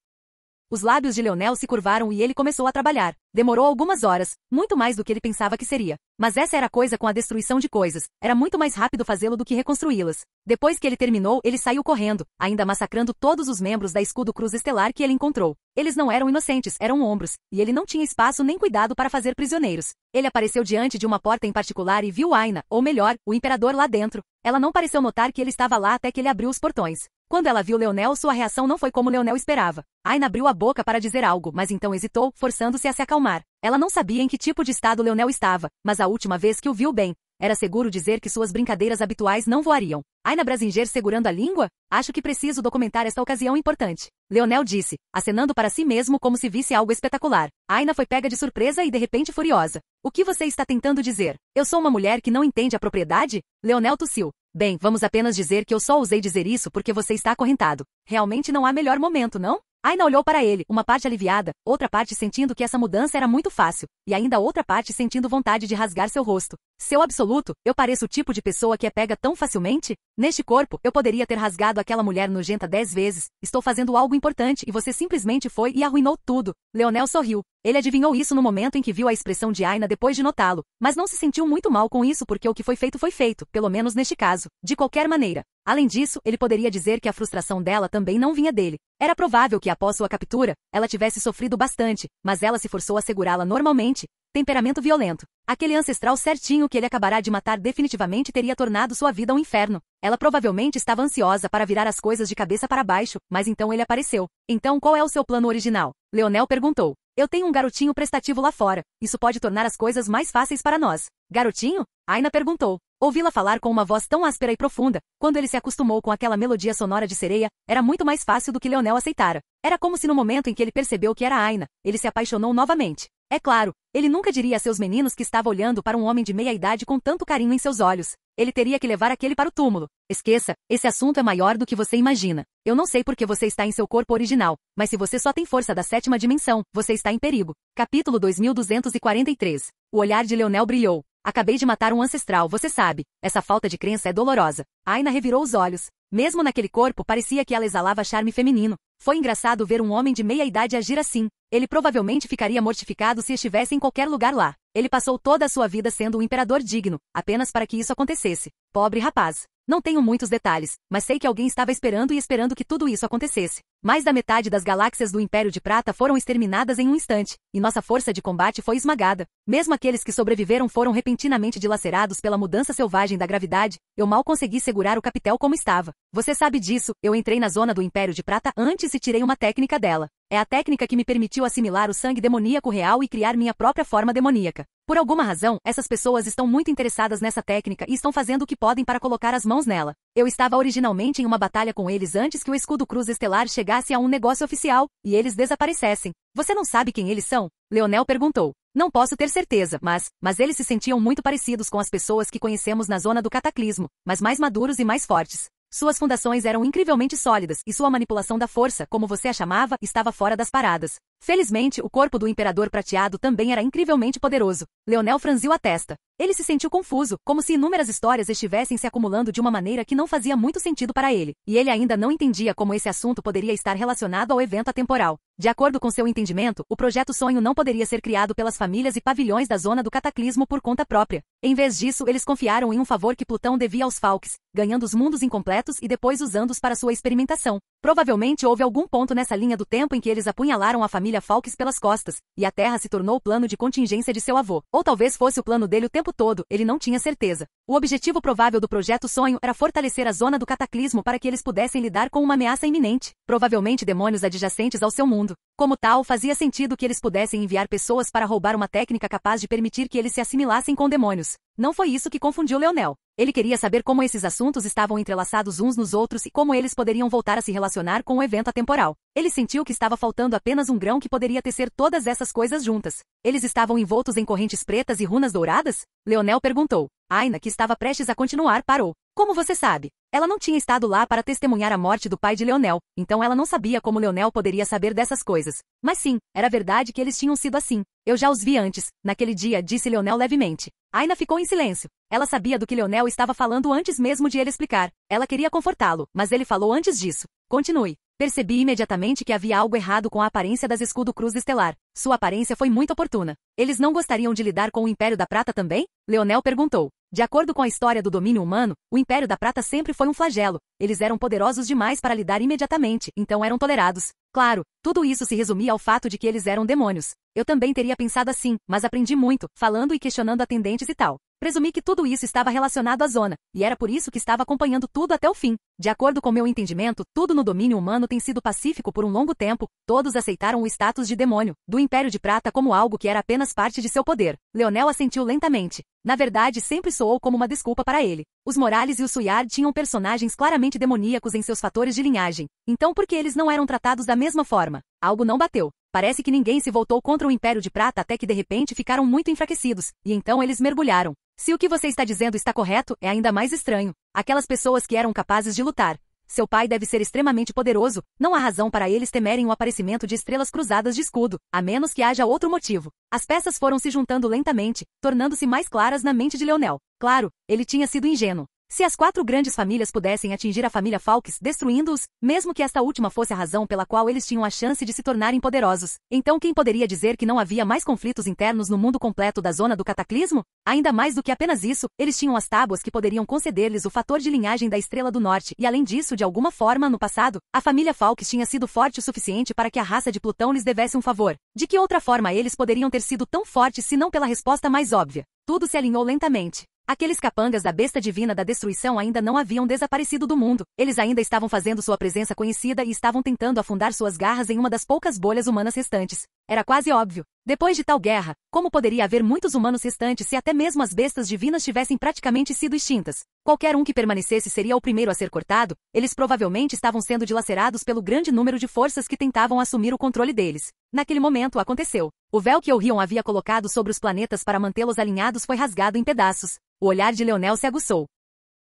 Os lábios de Leonel se curvaram e ele começou a trabalhar. Demorou algumas horas, muito mais do que ele pensava que seria. Mas essa era a coisa com a destruição de coisas. Era muito mais rápido fazê-lo do que reconstruí-las. Depois que ele terminou, ele saiu correndo, ainda massacrando todos os membros da Escudo Cruz Estelar que ele encontrou. Eles não eram inocentes, eram ombros, e ele não tinha espaço nem cuidado para fazer prisioneiros. Ele apareceu diante de uma porta em particular e viu Aina, ou melhor, o Imperador lá dentro. Ela não pareceu notar que ele estava lá até que ele abriu os portões. Quando ela viu Leonel, sua reação não foi como Leonel esperava. Aina abriu a boca para dizer algo, mas então hesitou, forçando-se a se acalmar. Ela não sabia em que tipo de estado Leonel estava, mas a última vez que o viu bem, era seguro dizer que suas brincadeiras habituais não voariam. Aina Brasinger segurando a língua? Acho que preciso documentar esta ocasião importante. Leonel disse, acenando para si mesmo como se visse algo espetacular. Aina foi pega de surpresa e de repente furiosa. O que você está tentando dizer? Eu sou uma mulher que não entende a propriedade? Leonel tossiu. Bem, vamos apenas dizer que eu só ousei dizer isso porque você está acorrentado. Realmente não há melhor momento, não? Aina olhou para ele, uma parte aliviada, outra parte sentindo que essa mudança era muito fácil, e ainda outra parte sentindo vontade de rasgar seu rosto. Seu absoluto, eu pareço o tipo de pessoa que é pega tão facilmente? Neste corpo, eu poderia ter rasgado aquela mulher nojenta 10 vezes. Estou fazendo algo importante e você simplesmente foi e arruinou tudo. Leonel sorriu. Ele adivinhou isso no momento em que viu a expressão de Aina depois de notá-lo, mas não se sentiu muito mal com isso porque o que foi feito, pelo menos neste caso. De qualquer maneira. Além disso, ele poderia dizer que a frustração dela também não vinha dele. Era provável que após sua captura, ela tivesse sofrido bastante, mas ela se forçou a segurá-la normalmente. Temperamento violento. Aquele ancestral certinho que ele acabará de matar definitivamente teria tornado sua vida um inferno. Ela provavelmente estava ansiosa para virar as coisas de cabeça para baixo, mas então ele apareceu. Então qual é o seu plano original? Leonel perguntou. Eu tenho um garotinho prestativo lá fora. Isso pode tornar as coisas mais fáceis para nós. Garotinho? Aina perguntou. Ouvi-la falar com uma voz tão áspera e profunda, quando ele se acostumou com aquela melodia sonora de sereia, era muito mais fácil do que Leonel aceitara. Era como se no momento em que ele percebeu que era Aina, ele se apaixonou novamente. É claro, ele nunca diria a seus meninos que estava olhando para um homem de meia-idade com tanto carinho em seus olhos. Ele teria que levar aquele para o túmulo. Esqueça, esse assunto é maior do que você imagina. Eu não sei porque você está em seu corpo original, mas se você só tem força da 7ª dimensão, você está em perigo. Capítulo 2243. O olhar de Leonel brilhou. Acabei de matar um ancestral, você sabe. Essa falta de crença é dolorosa. Aina revirou os olhos. Mesmo naquele corpo, parecia que ela exalava charme feminino. Foi engraçado ver um homem de meia-idade agir assim. Ele provavelmente ficaria mortificado se estivesse em qualquer lugar lá. Ele passou toda a sua vida sendo um imperador digno, apenas para que isso acontecesse. Pobre rapaz. Não tenho muitos detalhes, mas sei que alguém estava esperando que tudo isso acontecesse. Mais da metade das galáxias do Império de Prata foram exterminadas em um instante, e nossa força de combate foi esmagada. Mesmo aqueles que sobreviveram foram repentinamente dilacerados pela mudança selvagem da gravidade. Eu mal consegui segurar o capitel como estava. Você sabe disso, eu entrei na zona do Império de Prata antes e tirei uma técnica dela. É a técnica que me permitiu assimilar o sangue demoníaco real e criar minha própria forma demoníaca. Por alguma razão, essas pessoas estão muito interessadas nessa técnica e estão fazendo o que podem para colocar as mãos nela. Eu estava originalmente em uma batalha com eles antes que o Escudo Cruz Estelar chegasse a um negócio oficial, e eles desaparecessem. Você não sabe quem eles são? Leonel perguntou. Não posso ter certeza, mas eles se sentiam muito parecidos com as pessoas que conhecemos na zona do cataclismo, mas mais maduros e mais fortes. Suas fundações eram incrivelmente sólidas e sua manipulação da força, como você a chamava, estava fora das paradas. Felizmente, o corpo do Imperador Prateado também era incrivelmente poderoso. Leonel franziu a testa. Ele se sentiu confuso, como se inúmeras histórias estivessem se acumulando de uma maneira que não fazia muito sentido para ele, e ele ainda não entendia como esse assunto poderia estar relacionado ao evento atemporal. De acordo com seu entendimento, o Projeto Sonho não poderia ser criado pelas famílias e pavilhões da zona do cataclismo por conta própria. Em vez disso, eles confiaram em um favor que Plutão devia aos Falques, ganhando os mundos incompletos e depois usando-os para sua experimentação. Provavelmente houve algum ponto nessa linha do tempo em que eles apunhalaram a família Falques pelas costas, e a Terra se tornou o plano de contingência de seu avô. Ou talvez fosse o plano dele o tempo todo, ele não tinha certeza. O objetivo provável do Projeto Sonho era fortalecer a zona do cataclismo para que eles pudessem lidar com uma ameaça iminente, provavelmente demônios adjacentes ao seu mundo. Como tal, fazia sentido que eles pudessem enviar pessoas para roubar uma técnica capaz de permitir que eles se assimilassem com demônios. Não foi isso que confundiu Leonel. Ele queria saber como esses assuntos estavam entrelaçados uns nos outros e como eles poderiam voltar a se relacionar com o evento atemporal. Ele sentiu que estava faltando apenas um grão que poderia tecer todas essas coisas juntas. Eles estavam envoltos em correntes pretas e runas douradas? Leonel perguntou. Aina, que estava prestes a continuar, parou. Como você sabe? Ela não tinha estado lá para testemunhar a morte do pai de Leonel, então ela não sabia como Leonel poderia saber dessas coisas. Mas sim, era verdade que eles tinham sido assim. Eu já os vi antes, naquele dia, disse Leonel levemente. Aina ficou em silêncio. Ela sabia do que Leonel estava falando antes mesmo de ele explicar. Ela queria confortá-lo, mas ele falou antes disso. Continue. Percebi imediatamente que havia algo errado com a aparência das Escudo Cruz Estelar. Sua aparência foi muito oportuna. Eles não gostariam de lidar com o Império da Prata também? Leonel perguntou. De acordo com a história do domínio humano, o Império da Prata sempre foi um flagelo. Eles eram poderosos demais para lidar imediatamente, então eram tolerados. Claro, tudo isso se resumia ao fato de que eles eram demônios. Eu também teria pensado assim, mas aprendi muito, falando e questionando atendentes e tal. Presumi que tudo isso estava relacionado à zona, e era por isso que estava acompanhando tudo até o fim. De acordo com meu entendimento, tudo no domínio humano tem sido pacífico por um longo tempo, todos aceitaram o status de demônio, do Império de Prata como algo que era apenas parte de seu poder. Leonel assentiu lentamente. Na verdade, sempre soou como uma desculpa para ele. Os Morales e o Suyard tinham personagens claramente demoníacos em seus fatores de linhagem. Então por que eles não eram tratados da mesma forma? Algo não bateu. Parece que ninguém se voltou contra o Império de Prata até que de repente ficaram muito enfraquecidos, e então eles mergulharam. Se o que você está dizendo está correto, é ainda mais estranho. Aquelas pessoas que eram capazes de lutar. Seu pai deve ser extremamente poderoso, não há razão para eles temerem o aparecimento de estrelas cruzadas de escudo, a menos que haja outro motivo. As peças foram se juntando lentamente, tornando-se mais claras na mente de Leonel. Claro, ele tinha sido ingênuo. Se as 4 grandes famílias pudessem atingir a família Falks, destruindo-os, mesmo que esta última fosse a razão pela qual eles tinham a chance de se tornarem poderosos, então quem poderia dizer que não havia mais conflitos internos no mundo completo da zona do cataclismo? Ainda mais do que apenas isso, eles tinham as tábuas que poderiam conceder-lhes o fator de linhagem da Estrela do Norte, e além disso, de alguma forma, no passado, a família Falks tinha sido forte o suficiente para que a raça de Plutão lhes devesse um favor. De que outra forma eles poderiam ter sido tão fortes se não pela resposta mais óbvia? Tudo se alinhou lentamente. Aqueles capangas da besta divina da destruição ainda não haviam desaparecido do mundo. Eles ainda estavam fazendo sua presença conhecida e estavam tentando afundar suas garras em uma das poucas bolhas humanas restantes. Era quase óbvio. Depois de tal guerra, como poderia haver muitos humanos restantes se até mesmo as bestas divinas tivessem praticamente sido extintas? Qualquer um que permanecesse seria o primeiro a ser cortado, eles provavelmente estavam sendo dilacerados pelo grande número de forças que tentavam assumir o controle deles. Naquele momento aconteceu. O véu que Orion havia colocado sobre os planetas para mantê-los alinhados foi rasgado em pedaços. O olhar de Leonel se aguçou.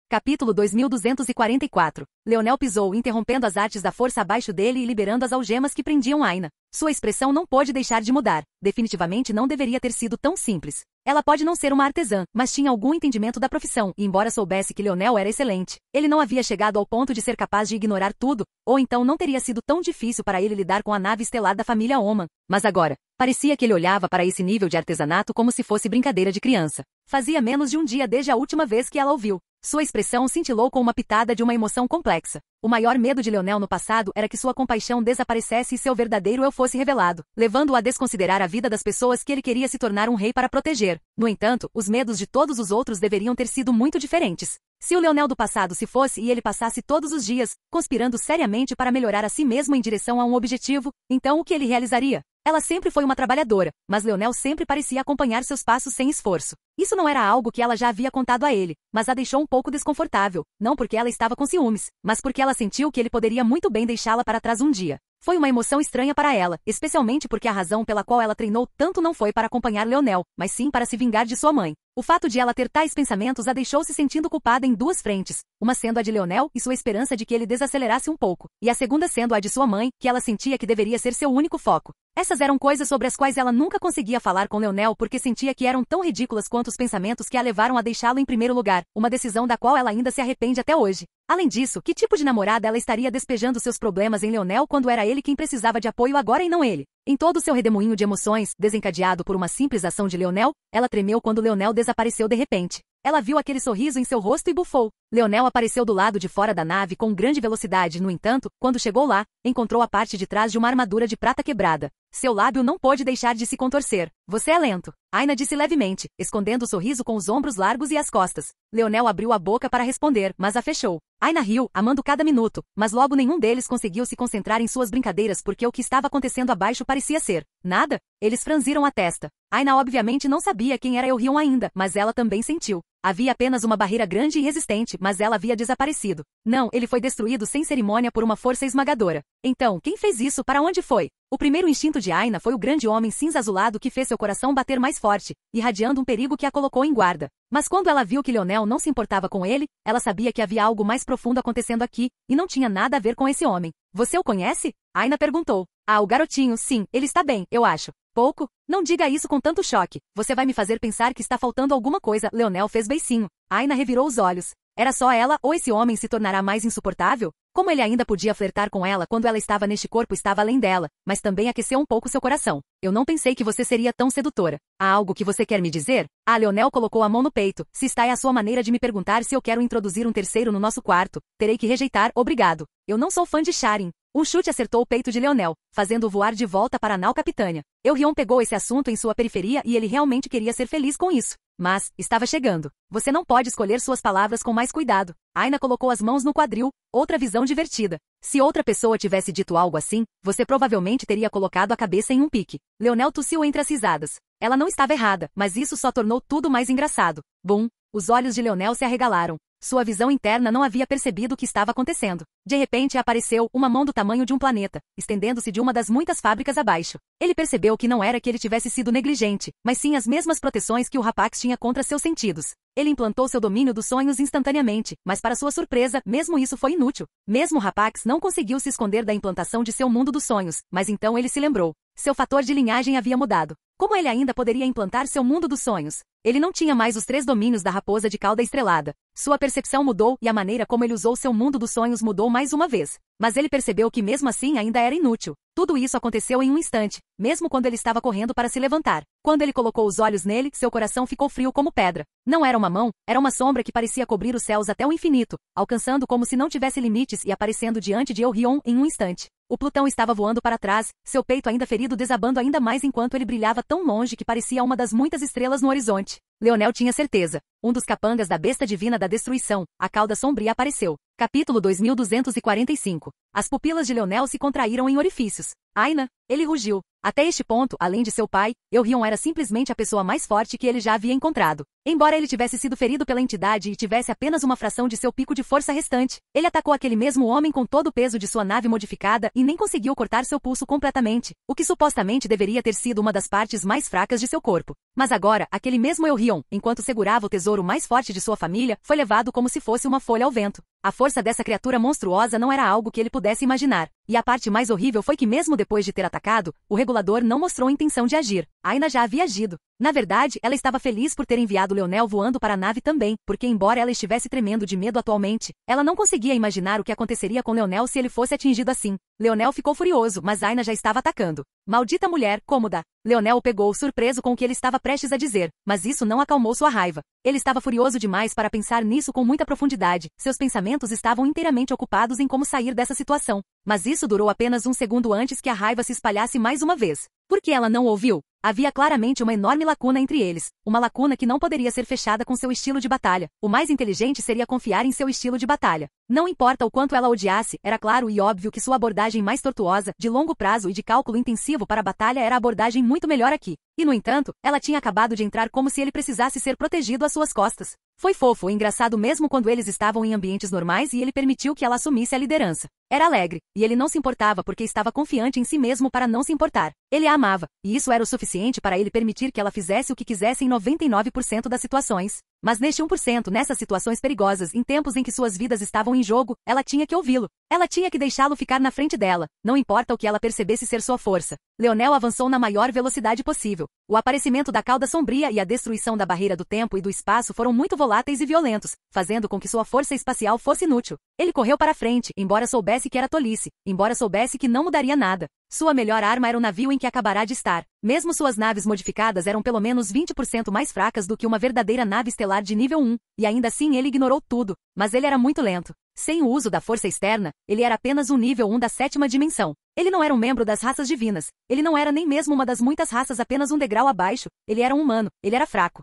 Capítulo 2244. Leonel pisou, interrompendo as artes da força abaixo dele e liberando as algemas que prendiam Aina. Sua expressão não pôde deixar de mudar. Definitivamente não deveria ter sido tão simples. Ela pode não ser uma artesã, mas tinha algum entendimento da profissão, e embora soubesse que Leonel era excelente, ele não havia chegado ao ponto de ser capaz de ignorar tudo, ou então não teria sido tão difícil para ele lidar com a nave estelar da família Oman. Mas agora, parecia que ele olhava para esse nível de artesanato como se fosse brincadeira de criança. Fazia menos de um dia desde a última vez que ela ouviu. Sua expressão cintilou com uma pitada de uma emoção complexa. O maior medo de Leonel no passado era que sua compaixão desaparecesse e seu verdadeiro eu fosse revelado, levando-o a desconsiderar a vida das pessoas que ele queria se tornar um rei para proteger. No entanto, os medos de todos os outros deveriam ter sido muito diferentes. Se o Leonel do passado se fosse e ele passasse todos os dias, conspirando seriamente para melhorar a si mesmo em direção a um objetivo, então o que ele realizaria? Ela sempre foi uma trabalhadora, mas Leonel sempre parecia acompanhar seus passos sem esforço. Isso não era algo que ela já havia contado a ele, mas a deixou um pouco desconfortável, não porque ela estava com ciúmes, mas porque ela sentiu que ele poderia muito bem deixá-la para trás um dia. Foi uma emoção estranha para ela, especialmente porque a razão pela qual ela treinou tanto não foi para acompanhar Leonel, mas sim para se vingar de sua mãe. O fato de ela ter tais pensamentos a deixou se sentindo culpada em 2 frentes, uma sendo a de Leonel e sua esperança de que ele desacelerasse um pouco, e a segunda sendo a de sua mãe, que ela sentia que deveria ser seu único foco. Essas eram coisas sobre as quais ela nunca conseguia falar com Leonel porque sentia que eram tão ridículas quanto os pensamentos que a levaram a deixá-lo em primeiro lugar, uma decisão da qual ela ainda se arrepende até hoje. Além disso, que tipo de namorada ela estaria despejando seus problemas em Leonel quando era ele quem precisava de apoio agora e não ele? Em todo o seu redemoinho de emoções, desencadeado por uma simples ação de Leonel, ela tremeu quando Leonel desapareceu de repente. Ela viu aquele sorriso em seu rosto e bufou. Leonel apareceu do lado de fora da nave com grande velocidade, no entanto, quando chegou lá, encontrou a parte de trás de uma armadura de prata quebrada. Seu lábio não pôde deixar de se contorcer. Você é lento, Aina disse levemente, escondendo o sorriso com os ombros largos e as costas. Leonel abriu a boca para responder, mas a fechou. Aina riu, amando cada minuto, mas logo nenhum deles conseguiu se concentrar em suas brincadeiras porque o que estava acontecendo abaixo parecia ser nada. Eles franziram a testa. Aina obviamente não sabia quem era Elrion ainda, mas ela também sentiu. Havia apenas uma barreira grande e resistente, mas ela havia desaparecido. Não, ele foi destruído sem cerimônia por uma força esmagadora. Então, quem fez isso? Para onde foi? O primeiro instinto de Aina foi o grande homem cinza azulado que fez seu coração bater mais forte, irradiando um perigo que a colocou em guarda. Mas quando ela viu que Leonel não se importava com ele, ela sabia que havia algo mais profundo acontecendo aqui, e não tinha nada a ver com esse homem. Você o conhece? Aina perguntou. Ah, o garotinho, sim, ele está bem, eu acho. Pouco? Não diga isso com tanto choque. Você vai me fazer pensar que está faltando alguma coisa. Leonel fez beicinho. Aina revirou os olhos. Era só ela ou esse homem se tornará mais insuportável? Como ele ainda podia flertar com ela quando ela estava neste corpo estava além dela, mas também aqueceu um pouco seu coração. Eu não pensei que você seria tão sedutora. Há algo que você quer me dizer? Ah, Leonel colocou a mão no peito. Se está é a sua maneira de me perguntar se eu quero introduzir um terceiro no nosso quarto, terei que rejeitar, obrigado. Eu não sou fã de Sharin. Um chute acertou o peito de Leonel, fazendo-o voar de volta para a nau capitânia. Eurion pegou esse assunto em sua periferia e ele realmente queria ser feliz com isso. Mas, estava chegando. Você não pode escolher suas palavras com mais cuidado. Aina colocou as mãos no quadril, outra visão divertida. Se outra pessoa tivesse dito algo assim, você provavelmente teria colocado a cabeça em um pique. Leonel tossiu entre as risadas. Ela não estava errada, mas isso só tornou tudo mais engraçado. Bum! Os olhos de Leonel se arregalaram. Sua visão interna não havia percebido o que estava acontecendo. De repente apareceu uma mão do tamanho de um planeta, estendendo-se de uma das muitas fábricas abaixo. Ele percebeu que não era que ele tivesse sido negligente, mas sim as mesmas proteções que o Rapax tinha contra seus sentidos. Ele implantou seu domínio dos sonhos instantaneamente, mas para sua surpresa, mesmo isso foi inútil. Mesmo o Rapax não conseguiu se esconder da implantação de seu mundo dos sonhos, mas então ele se lembrou. Seu fator de linhagem havia mudado. Como ele ainda poderia implantar seu mundo dos sonhos? Ele não tinha mais os 3 domínios da raposa de cauda estrelada. Sua percepção mudou e a maneira como ele usou seu mundo dos sonhos mudou mais uma vez. Mas ele percebeu que mesmo assim ainda era inútil. Tudo isso aconteceu em um instante, mesmo quando ele estava correndo para se levantar. Quando ele colocou os olhos nele, seu coração ficou frio como pedra. Não era uma mão, era uma sombra que parecia cobrir os céus até o infinito, alcançando como se não tivesse limites e aparecendo diante de Eurion em um instante. O Plutão estava voando para trás, seu peito ainda ferido desabando ainda mais enquanto ele brilhava tão longe que parecia uma das muitas estrelas no horizonte. Leonel tinha certeza. Um dos capangas da besta divina da destruição, a cauda sombria apareceu. Capítulo 2245. As pupilas de Leonel se contraíram em orifícios. Aina, ele rugiu. Até este ponto, além de seu pai, Eurion era simplesmente a pessoa mais forte que ele já havia encontrado. Embora ele tivesse sido ferido pela entidade e tivesse apenas uma fração de seu pico de força restante, ele atacou aquele mesmo homem com todo o peso de sua nave modificada e nem conseguiu cortar seu pulso completamente, o que supostamente deveria ter sido uma das partes mais fracas de seu corpo. Mas agora, aquele mesmo Eurion, enquanto segurava o tesouro mais forte de sua família, foi levado como se fosse uma folha ao vento. A força dessa criatura monstruosa não era algo que ele pudesse imaginar. E a parte mais horrível foi que mesmo depois de ter atacado, o regulador não mostrou intenção de agir. Aina já havia agido. Na verdade, ela estava feliz por ter enviado Leonel voando para a nave também, porque embora ela estivesse tremendo de medo atualmente, ela não conseguia imaginar o que aconteceria com Leonel se ele fosse atingido assim. Leonel ficou furioso, mas Aina já estava atacando. Maldita mulher, cômoda. Leonel o pegou surpreso com o que ele estava prestes a dizer, mas isso não acalmou sua raiva. Ele estava furioso demais para pensar nisso com muita profundidade. Seus pensamentos estavam inteiramente ocupados em como sair dessa situação. Mas isso durou apenas um segundo antes que a raiva se espalhasse mais uma vez. Por que ela não ouviu? Havia claramente uma enorme lacuna entre eles, uma lacuna que não poderia ser fechada com seu estilo de batalha. O mais inteligente seria confiar em seu estilo de batalha. Não importa o quanto ela odiasse, era claro e óbvio que sua abordagem mais tortuosa, de longo prazo e de cálculo intensivo para a batalha era a abordagem muito melhor aqui. E no entanto, ela tinha acabado de entrar como se ele precisasse ser protegido às suas costas. Foi fofo e engraçado mesmo quando eles estavam em ambientes normais e ele permitiu que ela assumisse a liderança. Era alegre, e ele não se importava porque estava confiante em si mesmo para não se importar. Ele a amava, e isso era o suficiente para ele permitir que ela fizesse o que quisesse em 99% das situações. Mas neste 1%, nessas situações perigosas, em tempos em que suas vidas estavam em jogo, ela tinha que ouvi-lo. Ela tinha que deixá-lo ficar na frente dela, não importa o que ela percebesse ser sua força. Leonel avançou na maior velocidade possível. O aparecimento da cauda sombria e a destruição da barreira do tempo e do espaço foram muito voláteis e violentos, fazendo com que sua força espacial fosse inútil. Ele correu para frente, embora soubesse que era tolice, embora soubesse que não mudaria nada. Sua melhor arma era o navio em que acabará de estar. Mesmo suas naves modificadas eram pelo menos 20% mais fracas do que uma verdadeira nave estelar de nível 1, e ainda assim ele ignorou tudo. Mas ele era muito lento. Sem o uso da força externa, ele era apenas um nível 1 da 7ª dimensão. Ele não era um membro das raças divinas. Ele não era nem mesmo uma das muitas raças apenas um degrau abaixo. Ele era um humano. Ele era fraco.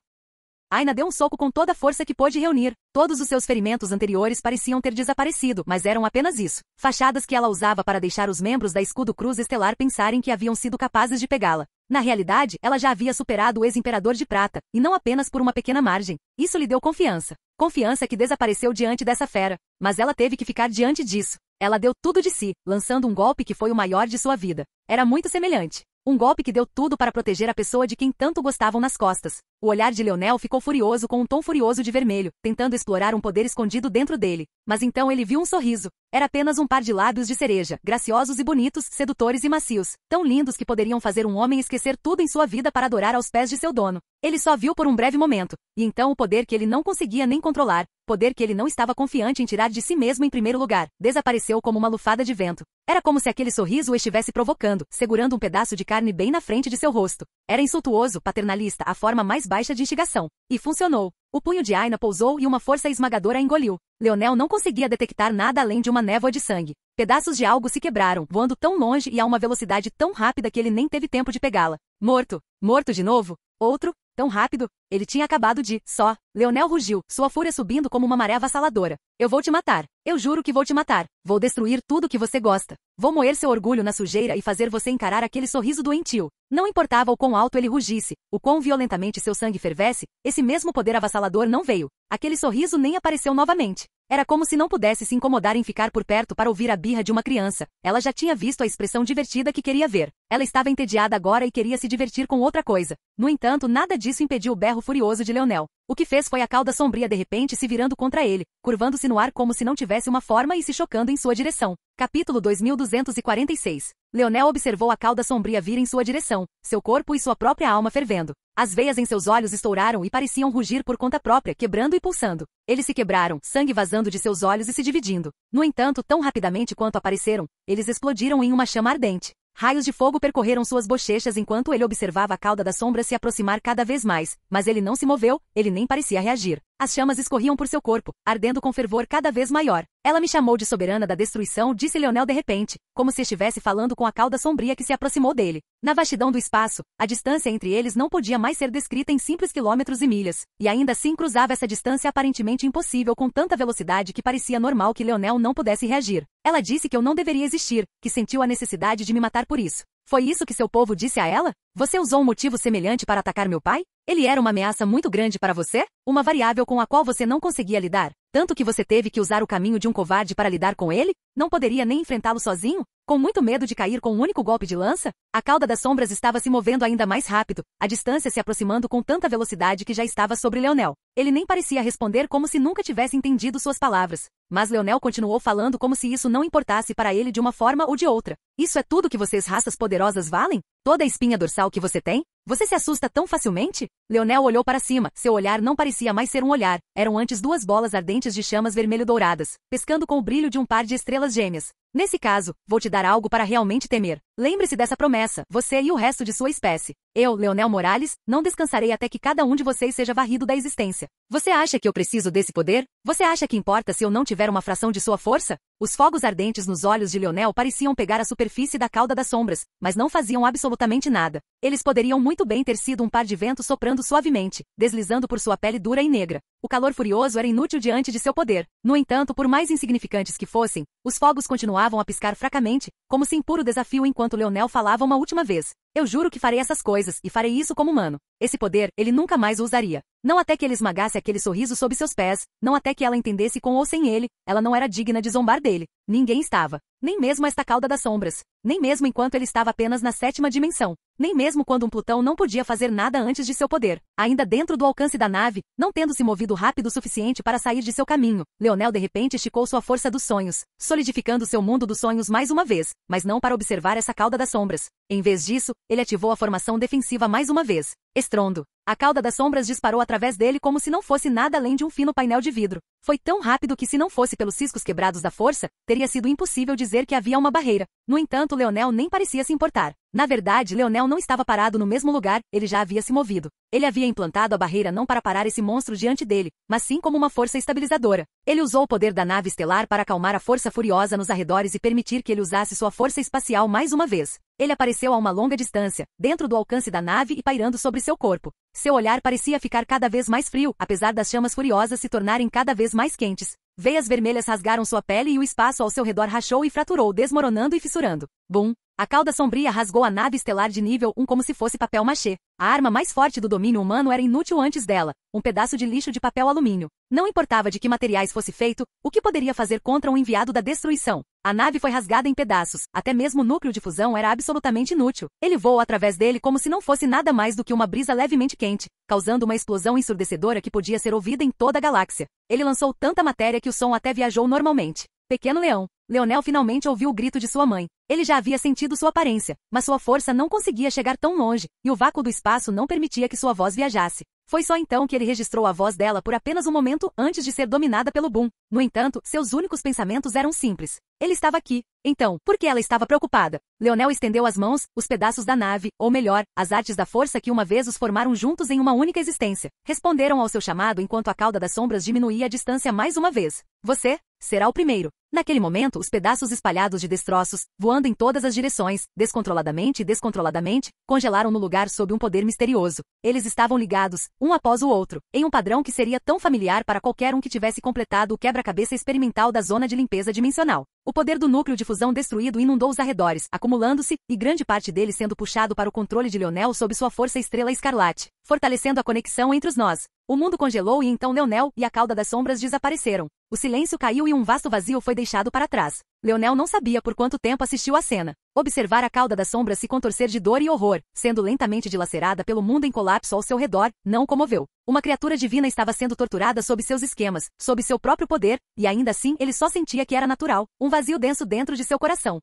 Aina deu um soco com toda a força que pôde reunir. Todos os seus ferimentos anteriores pareciam ter desaparecido, mas eram apenas isso. Fachadas que ela usava para deixar os membros da Escudo Cruz Estelar pensarem que haviam sido capazes de pegá-la. Na realidade, ela já havia superado o ex-imperador de prata, e não apenas por uma pequena margem. Isso lhe deu confiança. Confiança que desapareceu diante dessa fera. Mas ela teve que ficar diante disso. Ela deu tudo de si, lançando um golpe que foi o maior de sua vida. Era muito semelhante. Um golpe que deu tudo para proteger a pessoa de quem tanto gostavam nas costas. O olhar de Leonel ficou furioso com um tom furioso de vermelho, tentando explorar um poder escondido dentro dele. Mas então ele viu um sorriso. Era apenas um par de lábios de cereja, graciosos e bonitos, sedutores e macios, tão lindos que poderiam fazer um homem esquecer tudo em sua vida para adorar aos pés de seu dono. Ele só viu por um breve momento, e então o poder que ele não conseguia nem controlar, poder que ele não estava confiante em tirar de si mesmo em primeiro lugar, desapareceu como uma lufada de vento. Era como se aquele sorriso o estivesse provocando, segurando um pedaço de carne bem na frente de seu rosto. Era insultuoso, paternalista, a forma mais baixa de instigação. E funcionou. O punho de Aina pousou e uma força esmagadora a engoliu. Leonel não conseguia detectar nada além de uma névoa de sangue. Pedaços de algo se quebraram, voando tão longe e a uma velocidade tão rápida que ele nem teve tempo de pegá-la. Morto. Morto de novo? Outro? Tão rápido? Ele tinha acabado de... Só. Leonel rugiu, sua fúria subindo como uma maré avassaladora. Eu vou te matar. Eu juro que vou te matar. Vou destruir tudo que você gosta. Vou moer seu orgulho na sujeira e fazer você encarar aquele sorriso doentio. Não importava o quão alto ele rugisse, o quão violentamente seu sangue fervesse, esse mesmo poder avassalador não veio. Aquele sorriso nem apareceu novamente. Era como se não pudesse se incomodar em ficar por perto para ouvir a birra de uma criança. Ela já tinha visto a expressão divertida que queria ver. Ela estava entediada agora e queria se divertir com outra coisa. No entanto, nada disso impediu o berro furioso de Leonel. O que fez foi a cauda sombria de repente se virando contra ele, curvando-se no ar como se não tivesse uma forma e se chocando em sua direção. Capítulo 2246. Leonel observou a cauda sombria vir em sua direção, seu corpo e sua própria alma fervendo. As veias em seus olhos estouraram e pareciam rugir por conta própria, quebrando e pulsando. Eles se quebraram, sangue vazando de seus olhos e se dividindo. No entanto, tão rapidamente quanto apareceram, eles explodiram em uma chama ardente. Raios de fogo percorreram suas bochechas enquanto ele observava a cauda da sombra se aproximar cada vez mais, mas ele não se moveu, ele nem parecia reagir. As chamas escorriam por seu corpo, ardendo com fervor cada vez maior. Ela me chamou de soberana da destruição, disse Leonel de repente, como se estivesse falando com a cauda sombria que se aproximou dele. Na vastidão do espaço, a distância entre eles não podia mais ser descrita em simples quilômetros e milhas, e ainda assim cruzava essa distância aparentemente impossível com tanta velocidade que parecia normal que Leonel não pudesse reagir. Ela disse que eu não deveria existir, que sentiu a necessidade de me matar por isso. Foi isso que seu povo disse a ela? Você usou um motivo semelhante para atacar meu pai? Ele era uma ameaça muito grande para você? Uma variável com a qual você não conseguia lidar? Tanto que você teve que usar o caminho de um covarde para lidar com ele? Não poderia nem enfrentá-lo sozinho? Com muito medo de cair com um único golpe de lança? A cauda das sombras estava se movendo ainda mais rápido, a distância se aproximando com tanta velocidade que já estava sobre Leonel. Ele nem parecia responder como se nunca tivesse entendido suas palavras. Mas Leonel continuou falando como se isso não importasse para ele de uma forma ou de outra. Isso é tudo que vocês raças poderosas valem? Toda a espinha dorsal que você tem? Você se assusta tão facilmente? Leonel olhou para cima, seu olhar não parecia mais ser um olhar, eram antes duas bolas ardentes de chamas vermelho-douradas, pescando com o brilho de um par de estrelas gêmeas. Nesse caso, vou te dar algo para realmente temer. Lembre-se dessa promessa, você e o resto de sua espécie. Eu, Leonel Morales, não descansarei até que cada um de vocês seja varrido da existência. Você acha que eu preciso desse poder? Você acha que importa se eu não tiver uma fração de sua força? Os fogos ardentes nos olhos de Leonel pareciam pegar a superfície da cauda das sombras, mas não faziam absolutamente nada. Eles poderiam muito bem ter sido um par de ventos soprando suavemente, deslizando por sua pele dura e negra. O calor furioso era inútil diante de seu poder. No entanto, por mais insignificantes que fossem, os fogos continuavam a piscar fracamente, como se em puro desafio enquanto Leonel falava uma última vez. Eu juro que farei essas coisas, e farei isso como humano. Esse poder, ele nunca mais o usaria. Não até que ele esmagasse aquele sorriso sob seus pés, não até que ela entendesse com ou sem ele, ela não era digna de zombar dele. Ninguém estava. Nem mesmo esta cauda das sombras. Nem mesmo enquanto ele estava apenas na 7ª dimensão. Nem mesmo quando um Plutão não podia fazer nada antes de seu poder. Ainda dentro do alcance da nave, não tendo se movido rápido o suficiente para sair de seu caminho, Leonel de repente esticou sua força dos sonhos, solidificando seu mundo dos sonhos mais uma vez, mas não para observar essa cauda das sombras. Em vez disso, ele ativou a formação defensiva mais uma vez. Estrondo. A cauda das sombras disparou através dele como se não fosse nada além de um fino painel de vidro. Foi tão rápido que se não fosse pelos ciscos quebrados da força, teria sido impossível dizer que havia uma barreira. No entanto, Leonel nem parecia se importar. Na verdade, Leonel não estava parado no mesmo lugar, ele já havia se movido. Ele havia implantado a barreira não para parar esse monstro diante dele, mas sim como uma força estabilizadora. Ele usou o poder da nave estelar para acalmar a força furiosa nos arredores e permitir que ele usasse sua força espacial mais uma vez. Ele apareceu a uma longa distância, dentro do alcance da nave e pairando sobre seu corpo. Seu olhar parecia ficar cada vez mais frio, apesar das chamas furiosas se tornarem cada vez mais quentes. Veias vermelhas rasgaram sua pele e o espaço ao seu redor rachou e fraturou, desmoronando e fissurando. Bum! A cauda sombria rasgou a nave estelar de nível 1 como se fosse papel machê. A arma mais forte do domínio humano era inútil antes dela, um pedaço de lixo de papel alumínio. Não importava de que materiais fosse feito, o que poderia fazer contra um enviado da destruição. A nave foi rasgada em pedaços, até mesmo o núcleo de fusão era absolutamente inútil. Ele voou através dele como se não fosse nada mais do que uma brisa levemente quente, causando uma explosão ensurdecedora que podia ser ouvida em toda a galáxia. Ele lançou tanta matéria que o som até viajou normalmente. Pequeno leão. Leonel finalmente ouviu o grito de sua mãe. Ele já havia sentido sua aparência, mas sua força não conseguia chegar tão longe, e o vácuo do espaço não permitia que sua voz viajasse. Foi só então que ele registrou a voz dela por apenas um momento antes de ser dominada pelo boom. No entanto, seus únicos pensamentos eram simples. Ele estava aqui. Então, por que ela estava preocupada? Leonel estendeu as mãos, os pedaços da nave, ou melhor, as artes da força que uma vez os formaram juntos em uma única existência. Responderam ao seu chamado enquanto a cauda das sombras diminuía a distância mais uma vez. Você será o primeiro. Naquele momento, os pedaços espalhados de destroços, voando em todas as direções, descontroladamente e descontroladamente, congelaram no lugar sob um poder misterioso. Eles estavam ligados, um após o outro, em um padrão que seria tão familiar para qualquer um que tivesse completado o quebra-cabeça experimental da zona de limpeza dimensional. O poder do núcleo de fusão destruído inundou os arredores, acumulando-se, e grande parte dele sendo puxado para o controle de Leonel sob sua força estrela escarlate, fortalecendo a conexão entre os nós. O mundo congelou e então Leonel e a cauda das sombras desapareceram. O silêncio caiu e um vasto vazio foi deixado para trás. Leonel não sabia por quanto tempo assistiu à cena. Observar a cauda das sombras se contorcer de dor e horror, sendo lentamente dilacerada pelo mundo em colapso ao seu redor, não o comoveu. Uma criatura divina estava sendo torturada sob seus esquemas, sob seu próprio poder, e ainda assim ele só sentia que era natural, um vazio denso dentro de seu coração.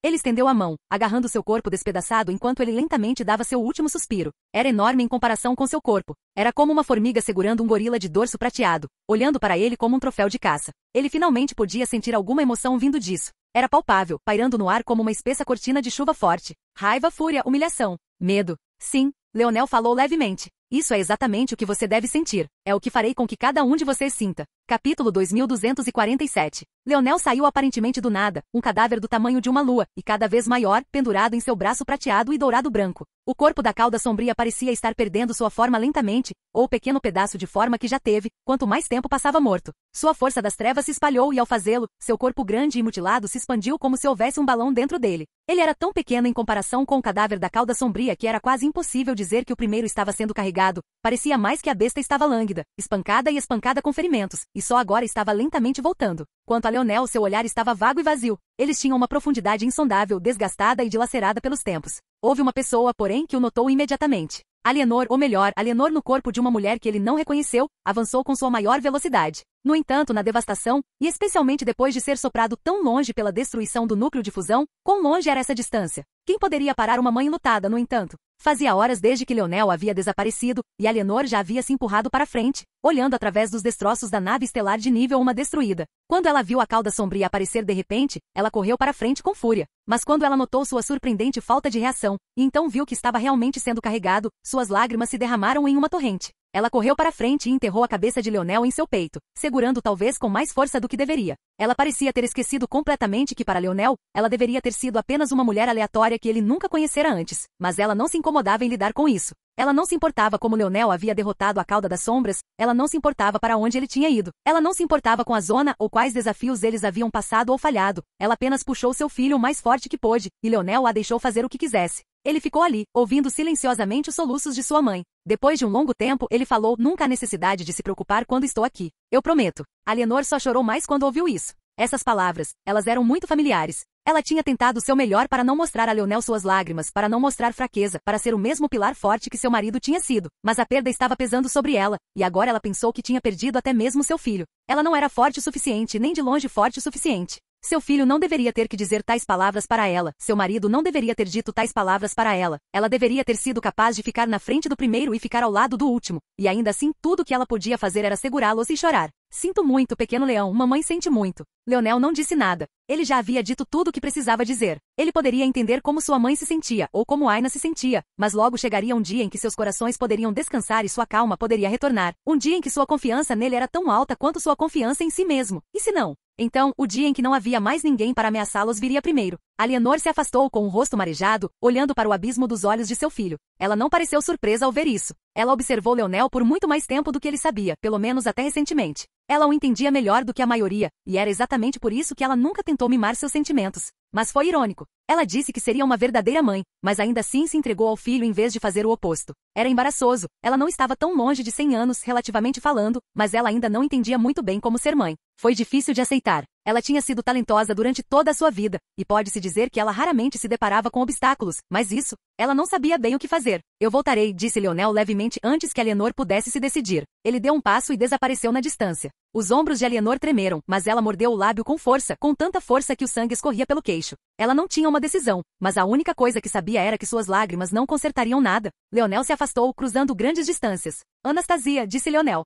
Ele estendeu a mão, agarrando seu corpo despedaçado enquanto ele lentamente dava seu último suspiro. Era enorme em comparação com seu corpo. Era como uma formiga segurando um gorila de dorso prateado, olhando para ele como um troféu de caça. Ele finalmente podia sentir alguma emoção vindo disso. Era palpável, pairando no ar como uma espessa cortina de chuva forte. Raiva, fúria, humilhação. Medo. Sim, Leonel falou levemente. Isso é exatamente o que você deve sentir. É o que farei com que cada um de vocês sinta. Capítulo 2247. Leonel saiu aparentemente do nada, um cadáver do tamanho de uma lua, e cada vez maior, pendurado em seu braço prateado e dourado branco. O corpo da cauda sombria parecia estar perdendo sua forma lentamente, ou pequeno pedaço de forma que já teve, quanto mais tempo passava morto. Sua força das trevas se espalhou e ao fazê-lo, seu corpo grande e mutilado se expandiu como se houvesse um balão dentro dele. Ele era tão pequeno em comparação com o cadáver da cauda sombria que era quase impossível dizer que o primeiro estava sendo carregado. Parecia mais que a besta estava lânguida, espancada e espancada com ferimentos, e só agora estava lentamente voltando. Quanto a Leonel, seu olhar estava vago e vazio. Eles tinham uma profundidade insondável, desgastada e dilacerada pelos tempos. Houve uma pessoa, porém, que o notou imediatamente. Alienor, ou melhor, Alienor no corpo de uma mulher que ele não reconheceu, avançou com sua maior velocidade. No entanto, na devastação, e especialmente depois de ser soprado tão longe pela destruição do núcleo de fusão, quão longe era essa distância? Quem poderia parar uma mãe enlutada, no entanto? Fazia horas desde que Leonel havia desaparecido, e Alienor já havia se empurrado para frente, olhando através dos destroços da nave estelar de nível 1 destruída. Quando ela viu a cauda sombria aparecer de repente, ela correu para frente com fúria. Mas quando ela notou sua surpreendente falta de reação, e então viu que estava realmente sendo carregado, suas lágrimas se derramaram em uma torrente. Ela correu para frente e enterrou a cabeça de Leonel em seu peito, segurando talvez com mais força do que deveria. Ela parecia ter esquecido completamente que para Leonel, ela deveria ter sido apenas uma mulher aleatória que ele nunca conhecera antes, mas ela não se incomodava em lidar com isso. Ela não se importava como Leonel havia derrotado a cauda das sombras, ela não se importava para onde ele tinha ido. Ela não se importava com a zona ou quais desafios eles haviam passado ou falhado. Ela apenas puxou seu filho o mais forte que pôde, e Leonel a deixou fazer o que quisesse. Ele ficou ali, ouvindo silenciosamente os soluços de sua mãe. Depois de um longo tempo, ele falou: "Nunca há necessidade de se preocupar quando estou aqui. Eu prometo." Alienor só chorou mais quando ouviu isso. Essas palavras, elas eram muito familiares. Ela tinha tentado o seu melhor para não mostrar a Leonel suas lágrimas, para não mostrar fraqueza, para ser o mesmo pilar forte que seu marido tinha sido. Mas a perda estava pesando sobre ela, e agora ela pensou que tinha perdido até mesmo seu filho. Ela não era forte o suficiente, nem de longe forte o suficiente. Seu filho não deveria ter que dizer tais palavras para ela. Seu marido não deveria ter dito tais palavras para ela. Ela deveria ter sido capaz de ficar na frente do primeiro e ficar ao lado do último. E ainda assim, tudo que ela podia fazer era segurá-los e chorar. "Sinto muito, pequeno leão, mamãe sente muito." Leonel não disse nada. Ele já havia dito tudo o que precisava dizer. Ele poderia entender como sua mãe se sentia, ou como Aina se sentia, mas logo chegaria um dia em que seus corações poderiam descansar e sua calma poderia retornar. Um dia em que sua confiança nele era tão alta quanto sua confiança em si mesmo. E se não? Então, o dia em que não havia mais ninguém para ameaçá-los viria primeiro. Alienor se afastou com o rosto marejado, olhando para o abismo dos olhos de seu filho. Ela não pareceu surpresa ao ver isso. Ela observou Leonel por muito mais tempo do que ele sabia, pelo menos até recentemente. Ela o entendia melhor do que a maioria, e era exatamente por isso que ela nunca tentou mimar seus sentimentos. Mas foi irônico. Ela disse que seria uma verdadeira mãe, mas ainda assim se entregou ao filho em vez de fazer o oposto. Era embaraçoso, ela não estava tão longe de 100 anos, relativamente falando, mas ela ainda não entendia muito bem como ser mãe. Foi difícil de aceitar. Ela tinha sido talentosa durante toda a sua vida, e pode-se dizer que ela raramente se deparava com obstáculos, mas isso, ela não sabia bem o que fazer. Eu voltarei, disse Leonel levemente antes que Alienor pudesse se decidir. Ele deu um passo e desapareceu na distância. Os ombros de Alienor tremeram, mas ela mordeu o lábio com tanta força que o sangue escorria pelo queixo. Ela não tinha uma decisão, mas a única coisa que sabia era que suas lágrimas não consertariam nada. Leonel se afastou, cruzando grandes distâncias. Anastasia, disse Leonel.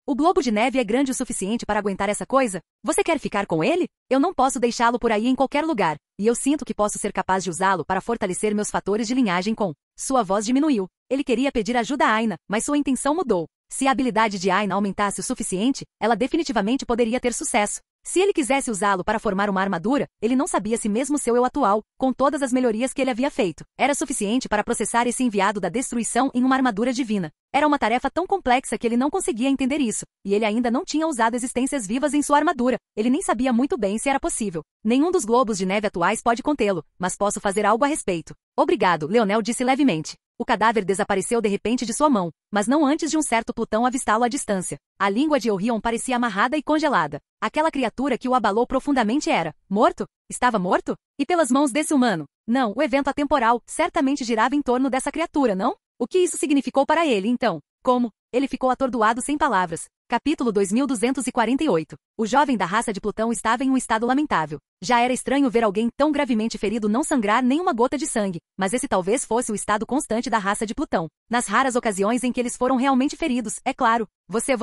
O globo de neve é grande o suficiente para aguentar essa coisa? Você quer ficar com ele? Eu não posso deixá-lo por aí em qualquer lugar, e eu sinto que posso ser capaz de usá-lo para fortalecer meus fatores de linhagem com... Sua voz diminuiu. Ele queria pedir ajuda a Aina, mas sua intenção mudou. Se a habilidade de Aina aumentasse o suficiente, ela definitivamente poderia ter sucesso. Se ele quisesse usá-lo para formar uma armadura, ele não sabia se mesmo seu eu atual, com todas as melhorias que ele havia feito, era suficiente para processar esse enviado da destruição em uma armadura divina. Era uma tarefa tão complexa que ele não conseguia entender isso, e ele ainda não tinha usado existências vivas em sua armadura. Ele nem sabia muito bem se era possível. Nenhum dos globos de neve atuais pode contê-lo, mas posso fazer algo a respeito. Obrigado, Leonel disse levemente. O cadáver desapareceu de repente de sua mão, mas não antes de um certo Plutão avistá-lo à distância. A língua de Elrion parecia amarrada e congelada. Aquela criatura que o abalou profundamente era morto? Estava morto? E pelas mãos desse humano? Não, o evento atemporal certamente girava em torno dessa criatura, não? O que isso significou para ele, então? Como? Ele ficou atordoado sem palavras. Capítulo 2248. O jovem da raça de Plutão estava em um estado lamentável. Já era estranho ver alguém tão gravemente ferido não sangrar nem uma gota de sangue, mas esse talvez fosse o estado constante da raça de Plutão. Nas raras ocasiões em que eles foram realmente feridos, é claro. Você,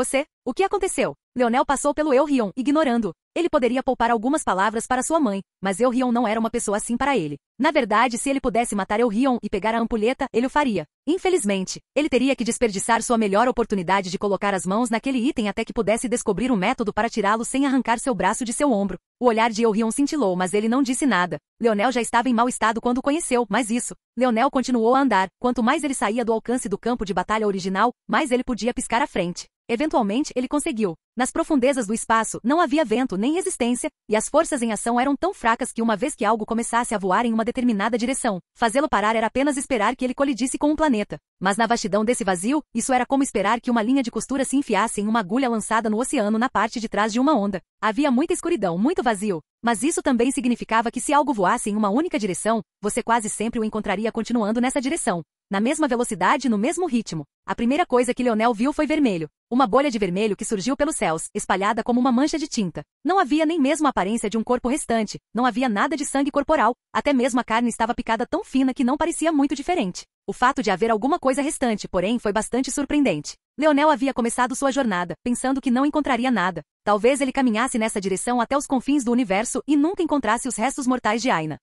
o que aconteceu? Leonel passou pelo Elrion, ignorando-o. Ele poderia poupar algumas palavras para sua mãe, mas Elrion não era uma pessoa assim para ele. Na verdade, se ele pudesse matar Elrion e pegar a ampulheta, ele o faria. Infelizmente, ele teria que desperdiçar sua melhor oportunidade de colocar as mãos naquele item até que pudesse descobrir um método para tirá-lo sem arrancar seu braço de seu ombro. O olhar de Elrion cintilou, mas ele não disse nada. Leonel já estava em mau estado quando o conheceu, mas isso. Leonel continuou a andar. Quanto mais ele saía do alcance do campo de batalha original, mais ele podia piscar à frente. Eventualmente, ele conseguiu. Nas profundezas do espaço, não havia vento nem resistência, e as forças em ação eram tão fracas que uma vez que algo começasse a voar em uma determinada direção, fazê-lo parar era apenas esperar que ele colidisse com um planeta. Mas na vastidão desse vazio, isso era como esperar que uma linha de costura se enfiasse em uma agulha lançada no oceano na parte de trás de uma onda. Havia muita escuridão, muito vazio. Mas isso também significava que se algo voasse em uma única direção, você quase sempre o encontraria continuando nessa direção. Na mesma velocidade e no mesmo ritmo. A primeira coisa que Leonel viu foi vermelho. Uma bolha de vermelho que surgiu pelos céus, espalhada como uma mancha de tinta. Não havia nem mesmo a aparência de um corpo restante, não havia nada de sangue corporal, até mesmo a carne estava picada tão fina que não parecia muito diferente. O fato de haver alguma coisa restante, porém, foi bastante surpreendente. Leonel havia começado sua jornada, pensando que não encontraria nada. Talvez ele caminhasse nessa direção até os confins do universo e nunca encontrasse os restos mortais de Aina.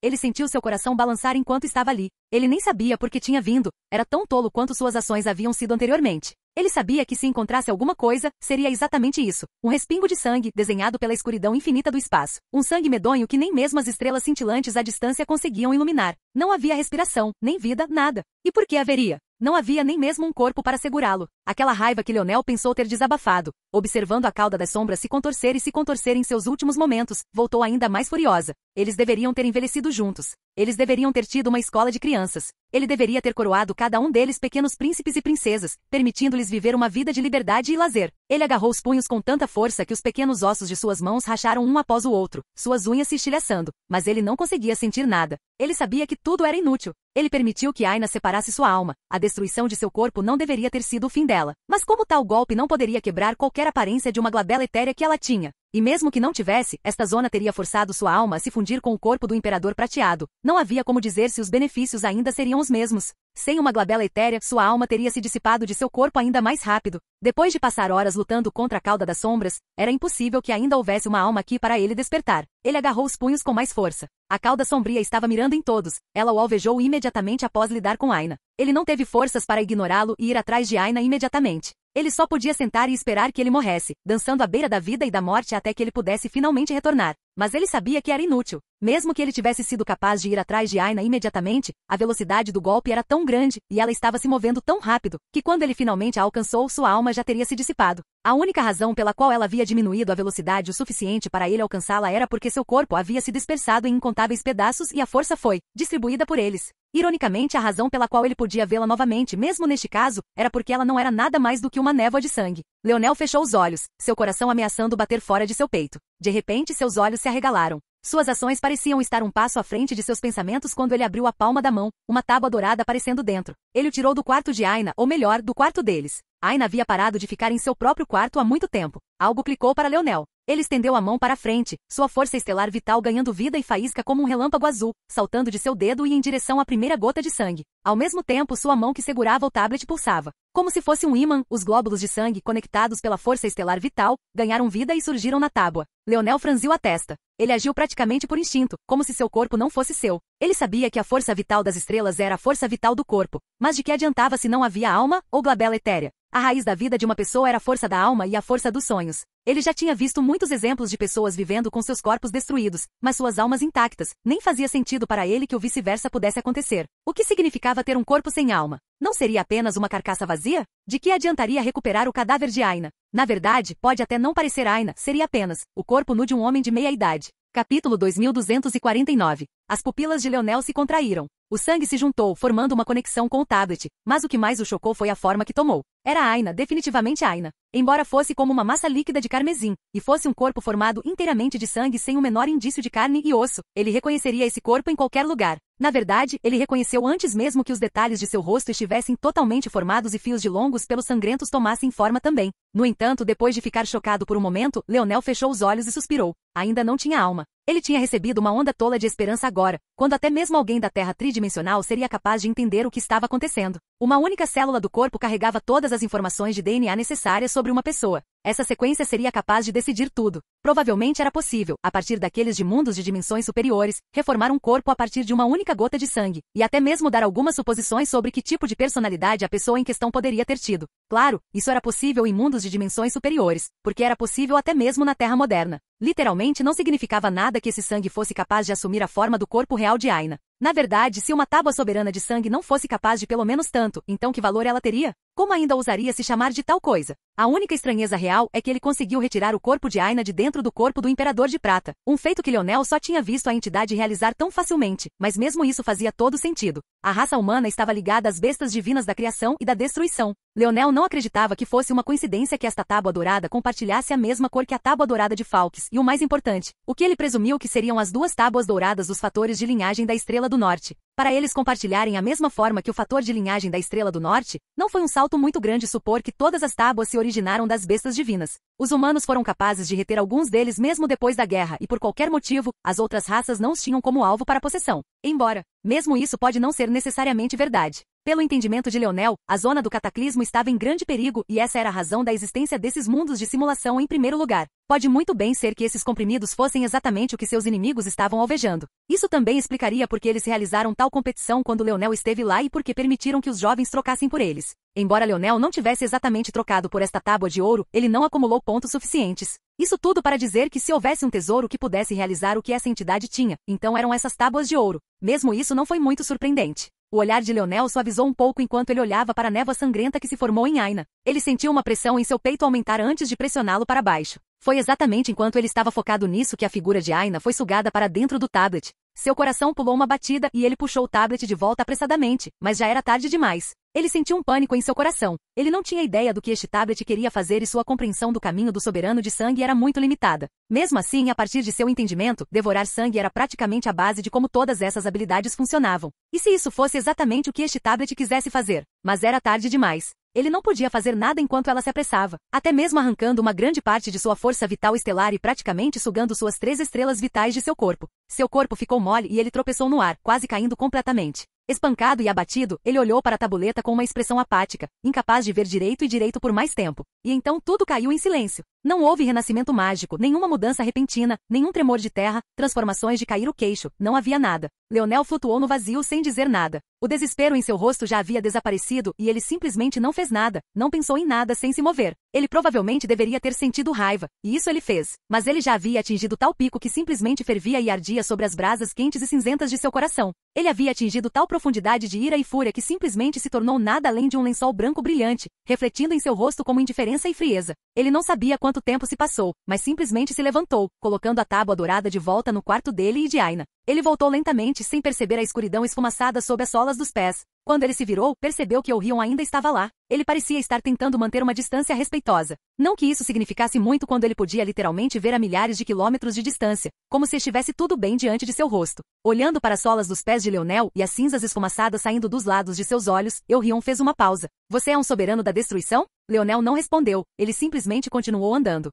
Ele sentiu seu coração balançar enquanto estava ali. Ele nem sabia por que tinha vindo, era tão tolo quanto suas ações haviam sido anteriormente. Ele sabia que se encontrasse alguma coisa, seria exatamente isso. Um respingo de sangue, desenhado pela escuridão infinita do espaço. Um sangue medonho que nem mesmo as estrelas cintilantes à distância conseguiam iluminar. Não havia respiração, nem vida, nada. E por que haveria? Não havia nem mesmo um corpo para segurá-lo. Aquela raiva que Leonel pensou ter desabafado, observando a cauda das sombras se contorcer em seus últimos momentos, voltou ainda mais furiosa. Eles deveriam ter envelhecido juntos. Eles deveriam ter tido uma escola de crianças. Ele deveria ter coroado cada um deles pequenos príncipes e princesas, permitindo-lhes viver uma vida de liberdade e lazer. Ele agarrou os punhos com tanta força que os pequenos ossos de suas mãos racharam um após o outro, suas unhas se estilhaçando, mas ele não conseguia sentir nada. Ele sabia que tudo era inútil. Ele permitiu que Aina separasse sua alma. A destruição de seu corpo não deveria ter sido o fim dela. Mas como tal golpe não poderia quebrar qualquer aparência de uma glabela etérea que ela tinha? E mesmo que não tivesse, esta zona teria forçado sua alma a se fundir com o corpo do Imperador Prateado. Não havia como dizer se os benefícios ainda seriam os mesmos. Sem uma glabela etérea, sua alma teria se dissipado de seu corpo ainda mais rápido. Depois de passar horas lutando contra a cauda das sombras, era impossível que ainda houvesse uma alma aqui para ele despertar. Ele agarrou os punhos com mais força. A cauda sombria estava mirando em todos. Ela o alvejou imediatamente após lidar com Aina. Ele não teve forças para ignorá-lo e ir atrás de Aina imediatamente. Ele só podia sentar e esperar que ele morresse, dançando à beira da vida e da morte até que ele pudesse finalmente retornar. mas ele sabia que era inútil. Mesmo que ele tivesse sido capaz de ir atrás de Aina imediatamente, a velocidade do golpe era tão grande, e ela estava se movendo tão rápido, que quando ele finalmente a alcançou, sua alma já teria se dissipado. A única razão pela qual ela havia diminuído a velocidade o suficiente para ele alcançá-la era porque seu corpo havia se dispersado em incontáveis pedaços e a força foi distribuída por eles. Ironicamente, a razão pela qual ele podia vê-la novamente, mesmo neste caso, era porque ela não era nada mais do que uma névoa de sangue. Leonel fechou os olhos, seu coração ameaçando bater fora de seu peito. De repente, seus olhos se arregalaram. Suas ações pareciam estar um passo à frente de seus pensamentos quando ele abriu a palma da mão, uma tábua dourada aparecendo dentro. Ele o tirou do quarto de Aina, ou melhor, do quarto deles. Aina havia parado de ficar em seu próprio quarto há muito tempo. Algo clicou para Leonel. Ele estendeu a mão para a frente, sua força estelar vital ganhando vida e faísca como um relâmpago azul, saltando de seu dedo e em direção à primeira gota de sangue. Ao mesmo tempo, sua mão que segurava o tablet pulsava. Como se fosse um ímã, os glóbulos de sangue, conectados pela força estelar vital, ganharam vida e surgiram na tábua. Leonel franziu a testa. Ele agiu praticamente por instinto, como se seu corpo não fosse seu. Ele sabia que a força vital das estrelas era a força vital do corpo. Mas de que adiantava se não havia alma ou glabela etérea? A raiz da vida de uma pessoa era a força da alma e a força dos sonhos. Ele já tinha visto muitos exemplos de pessoas vivendo com seus corpos destruídos, mas suas almas intactas. Nem fazia sentido para ele que o vice-versa pudesse acontecer. O que significava ter um corpo sem alma? Não seria apenas uma carcaça vazia? De que adiantaria recuperar o cadáver de Aina? Na verdade, pode até não parecer Aina, seria apenas o corpo nu de um homem de meia idade. Capítulo 2249. As pupilas de Leonel se contraíram. O sangue se juntou, formando uma conexão com o tablet, mas o que mais o chocou foi a forma que tomou. Era Aina, definitivamente Aina. Embora fosse como uma massa líquida de carmesim, e fosse um corpo formado inteiramente de sangue sem o menor indício de carne e osso, ele reconheceria esse corpo em qualquer lugar. Na verdade, ele reconheceu antes mesmo que os detalhes de seu rosto estivessem totalmente formados e fios de longos pelos sangrentos tomassem forma também. No entanto, depois de ficar chocado por um momento, Leonel fechou os olhos e suspirou. Ainda não tinha alma. Ele tinha recebido uma onda tola de esperança agora, quando até mesmo alguém da Terra tridimensional seria capaz de entender o que estava acontecendo. Uma única célula do corpo carregava todas as informações de DNA necessárias sobre uma pessoa. Essa sequência seria capaz de decidir tudo. Provavelmente era possível, a partir daqueles de mundos de dimensões superiores, reformar um corpo a partir de uma única gota de sangue, e até mesmo dar algumas suposições sobre que tipo de personalidade a pessoa em questão poderia ter tido. Claro, isso era possível em mundos de dimensões superiores, porque era possível até mesmo na Terra moderna. Literalmente não significava nada que esse sangue fosse capaz de assumir a forma do corpo real de Aina. Na verdade, se uma tábua soberana de sangue não fosse capaz de pelo menos tanto, então que valor ela teria? Como ainda ousaria se chamar de tal coisa? A única estranheza real é que ele conseguiu retirar o corpo de Aina de dentro do corpo do Imperador de Prata, um feito que Leonel só tinha visto a entidade realizar tão facilmente, mas mesmo isso fazia todo sentido. A raça humana estava ligada às bestas divinas da criação e da destruição. Leonel não acreditava que fosse uma coincidência que esta tábua dourada compartilhasse a mesma cor que a tábua dourada de Falques, e o mais importante, o que ele presumiu que seriam as duas tábuas douradas dos fatores de linhagem da Estrela do Norte. Para eles compartilharem a mesma forma que o fator de linhagem da Estrela do Norte, não foi um salto muito grande supor que todas as tábuas se originaram das bestas divinas. Os humanos foram capazes de reter alguns deles mesmo depois da guerra e por qualquer motivo, as outras raças não os tinham como alvo para possessão. Embora, mesmo isso pode não ser necessariamente verdade. Pelo entendimento de Leonel, a zona do cataclismo estava em grande perigo e essa era a razão da existência desses mundos de simulação em primeiro lugar. Pode muito bem ser que esses comprimidos fossem exatamente o que seus inimigos estavam alvejando. Isso também explicaria por que eles realizaram tal competição quando Leonel esteve lá e por que permitiram que os jovens trocassem por eles. Embora Leonel não tivesse exatamente trocado por esta tábua de ouro, ele não acumulou pontos suficientes. Isso tudo para dizer que se houvesse um tesouro que pudesse realizar o que essa entidade tinha, então eram essas tábuas de ouro. Mesmo isso não foi muito surpreendente. O olhar de Leonel suavizou um pouco enquanto ele olhava para a névoa sangrenta que se formou em Aina. Ele sentiu uma pressão em seu peito aumentar antes de pressioná-lo para baixo. Foi exatamente enquanto ele estava focado nisso que a figura de Aina foi sugada para dentro do tablet. Seu coração pulou uma batida e ele puxou o tablet de volta apressadamente, mas já era tarde demais. Ele sentiu um pânico em seu coração. Ele não tinha ideia do que este tablet queria fazer e sua compreensão do caminho do soberano de sangue era muito limitada. Mesmo assim, a partir de seu entendimento, devorar sangue era praticamente a base de como todas essas habilidades funcionavam. E se isso fosse exatamente o que este tablet quisesse fazer? Mas era tarde demais. Ele não podia fazer nada enquanto ela se apressava, até mesmo arrancando uma grande parte de sua força vital estelar e praticamente sugando suas 3 estrelas vitais de seu corpo. Seu corpo ficou mole e ele tropeçou no ar, quase caindo completamente. Espancado e abatido, ele olhou para a tabuleta com uma expressão apática, incapaz de ver direito e direito por mais tempo. E então tudo caiu em silêncio. Não houve renascimento mágico, nenhuma mudança repentina, nenhum tremor de terra, transformações de cair o queixo, não havia nada. Leonel flutuou no vazio sem dizer nada. O desespero em seu rosto já havia desaparecido e ele simplesmente não fez nada, não pensou em nada sem se mover. Ele provavelmente deveria ter sentido raiva, e isso ele fez. Mas ele já havia atingido tal pico que simplesmente fervia e ardia sobre as brasas quentes e cinzentas de seu coração. Ele havia atingido tal profundidade de ira e fúria que simplesmente se tornou nada além de um lençol branco brilhante, refletindo em seu rosto como indiferença e frieza. Ele não sabia quanto tempo se passou, mas simplesmente se levantou, colocando a tábua dourada de volta no quarto dele e de Aina. Ele voltou lentamente sem perceber a escuridão esfumaçada sob as solas dos pés. Quando ele se virou, percebeu que Orion ainda estava lá. Ele parecia estar tentando manter uma distância respeitosa. Não que isso significasse muito quando ele podia literalmente ver a milhares de quilômetros de distância, como se estivesse tudo bem diante de seu rosto. Olhando para as solas dos pés de Leonel e as cinzas esfumaçadas saindo dos lados de seus olhos, Orion fez uma pausa. Você é um soberano da destruição? Leonel não respondeu, ele simplesmente continuou andando.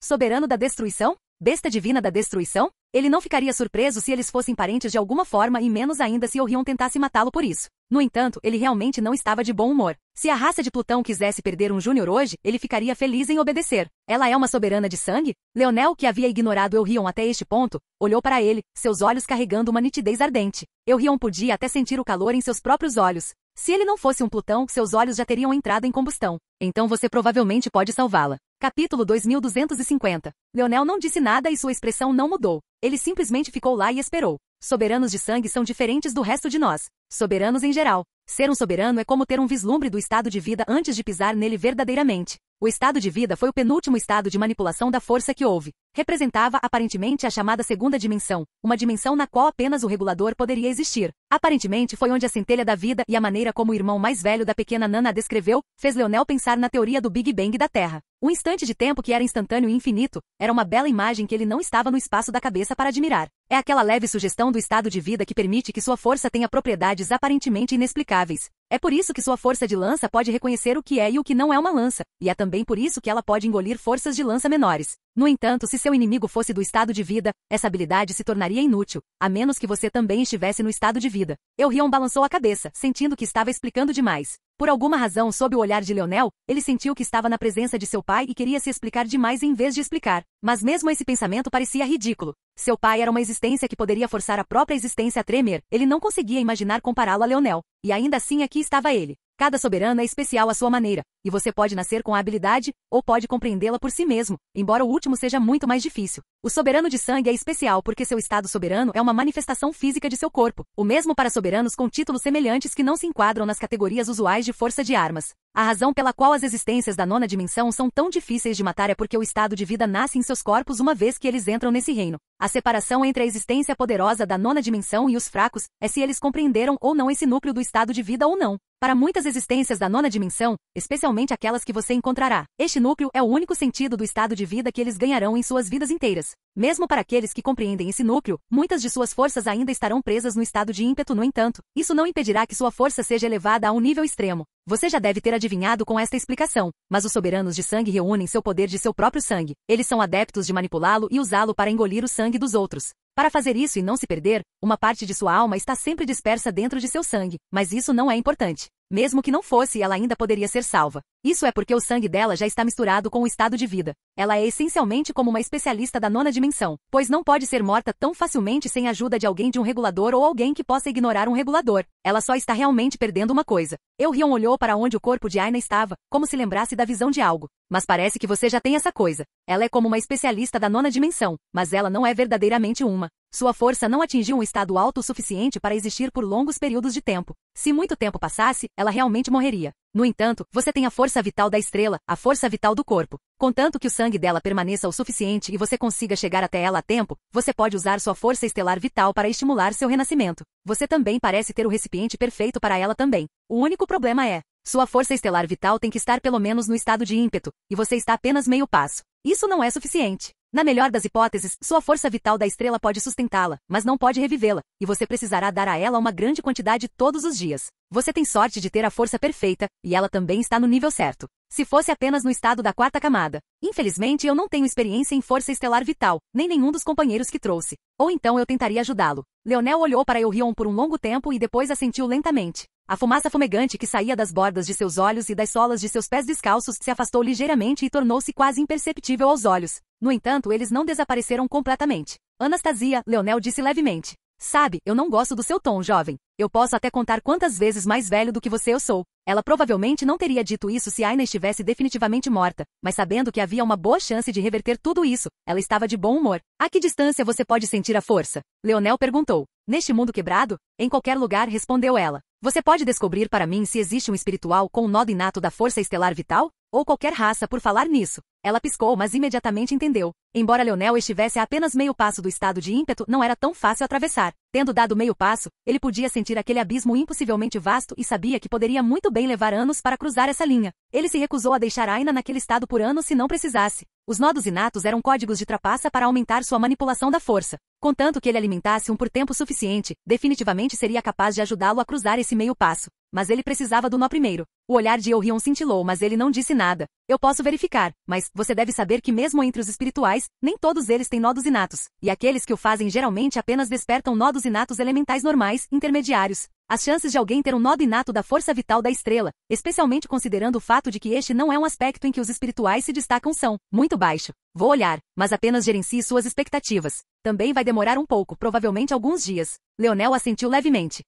Soberano da destruição? Besta divina da destruição? Ele não ficaria surpreso se eles fossem parentes de alguma forma e menos ainda se Orion tentasse matá-lo por isso. No entanto, ele realmente não estava de bom humor. Se a raça de Plutão quisesse perder um Júnior hoje, ele ficaria feliz em obedecer. Ela é uma soberana de sangue? Leonel, que havia ignorado Orion até este ponto, olhou para ele, seus olhos carregando uma nitidez ardente. Orion podia até sentir o calor em seus próprios olhos. Se ele não fosse um Plutão, seus olhos já teriam entrado em combustão. Então você provavelmente pode salvá-la. Capítulo 2250. Leonel não disse nada e sua expressão não mudou. Ele simplesmente ficou lá e esperou. Soberanos de sangue são diferentes do resto de nós. Soberanos em geral. Ser um soberano é como ter um vislumbre do estado de vida antes de pisar nele verdadeiramente. O estado de vida foi o penúltimo estado de manipulação da força que houve. Representava aparentemente a chamada segunda dimensão, uma dimensão na qual apenas o regulador poderia existir. Aparentemente foi onde a centelha da vida e a maneira como o irmão mais velho da pequena Nana a descreveu, fez Leonel pensar na teoria do Big Bang da Terra. Um instante de tempo que era instantâneo e infinito, era uma bela imagem que ele não estava no espaço da cabeça para admirar. É aquela leve sugestão do estado de vida que permite que sua força tenha propriedades aparentemente inexplicáveis. É por isso que sua força de lança pode reconhecer o que é e o que não é uma lança, e é também por isso que ela pode engolir forças de lança menores. No entanto, se seu inimigo fosse do estado de vida, essa habilidade se tornaria inútil, a menos que você também estivesse no estado de vida. Orion balançou a cabeça, sentindo que estava explicando demais. Por alguma razão, sob o olhar de Leonel, ele sentiu que estava na presença de seu pai e queria se explicar demais em vez de explicar. Mas mesmo esse pensamento parecia ridículo. Seu pai era uma existência que poderia forçar a própria existência a tremer, ele não conseguia imaginar compará-lo a Leonel. E ainda assim aqui estava ele. Cada soberano é especial à sua maneira, e você pode nascer com a habilidade, ou pode compreendê-la por si mesmo, embora o último seja muito mais difícil. O soberano de sangue é especial porque seu estado soberano é uma manifestação física de seu corpo, o mesmo para soberanos com títulos semelhantes que não se enquadram nas categorias usuais de força de armas. A razão pela qual as existências da nona dimensão são tão difíceis de matar é porque o estado de vida nasce em seus corpos uma vez que eles entram nesse reino. A separação entre a existência poderosa da nona dimensão e os fracos é se eles compreenderam ou não esse núcleo do estado de vida ou não. Para muitas existências da nona dimensão, especialmente aquelas que você encontrará, este núcleo é o único sentido do estado de vida que eles ganharão em suas vidas inteiras. Mesmo para aqueles que compreendem esse núcleo, muitas de suas forças ainda estarão presas no estado de ímpeto. No entanto, isso não impedirá que sua força seja elevada a um nível extremo. Você já deve ter adivinhado com esta explicação, mas os soberanos de sangue reúnem seu poder de seu próprio sangue. Eles são adeptos de manipulá-lo e usá-lo para engolir o sangue dos outros. Para fazer isso e não se perder, uma parte de sua alma está sempre dispersa dentro de seu sangue, mas isso não é importante. Mesmo que não fosse, ela ainda poderia ser salva. Isso é porque o sangue dela já está misturado com o estado de vida. Ela é essencialmente como uma especialista da nona dimensão, pois não pode ser morta tão facilmente sem a ajuda de alguém de um regulador ou alguém que possa ignorar um regulador. Ela só está realmente perdendo uma coisa. Orion olhou para onde o corpo de Aina estava, como se lembrasse da visão de algo. Mas parece que você já tem essa coisa. Ela é como uma especialista da nona dimensão, mas ela não é verdadeiramente uma. Sua força não atingiu um estado alto o suficiente para existir por longos períodos de tempo. Se muito tempo passasse, ela realmente morreria. No entanto, você tem a força vital da estrela, a força vital do corpo. Contanto que o sangue dela permaneça o suficiente e você consiga chegar até ela a tempo, você pode usar sua força estelar vital para estimular seu renascimento. Você também parece ter o recipiente perfeito para ela também. O único problema é, sua força estelar vital tem que estar pelo menos no estado de ímpeto, e você está apenas meio passo. Isso não é suficiente. Na melhor das hipóteses, sua força vital da estrela pode sustentá-la, mas não pode revivê-la, e você precisará dar a ela uma grande quantidade todos os dias. Você tem sorte de ter a força perfeita, e ela também está no nível certo. Se fosse apenas no estado da 4ª camada. Infelizmente eu não tenho experiência em força estelar vital, nem nenhum dos companheiros que trouxe. Ou então eu tentaria ajudá-lo. Leonel olhou para Elrion por um longo tempo e depois assentiu lentamente. A fumaça fumegante que saía das bordas de seus olhos e das solas de seus pés descalços se afastou ligeiramente e tornou-se quase imperceptível aos olhos. No entanto, eles não desapareceram completamente. Anastasia, Leonel disse levemente. Sabe, eu não gosto do seu tom, jovem. Eu posso até contar quantas vezes mais velho do que você eu sou. Ela provavelmente não teria dito isso se Aina estivesse definitivamente morta, mas sabendo que havia uma boa chance de reverter tudo isso, ela estava de bom humor. A que distância você pode sentir a força? Leonel perguntou. Neste mundo quebrado? Em qualquer lugar, respondeu ela. Você pode descobrir para mim se existe um espiritual com um nó inato da força estelar vital? Ou qualquer raça por falar nisso. Ela piscou, mas imediatamente entendeu. Embora Leonel estivesse a apenas meio passo do estado de ímpeto, não era tão fácil atravessar. Tendo dado meio passo, ele podia sentir aquele abismo impossivelmente vasto e sabia que poderia muito bem levar anos para cruzar essa linha. Ele se recusou a deixar Aina naquele estado por anos se não precisasse. Os nodos inatos eram códigos de trapaça para aumentar sua manipulação da força. Contanto que ele alimentasse um por tempo suficiente, definitivamente seria capaz de ajudá-lo a cruzar esse meio passo. Mas ele precisava do nó primeiro. O olhar de Elrion cintilou, mas ele não disse nada. Eu posso verificar, mas você deve saber que mesmo entre os espirituais, nem todos eles têm nodos inatos. E aqueles que o fazem geralmente apenas despertam nodos inatos elementais normais, intermediários. As chances de alguém ter um nodo inato da força vital da estrela, especialmente considerando o fato de que este não é um aspecto em que os espirituais se destacam, são muito baixo. Vou olhar, mas apenas gerencie suas expectativas. Também vai demorar um pouco, provavelmente alguns dias. Leonel assentiu levemente.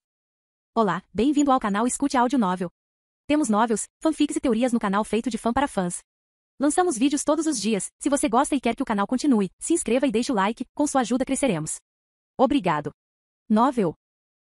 Olá, bem-vindo ao canal Escute Áudio Novel. Temos novels, fanfics e teorias no canal feito de fã para fãs. Lançamos vídeos todos os dias. Se você gosta e quer que o canal continue, se inscreva e deixe o like, com sua ajuda cresceremos. Obrigado. Novel.